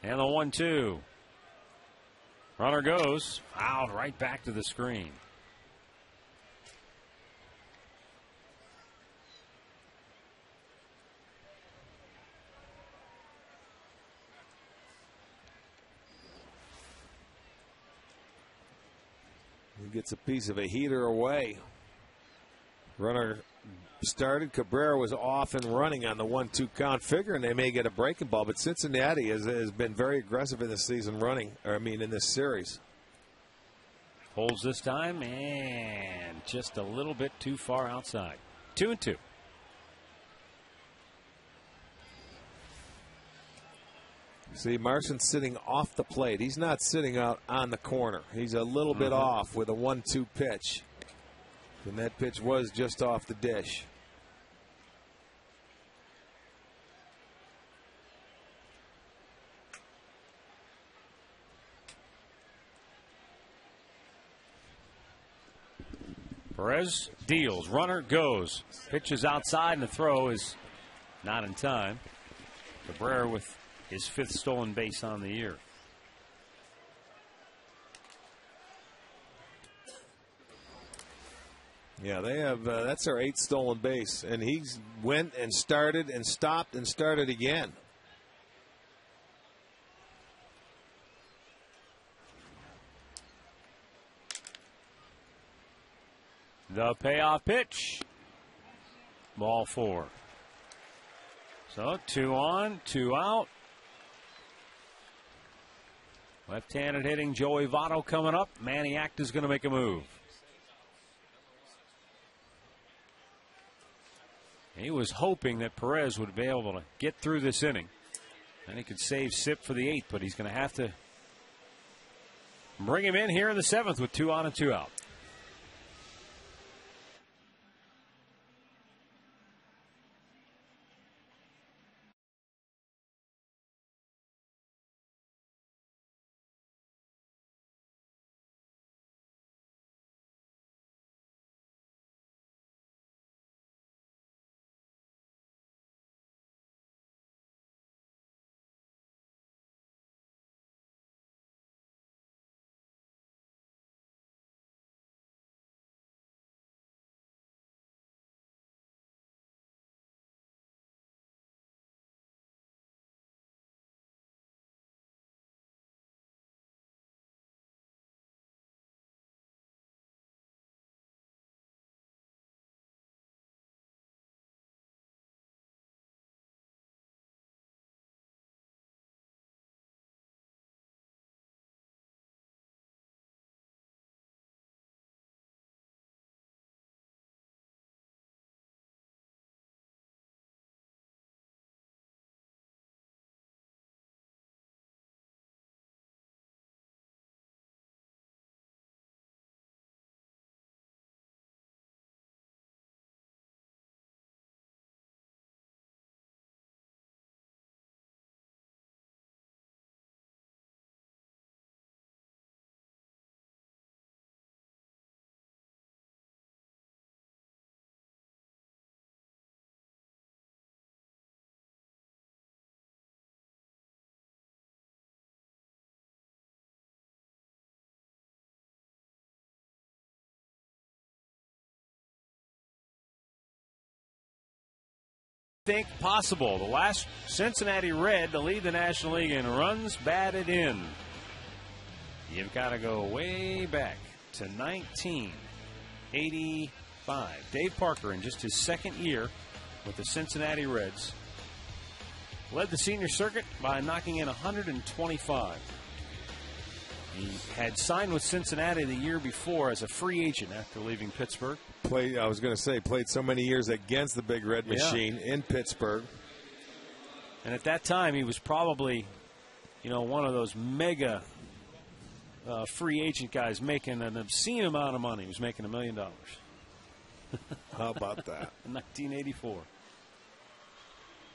And the 1-2. Runner goes fouled right back to the screen. He gets a piece of a heater away. Runner started. Cabrera was off and running on the 1-2 count, figuring they may get a breaking ball. But Cincinnati has been very aggressive in this season in this series. Holds this time and just a little bit too far outside. 2-2. See, Marson's sitting off the plate. He's not sitting out on the corner. He's a little bit off with a 1-2 pitch. And that pitch was just off the dish. Perez deals. Runner goes. Pitches outside, and the throw is not in time. Cabrera with his 5th stolen base on the year. Yeah, they have. That's their 8th stolen base, and he went and started and stopped and started again. The payoff pitch. Ball 4. So 2 on, 2 out. Left-handed hitting Joey Votto coming up. Manny Acta's going to make a move. He was hoping that Perez would be able to get through this inning. And he could save Sipp for the 8th, but he's going to have to bring him in here in the 7th with 2 on and 2 out. think possible. The last Cincinnati Red to lead the National League in runs batted in. You've got to go way back to 1985. Dave Parker, in just his second year with the Cincinnati Reds, led the senior circuit by knocking in 125. He had signed with Cincinnati the year before as a free agent after leaving Pittsburgh. Played so many years against the Big Red Machine in Pittsburgh. And at that time, he was probably, one of those mega free agent guys making an obscene amount of money. He was making $1 million. How about that? In 1984.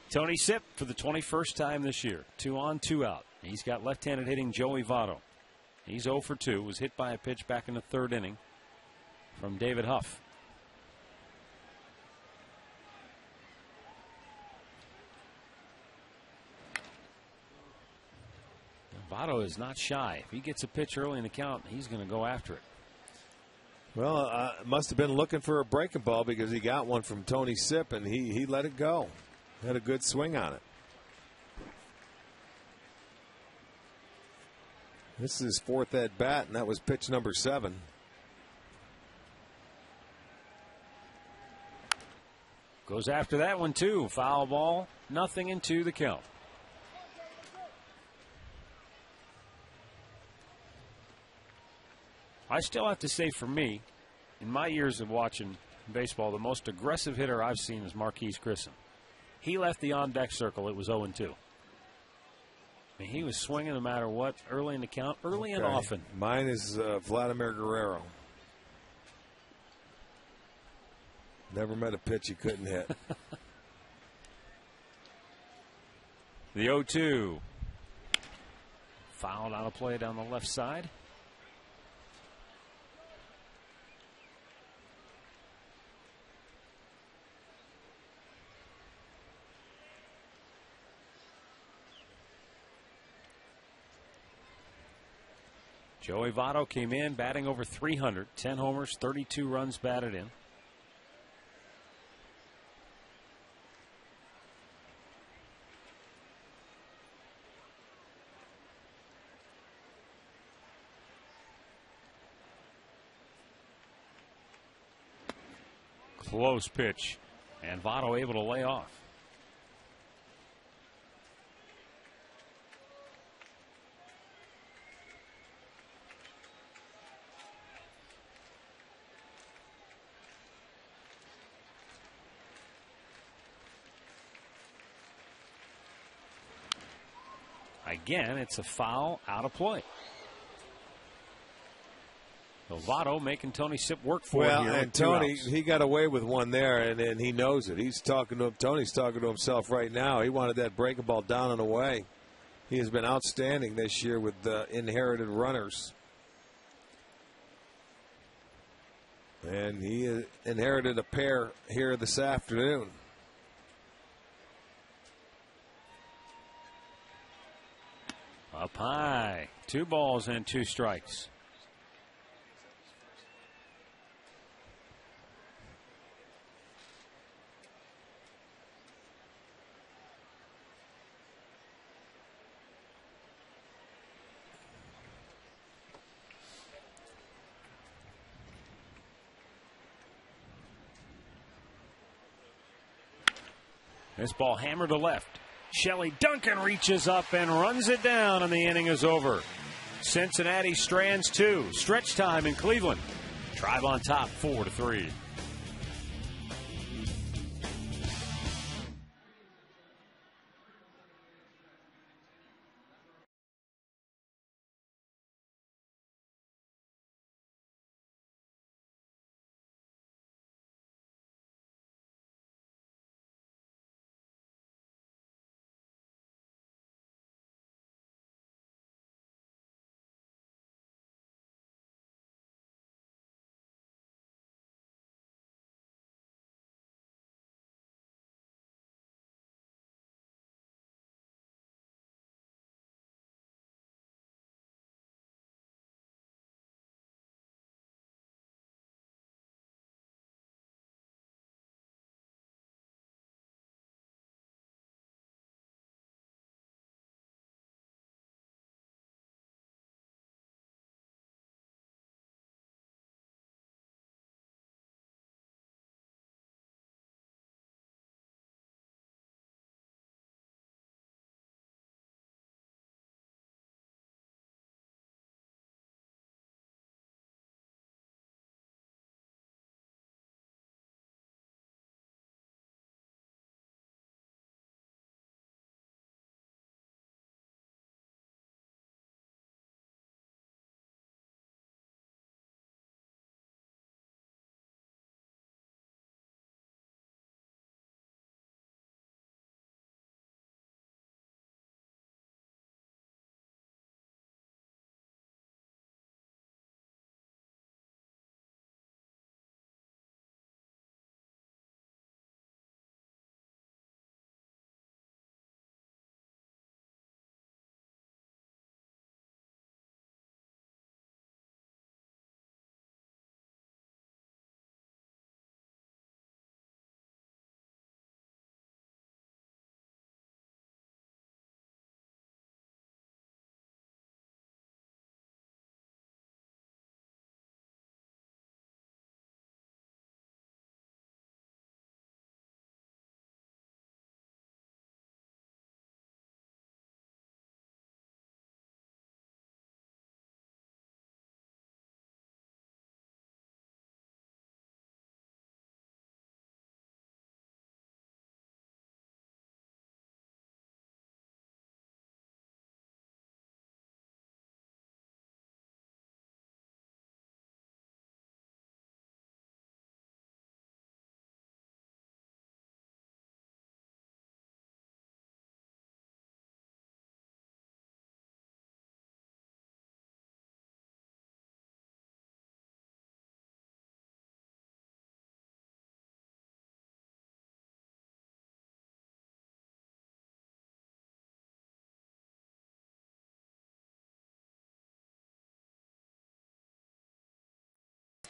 Tony Sipp for the 21st time this year. 2 on, 2 out. He's got left-handed hitting Joey Votto. He's 0 for 2. Was hit by a pitch back in the third inning from David Huff. Votto is not shy. If he gets a pitch early in the count, he's going to go after it. Well, must have been looking for a breaking ball because he got one from Tony Sipp, and he let it go. Had a good swing on it. This is his 4th at bat, and that was pitch number 7. Goes after that one, too. Foul ball, nothing into the count. I still have to say, for me, in my years of watching baseball, the most aggressive hitter I've seen is Marquise Grissom. He left the on-deck circle. It was 0-2. I mean, he was swinging no matter what, early in the count, early and often. Mine is Vladimir Guerrero. Never met a pitch he couldn't hit. The 0-2. Fouled out of play down the left side. Joey Votto came in batting over 300, 10 homers, 32 runs batted in. Close pitch, and Votto able to lay off. Again, it's a foul out of play. Votto making Tony Sipp work for him here. And Tony, he got away with one there, and he knows it. He's talking to him. Tony's talking to himself right now. He wanted that breaking ball down and away. He has been outstanding this year with inherited runners. And he inherited a pair here this afternoon. Up high. 2 balls and 2 strikes. This ball hammered to left. Shelley Duncan reaches up and runs it down, and the inning is over. Cincinnati strands 2. Stretch time in Cleveland. Tribe on top 4-3.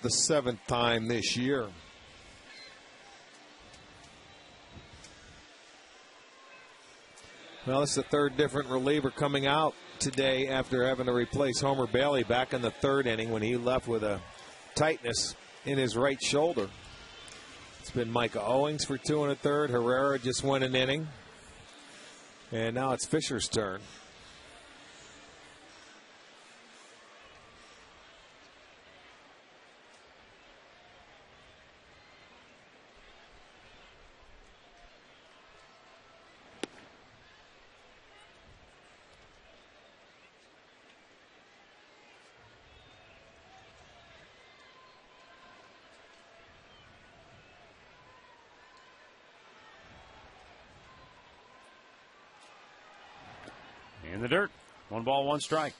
the 7th time this year. Well, it's the third different reliever coming out today after having to replace Homer Bailey back in the 3rd inning when he left with a tightness in his right shoulder. It's been Micah Owings for 2 1/3. Herrera just went an inning. And now it's Fisher's turn. In the dirt. 1 ball, 1 strike.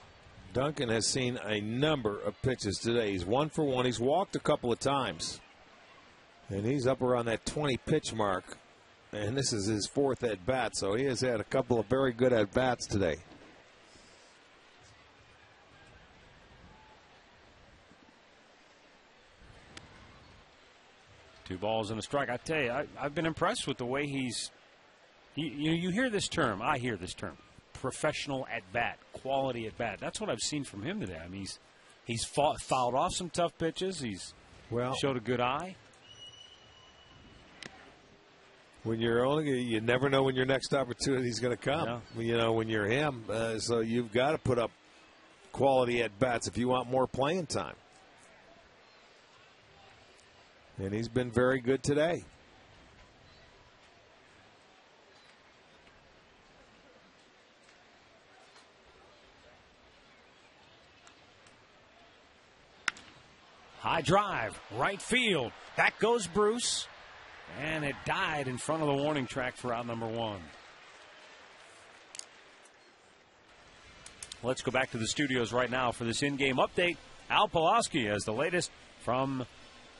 Duncan has seen a number of pitches today. He's 1 for 1. He's walked a couple of times. And he's up around that 20 pitch mark. And this is his 4th at bat, so he has had a couple of very good at bats today. Two balls and a strike. I tell you, I've been impressed with the way he's. You hear this term. I hear this term. Professional at bat, quality at bat. That's what I've seen from him today. I mean, he's fouled off some tough pitches. He's showed a good eye. When you never know when your next opportunity is going to come. Yeah. You know, when you're him, so you've got to put up quality at bats if you want more playing time. And he's been very good today. High drive, right field. Back goes Bruce. And it died in front of the warning track for out number 1. Let's go back to the studios right now for this in-game update. Al Pulaski has the latest from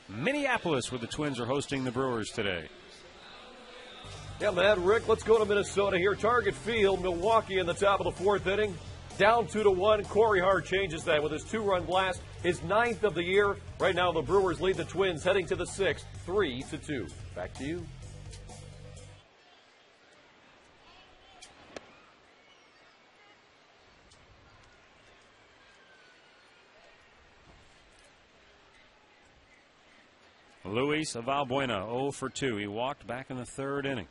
Minneapolis, where the Twins are hosting the Brewers today. Yeah, man, Rick, let's go to Minnesota here. Target Field, Milwaukee in the top of the 4th inning. Down 2-1. Corey Hart changes that with his 2-run blast, his 9th of the year. Right now, the Brewers lead the Twins heading to the 6th, 3-2. Back to you. Luis Valbuena, 0 for 2. He walked back in the 3rd inning.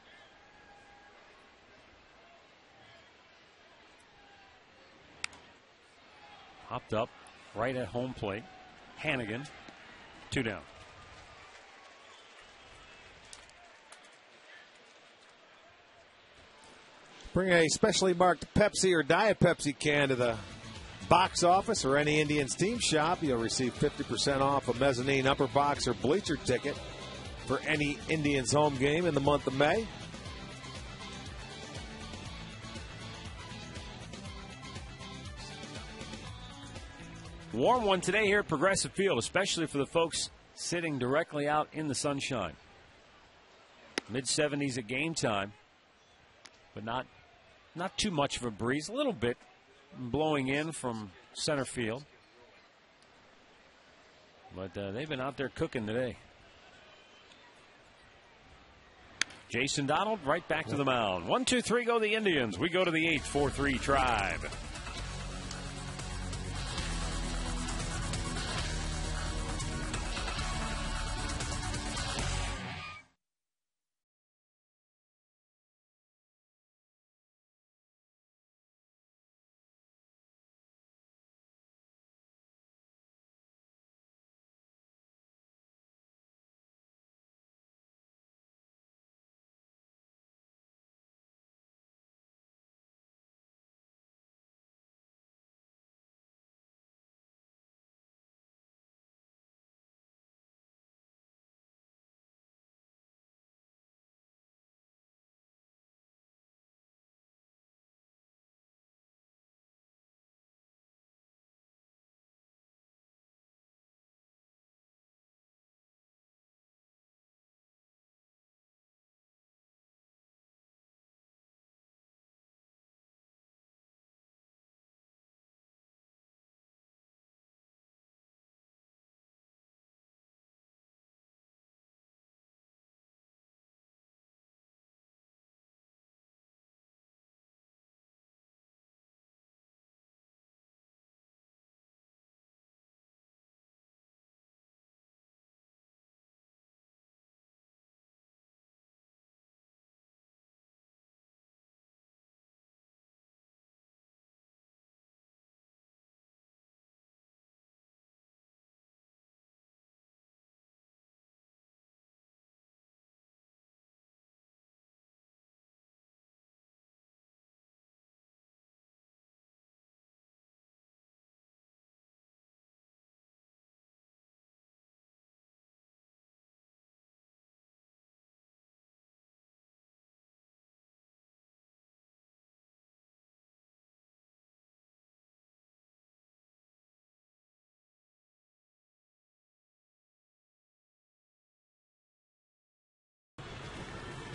Popped up right at home plate. Hannigan, 2 down. Bring a specially marked Pepsi or Diet Pepsi can to the box office or any Indians team shop. You'll receive 50% off a mezzanine upper box or bleacher ticket for any Indians home game in the month of May. Warm one today here at Progressive Field, especially for the folks sitting directly out in the sunshine. Mid-70s at game time, but not too much of a breeze. A little bit blowing in from center field. But they've been out there cooking today. Jason Donald right back to the mound. 1-2-3 go the Indians. We go to the 8th, 4-3 Tribe.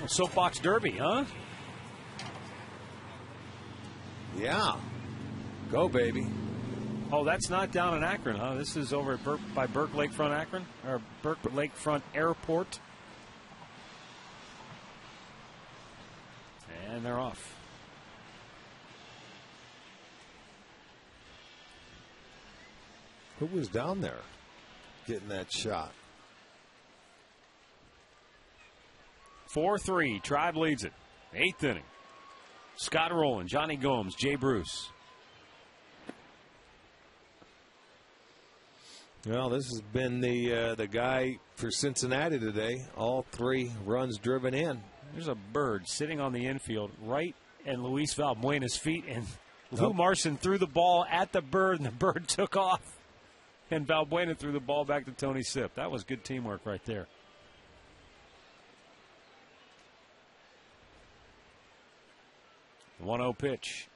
Soapbox Derby, huh? Yeah. Go, baby. Oh, that's not down in Akron, huh? This is over at by Burke Lakefront, Akron, or Burke Lakefront Airport. And they're off. Who was down there getting that shot? 4-3. Tribe leads it. 8th inning. Scott Rowland, Johnny Gomes, Jay Bruce. Well, this has been the guy for Cincinnati today. All 3 runs driven in. There's a bird sitting on the infield right at Luis Valbuena's feet, and Lou Marson threw the ball at the bird, and the bird took off. And Valbuena threw the ball back to Tony Sipp. That was good teamwork right there. The 1-0 pitch.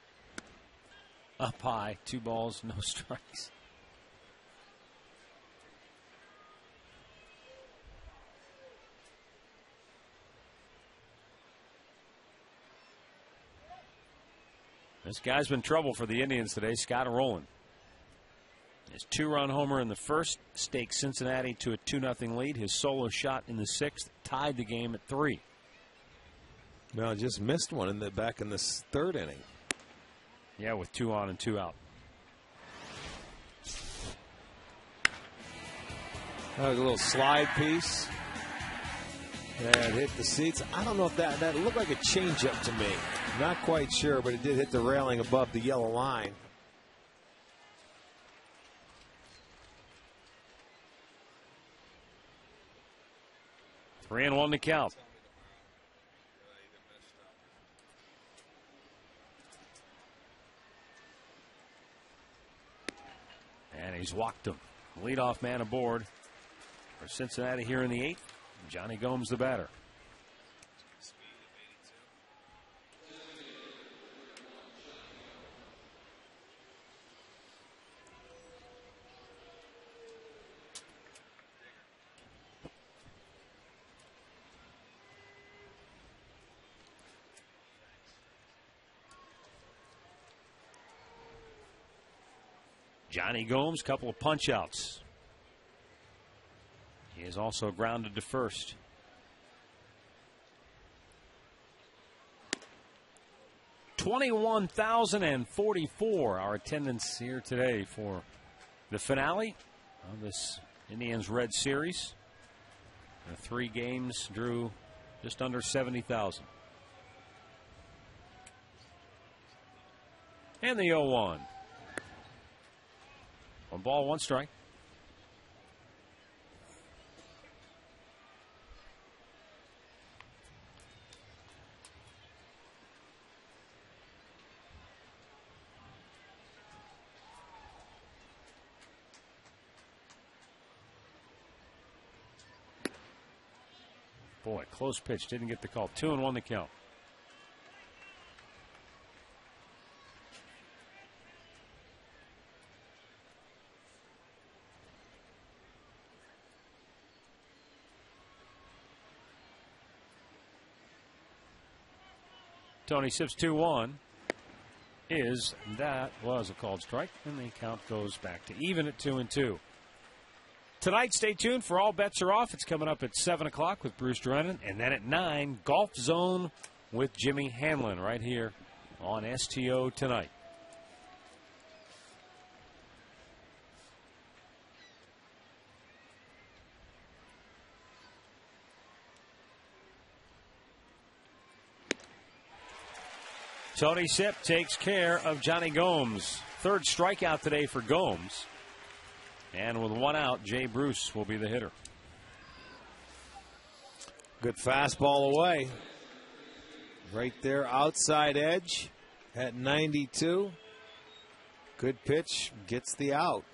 Up high. 2 balls, no strikes. This guy's been trouble for the Indians today, Scott Rowland. His 2-run homer in the first staked Cincinnati to a 2-0 lead. His solo shot in the 6th tied the game at 3. Well, just missed one back in the 3rd inning. Yeah, with 2 on and 2 out. That was a little slide piece. That hit the seats. I don't know if that looked like a changeup to me. Not quite sure, but it did hit the railing above the yellow line. Three and 1 to count. And he's walked him. Leadoff man aboard for Cincinnati here in the 8th. Johnny Gomes, the batter. Johnny Gomes, couple of punch outs. He is also grounded to first. $21,044 our attendance here today for the finale of this Indians-Reds series. The 3 games drew just under 70,000. And the 0-1. 1 ball, 1 strike. Boy, close pitch. Didn't get the call. 2-1 to count. Tony Sipp's 2-1 that was a called strike, and the count goes back to even at 2-2. Tonight, stay tuned for All Bets Are Off. It's coming up at 7 o'clock with Bruce Drennan, and then at 9, Golf Zone with Jimmy Hanlon right here on STO tonight. Tony Sipp takes care of Johnny Gomes. 3rd strikeout today for Gomes. And with 1 out, Jay Bruce will be the hitter. Good fastball away. Right there, outside edge at 92. Good pitch, gets the out.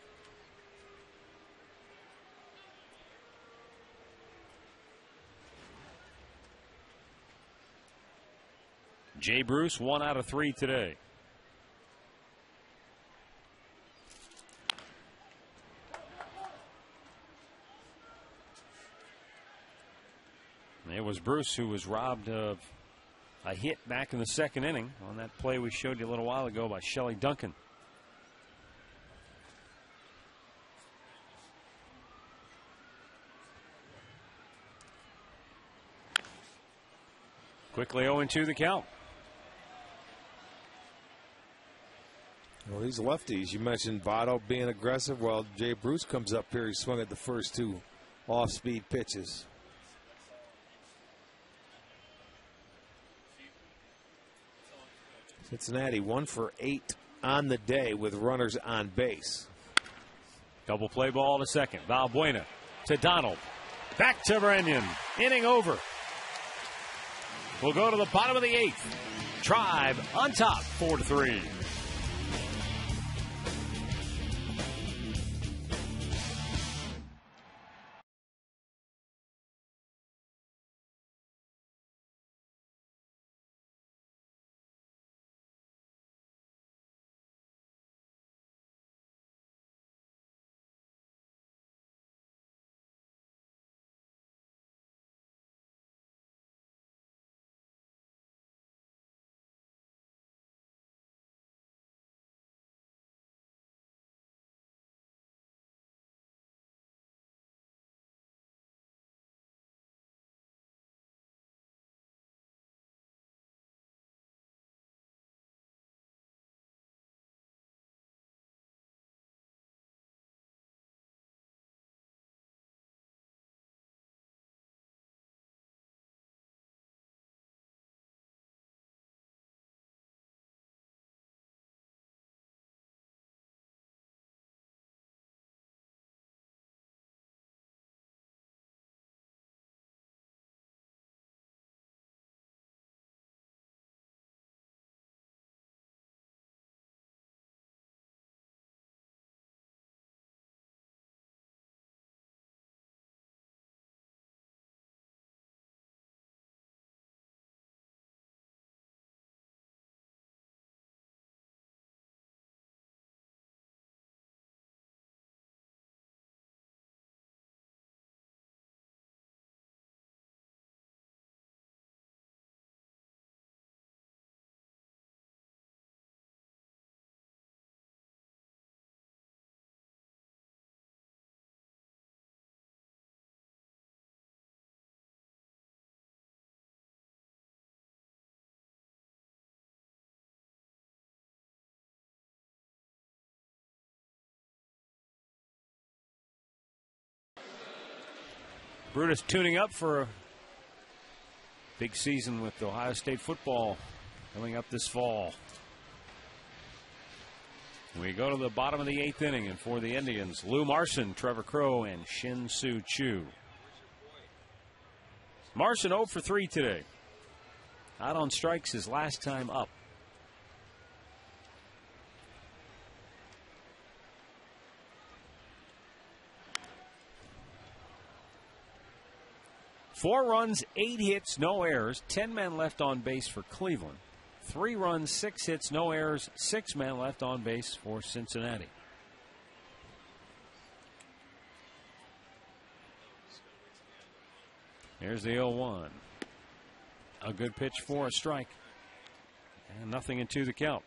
Jay Bruce, 1 out of 3 today. They was Bruce who was robbed of a hit back in the second inning on that play we showed you a little while ago by Shelley Duncan. Quickly 0-2 the count. Well, these lefties, you mentioned Votto being aggressive. Well, Jay Bruce comes up here. He swung at the first two off-speed pitches. Cincinnati 1 for 8 on the day with runners on base. Double play ball to second. Valbuena to Donald. Back to Brennan. Inning over. We'll go to the bottom of the 8th. Tribe on top, 4-3. Brutus tuning up for a big season with Ohio State football coming up this fall. We go to the bottom of the 8th inning, and for the Indians, Lou Marson, Trevor Crow, and Shin-Soo Choo. Marson 0 for 3 today. Out on strikes his last time up. Four runs, 8 hits, no errors, 10 men left on base for Cleveland. 3 runs, 6 hits, no errors, 6 men left on base for Cincinnati. Here's the 0-1. A good pitch for a strike. And 0-2 the count.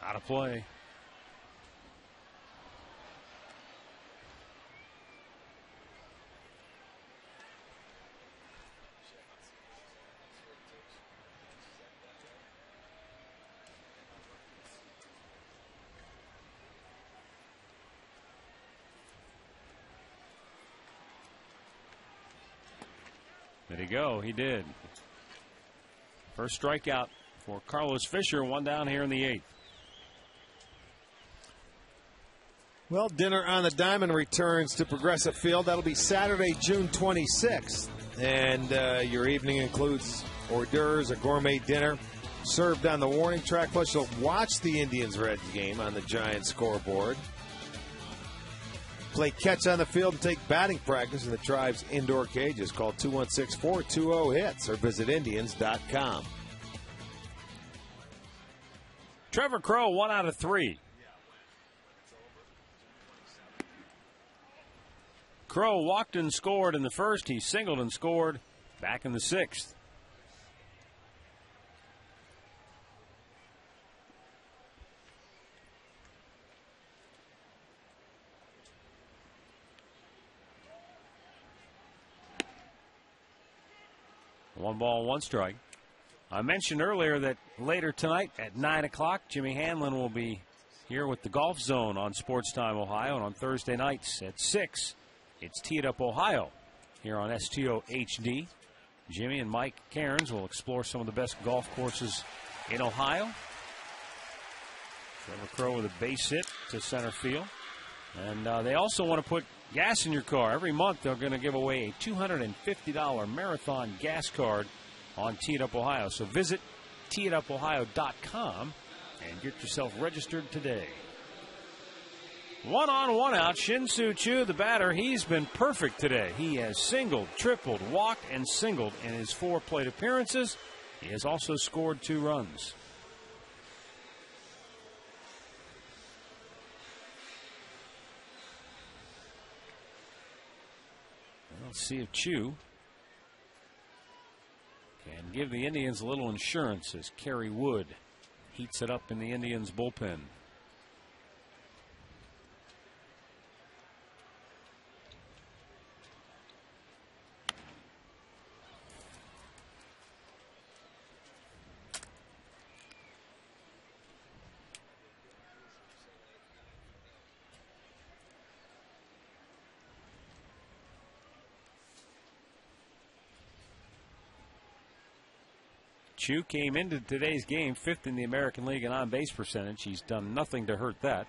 Out of play. Did he go? He did. First strikeout for Carlos Fisher, 1 down here in the 8th. Well, Dinner on the Diamond returns to Progressive Field. That'll be Saturday, June 26th. And your evening includes hors d'oeuvres, a gourmet dinner served on the warning track. Plus, you'll watch the Indians-Reds game on the Giant scoreboard. Play catch on the field and take batting practice in the Tribe's indoor cages. Call 216-420-HITS or visit Indians.com. Trevor Crowe, 1 out of 3. Crowe walked and scored in the first. He singled and scored back in the 6th. One ball, one strike. I mentioned earlier that later tonight at 9 o'clock, Jimmy Hanlon will be here with the Golf Zone on Sports Time Ohio. And on Thursday nights at 6, it's Tee It Up Ohio here on STO HD. Jimmy and Mike Cairns will explore some of the best golf courses in Ohio. Trevor Crowe with a base hit to center field. And they also want to put gas in your car. Every month they're going to give away a $250 marathon gas card on Tee It Up Ohio. So visit teeitupohio.com and get yourself registered today. 1 on, 1 out. Shin-Soo Choo, the batter, he's been perfect today. He has singled, tripled, walked, and singled in his 4 plate appearances. He has also scored 2 runs. Let's see if Choo can give the Indians a little insurance as Kerry Wood heats it up in the Indians bullpen. Choo came into today's game 5th in the American League in on-base percentage. He's done nothing to hurt that.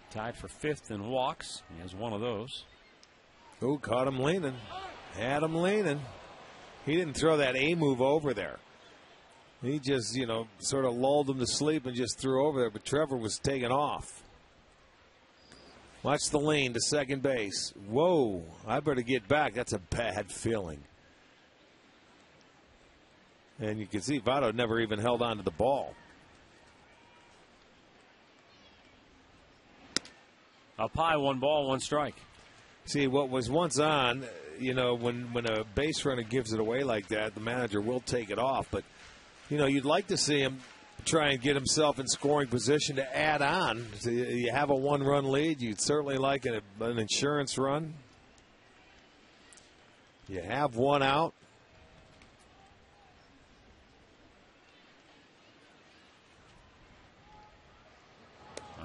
Tied for 5th in walks. He has one of those. Ooh, caught him leaning. Had him leaning. He didn't throw that A move over there. He just, sort of lulled him to sleep and just threw over there. But Trevor was taking off. Watch the lane to second base. Whoa, I better get back. That's a bad feeling. And you can see Votto never even held on to the ball. Up high, 1 ball, 1 strike. See, what was once on, when a base runner gives it away like that, the manager will take it off. But, you'd like to see him try and get himself in scoring position to add on. So you have a 1-run lead. You'd certainly like an insurance run. You have 1 out.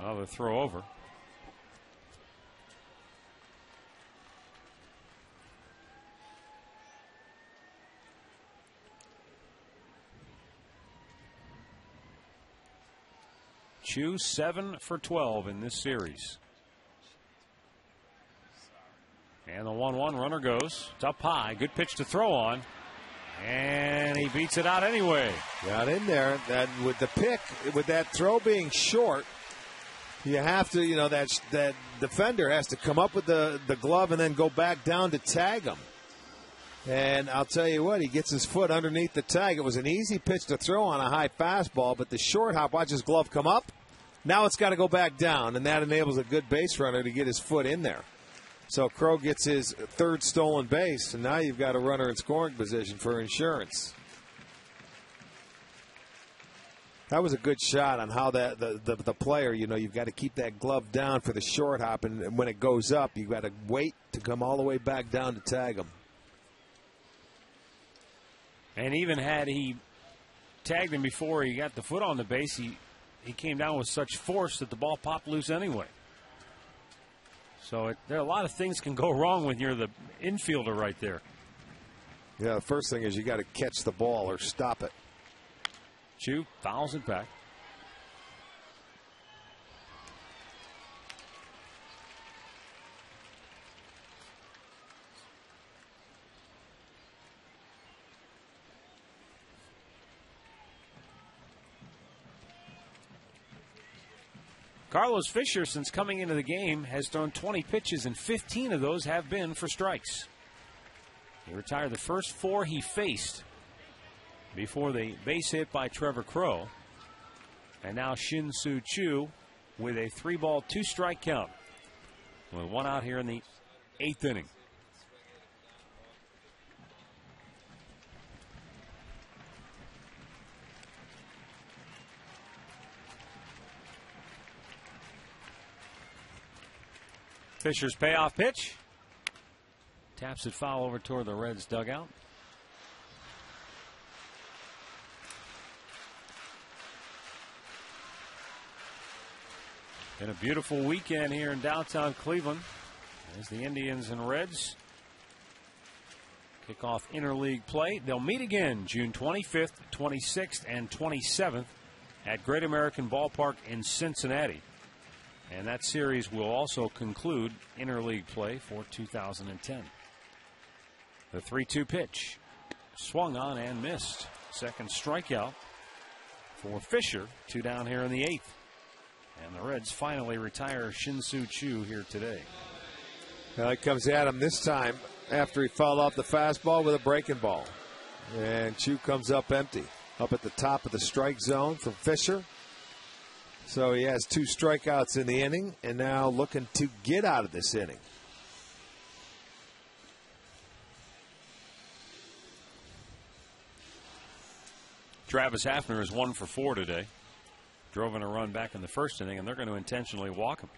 Another throw over. Choo 7 for 12 in this series. And the 1-1 runner goes. It's up high. Good pitch to throw on. And he beats it out anyway. Got in there. That with the pick, with that throw being short, you have to, that defender has to come up with the glove and then go back down to tag him. And I'll tell you what, he gets his foot underneath the tag. It was an easy pitch to throw on a high fastball, but the short hop, watch his glove come up. Now it's got to go back down, and that enables a good base runner to get his foot in there. So Crowe gets his 3rd stolen base, and now you've got a runner in scoring position for insurance. That was a good shot on how the player, you've got to keep that glove down for the short hop, and when it goes up, you've got to wait to come all the way back down to tag him. And even had he tagged him before he got the foot on the base, he came down with such force that the ball popped loose anyway. So there are a lot of things can go wrong when you're the infielder right there. Yeah, the first thing is you got to catch the ball or stop it. Choo fouls it back. Carlos Fisher, since coming into the game, has thrown 20 pitches, and 15 of those have been for strikes. He retired the first 4 he faced before the base hit by Trevor Crowe. And now Shin-Soo Choo with a 3-ball, 2-strike count, with 1 out here in the 8th inning. Fisher's payoff pitch. Taps it foul over toward the Reds dugout. Been a beautiful weekend here in downtown Cleveland as the Indians and Reds kick off interleague play. They'll meet again June 25th, 26th, and 27th at Great American Ballpark in Cincinnati. And that series will also conclude interleague play for 2010. The 3-2 pitch. Swung on and missed. Second strikeout for Fisher. 2 down here in the 8th. And the Reds finally retire Shin-Soo Choo here today. Now it comes at him this time after he fouled off the fastball with a breaking ball. And Choo comes up empty. Up at the top of the strike zone from Fisher. So he has 2 strikeouts in the inning and now looking to get out of this inning. Travis Hafner is 1 for 4 today. Drove in a run back in the first inning, and they're going to intentionally walk him.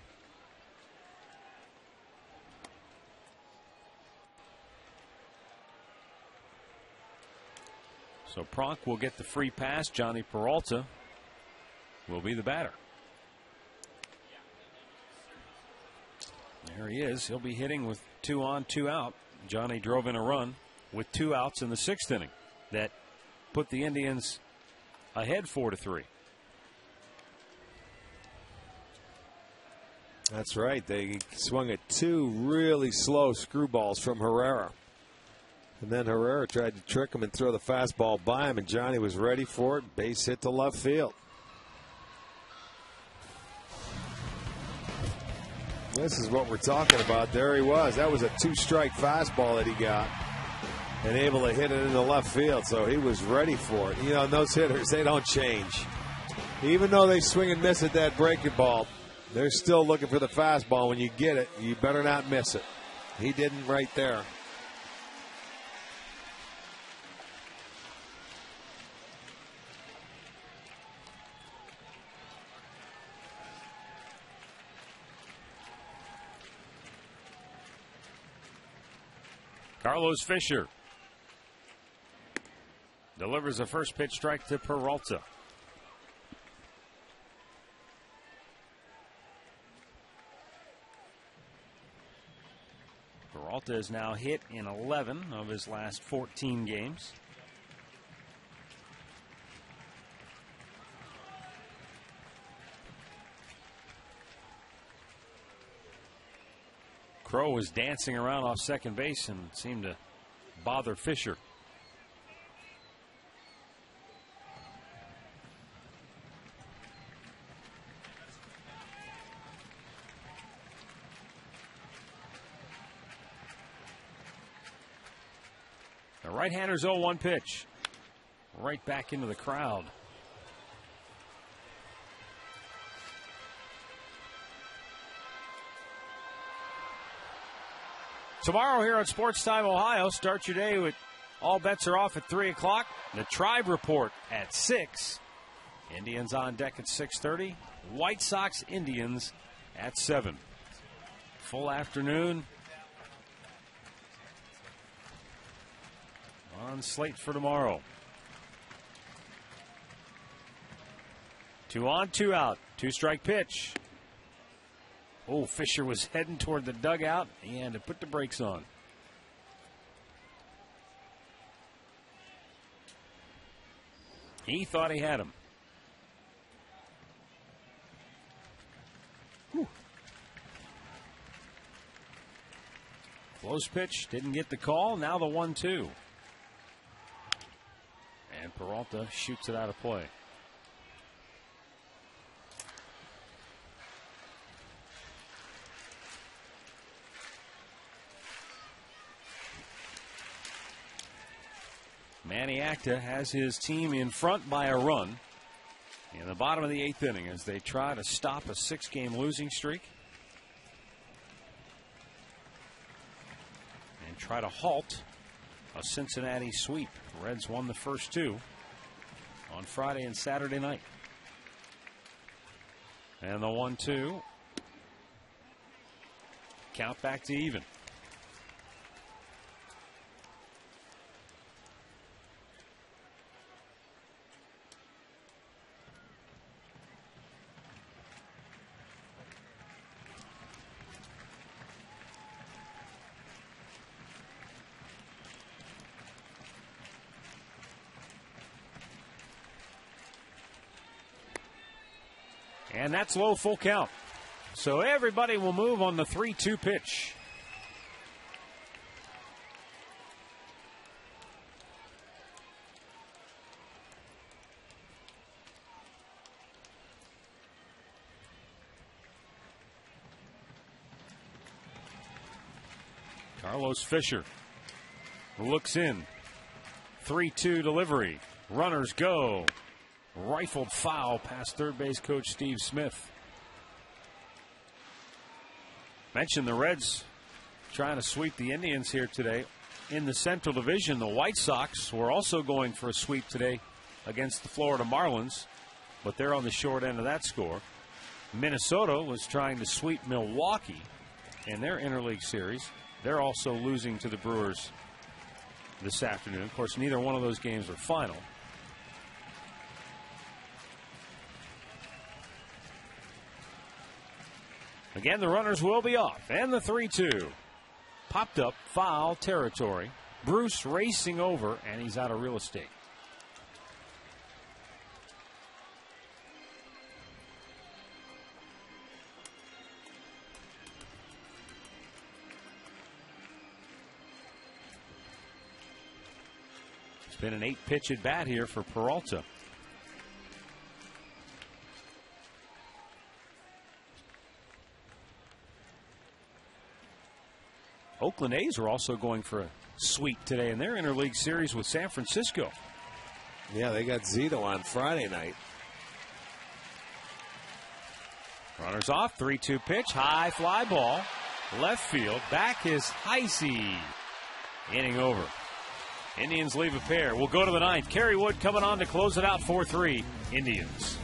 So Pronk will get the free pass. Johnny Peralta will be the batter. There he is. He'll be hitting with 2 on, 2 out. Johnny drove in a run with 2 outs in the 6th inning that put the Indians ahead 4-3. That's right. They swung at 2 really slow screwballs from Herrera. And then Herrera tried to trick him and throw the fastball by him, and Johnny was ready for it. Base hit to left field. This is what we're talking about. There he was. That was a 2-strike fastball that he got and able to hit it into left field. So he was ready for it. You know, those hitters, they don't change. Even though they swing and miss at that breaking ball, they're still looking for the fastball. When you get it, you better not miss it. He didn't right there. Carlos Fisher delivers a first pitch strike to Peralta. Peralta is now hit in 11 of his last 14 games. Crowe was dancing around off second base and seemed to bother Fisher. The right-hander's 0-1 pitch. Right back into the crowd. Tomorrow here on Sports Time Ohio, start your day with all bets are off at 3 o'clock. The Tribe Report at 6. Indians on deck at 6:30. White Sox Indians at 7. Full afternoon on slate for tomorrow. 2 on, 2 out. 2-strike pitch. Oh, Fisher was heading toward the dugout. He had to put the brakes on. He thought he had him. Whew. Close pitch, didn't get the call. Now the 1-2. And Peralta shoots it out of play. Manny Acta has his team in front by a run in the bottom of the 8th inning as they try to stop a 6-game losing streak and try to halt a Cincinnati sweep. Reds won the first 2 on Friday and Saturday night. And the 1-2. Count back to even. And that's low, full count. So everybody will move on the 3-2 pitch. Carlos Fisher looks in. 3-2 delivery. Runners go. Rifled foul past third base coach Steve Smith. Mentioned the Reds trying to sweep the Indians here today. In the Central Division, the White Sox were also going for a sweep today against the Florida Marlins, but they're on the short end of that score. Minnesota was trying to sweep Milwaukee in their interleague series. They're also losing to the Brewers this afternoon. Of course, neither one of those games are final. Again, the runners will be off. And the 3-2. Popped up, foul territory. Bruce racing over, and he's out of real estate. It's been an 8-pitch at bat here for Peralta. Oakland A's are also going for a sweep today in their interleague series with San Francisco. Yeah, they got Zito on Friday night. Runners off, 3-2 pitch, high fly ball, left field, back is Heisey. Inning over. Indians leave a pair. We'll go to the 9th. Kerry Wood coming on to close it out, 4-3 Indians.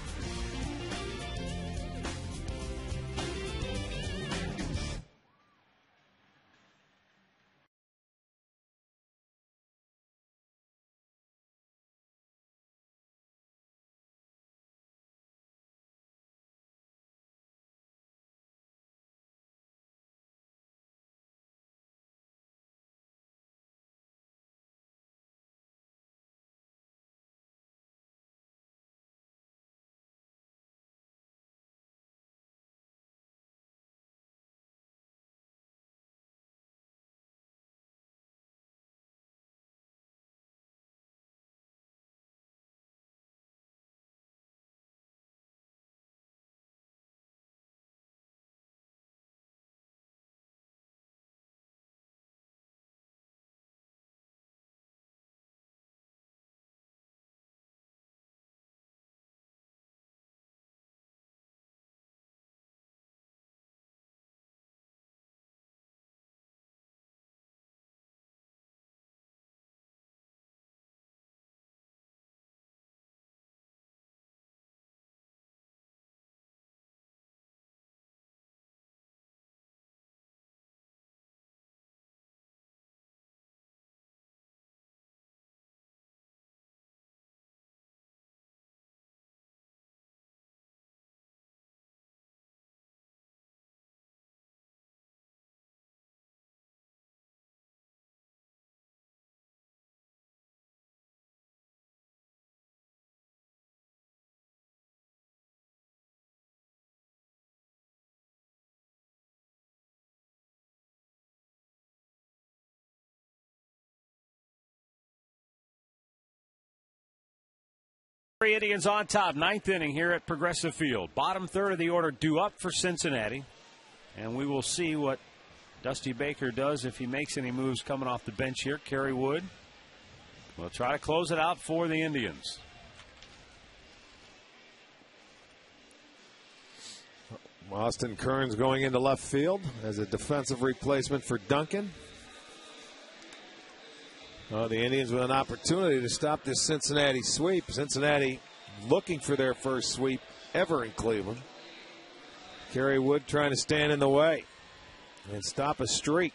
Indians on top, 9th inning here at Progressive Field. Bottom third of the order due up for Cincinnati. And we will see what Dusty Baker does if he makes any moves coming off the bench here. Kerry Wood We'll try to close it out for the Indians. Austin Kearns going into left field as a defensive replacement for Duncan. The Indians with an opportunity to stop this Cincinnati sweep. Cincinnati looking for their first sweep ever in Cleveland. Kerry Wood trying to stand in the way and stop a streak.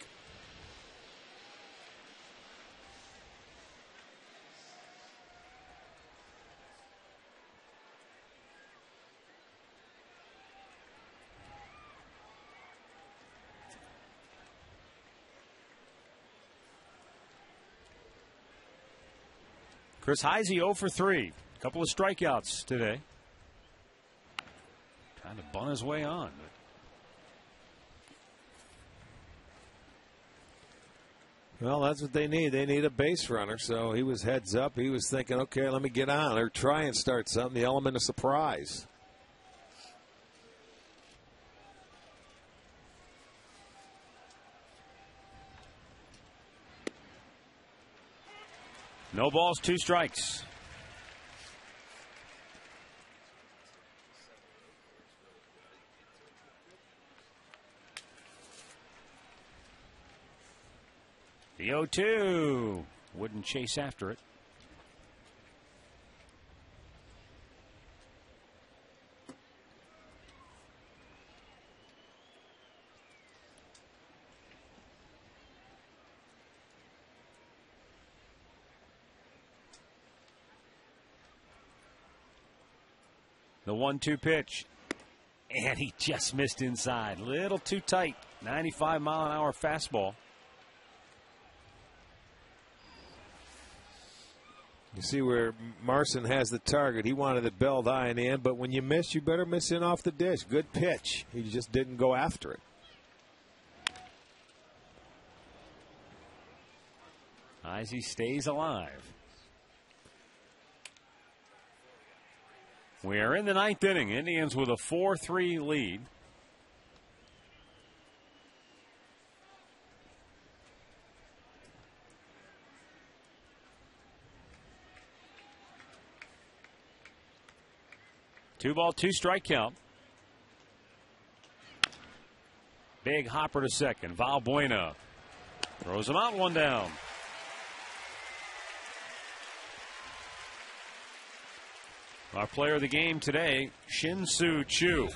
Chris Heisey 0 for 3. A couple of strikeouts today. Trying to bunt his way on. Well, that's what they need. They need a base runner. So he was heads up. He was thinking, okay, let me get on or try and start something. The element of surprise. No balls, 2 strikes. The 0-2. Wouldn't chase after it. The 1-2 pitch. And he just missed inside. Little too tight. 95-mile-an-hour fastball. You see where Marson has the target. He wanted it belled high in the end, but when you miss, you better miss in off the dish. Good pitch. He just didn't go after it. Heisey stays alive. We are in the 9th inning. Indians with a 4-3 lead. Two ball, 2 strike count. Big hopper to second. Valbuena throws him out, 1 down. Our player of the game today, Shin-Soo Choo.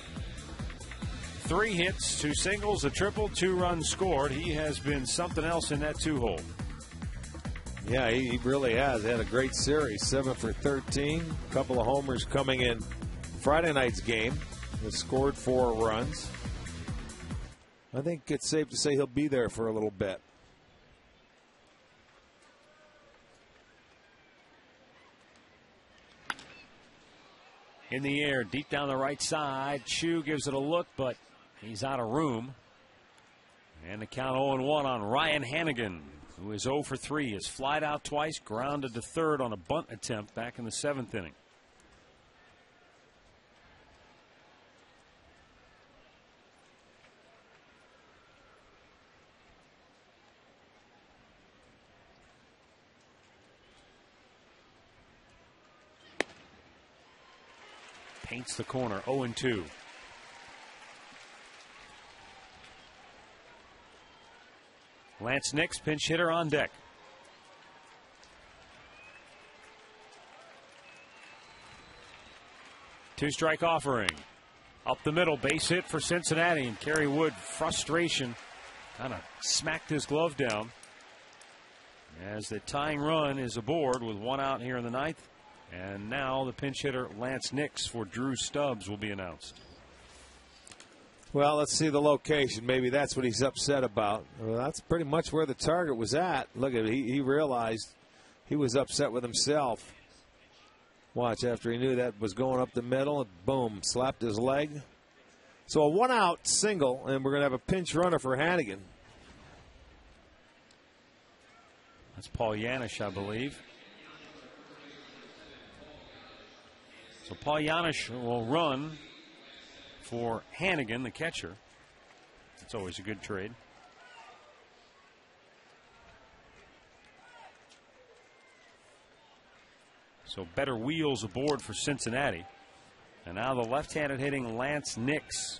3 hits, 2 singles, a triple, 2 runs scored. He has been something else in that 2-hole. Yeah, he really has. He had a great series. 7 for 13. A couple of homers coming in Friday night's game. He scored 4 runs. I think it's safe to say he'll be there for a little bit. In the air, deep down the right side. Choo gives it a look, but he's out of room. And the count 0-1 on Ryan Hannigan, who is 0 for 3. Has flied out twice, grounded to third on a bunt attempt back in the 7th inning. Paints the corner, 0-2. Lance Nix, pinch hitter on deck. Two-strike offering. Up the middle, base hit for Cincinnati, and Kerry Wood, frustration, kind of smacked his glove down. As the tying run is aboard with 1 out here in the 9th. And now the pinch hitter Lance Nix for Drew Stubbs will be announced. Well, let's see the location. Maybe that's what he's upset about. Well, that's pretty much where the target was at. Look at it. He realized he was upset with himself. Watch, after he knew that was going up the middle, and boom, slapped his leg. So a 1-out single, and we're going to have a pinch runner for Hannigan. That's Paul Yanish, I believe. So Paul Yanish will run for Hannigan, the catcher. It's always a good trade. So better wheels aboard for Cincinnati. And now the left-handed hitting Lance Nix.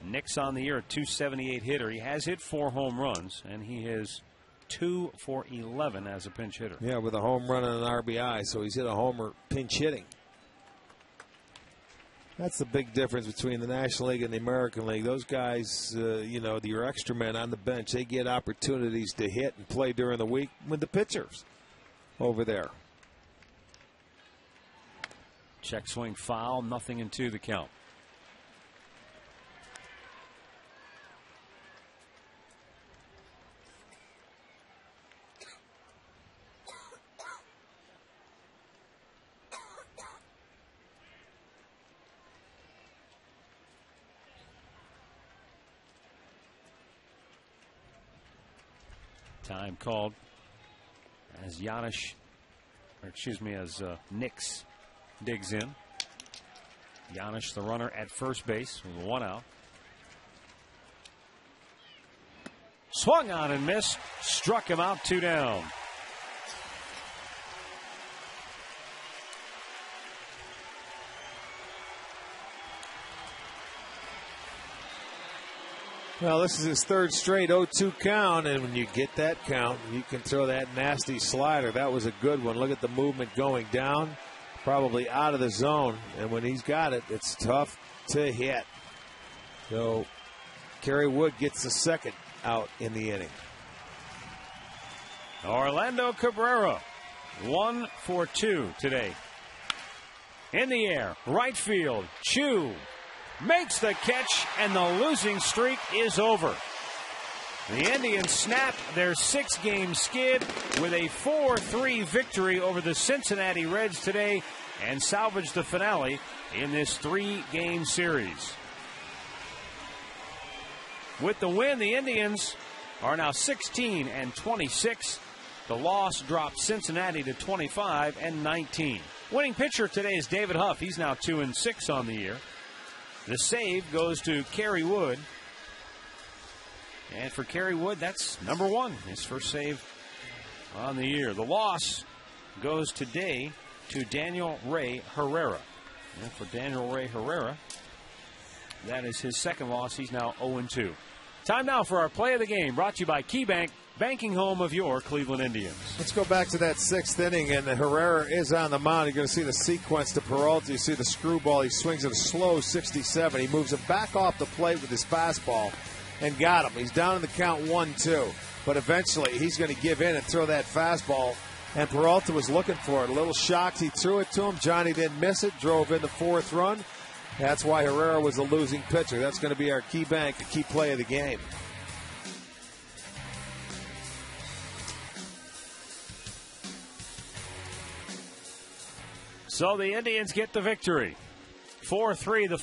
Nix on the year, a .278 hitter. He has hit 4 home runs, and he is 2 for 11 as a pinch hitter. Yeah, with a home run and an RBI, so he's hit a homer pinch hitting. That's the big difference between the National League and the American League. Those guys, you know, your extra men on the bench, they get opportunities to hit and play during the week with the pitchers over there. Check swing foul, 0-2 the count. Time called as as Nix digs in. Giannis, the runner at first base with 1 out. Swung on and missed. Struck him out, 2 down. Well, this is his 3rd straight 0-2 count, and when you get that count, you can throw that nasty slider. That was a good one. Look at the movement going down, probably out of the zone, and when he's got it, it's tough to hit. So Kerry Wood gets the 2nd out in the inning. Orlando Cabrera, 1 for 2 today. In the air, right field, Chu makes the catch, and the losing streak is over. The Indians snap their 6-game skid with a 4-3 victory over the Cincinnati Reds today and salvage the finale in this 3-game series. With the win, the Indians are now 16-26. The loss drops Cincinnati to 25-19. Winning pitcher today is David Huff. He's now 2-6 on the year. The save goes to Kerry Wood. And for Kerry Wood, that's number 1, his first save on the year. The loss goes today to Daniel Ray Herrera. And for Daniel Ray Herrera, that is his 2nd loss. He's now 0-2. Time now for our play of the game, brought to you by KeyBank, banking home of your Cleveland Indians. Let's go back to that 6th inning, and Herrera is on the mound. You're going to see the sequence to Peralta. You see the screwball. He swings at a slow 67. He moves it back off the plate with his fastball and got him. He's down in the count 1-2. But eventually he's going to give in and throw that fastball, and Peralta was looking for it. A little shocked he threw it to him. Johnny didn't miss it, drove in the 4th run. That's why Herrera was the losing pitcher. That's going to be our KeyBank key play of the game. So the Indians get the victory. 4-3 the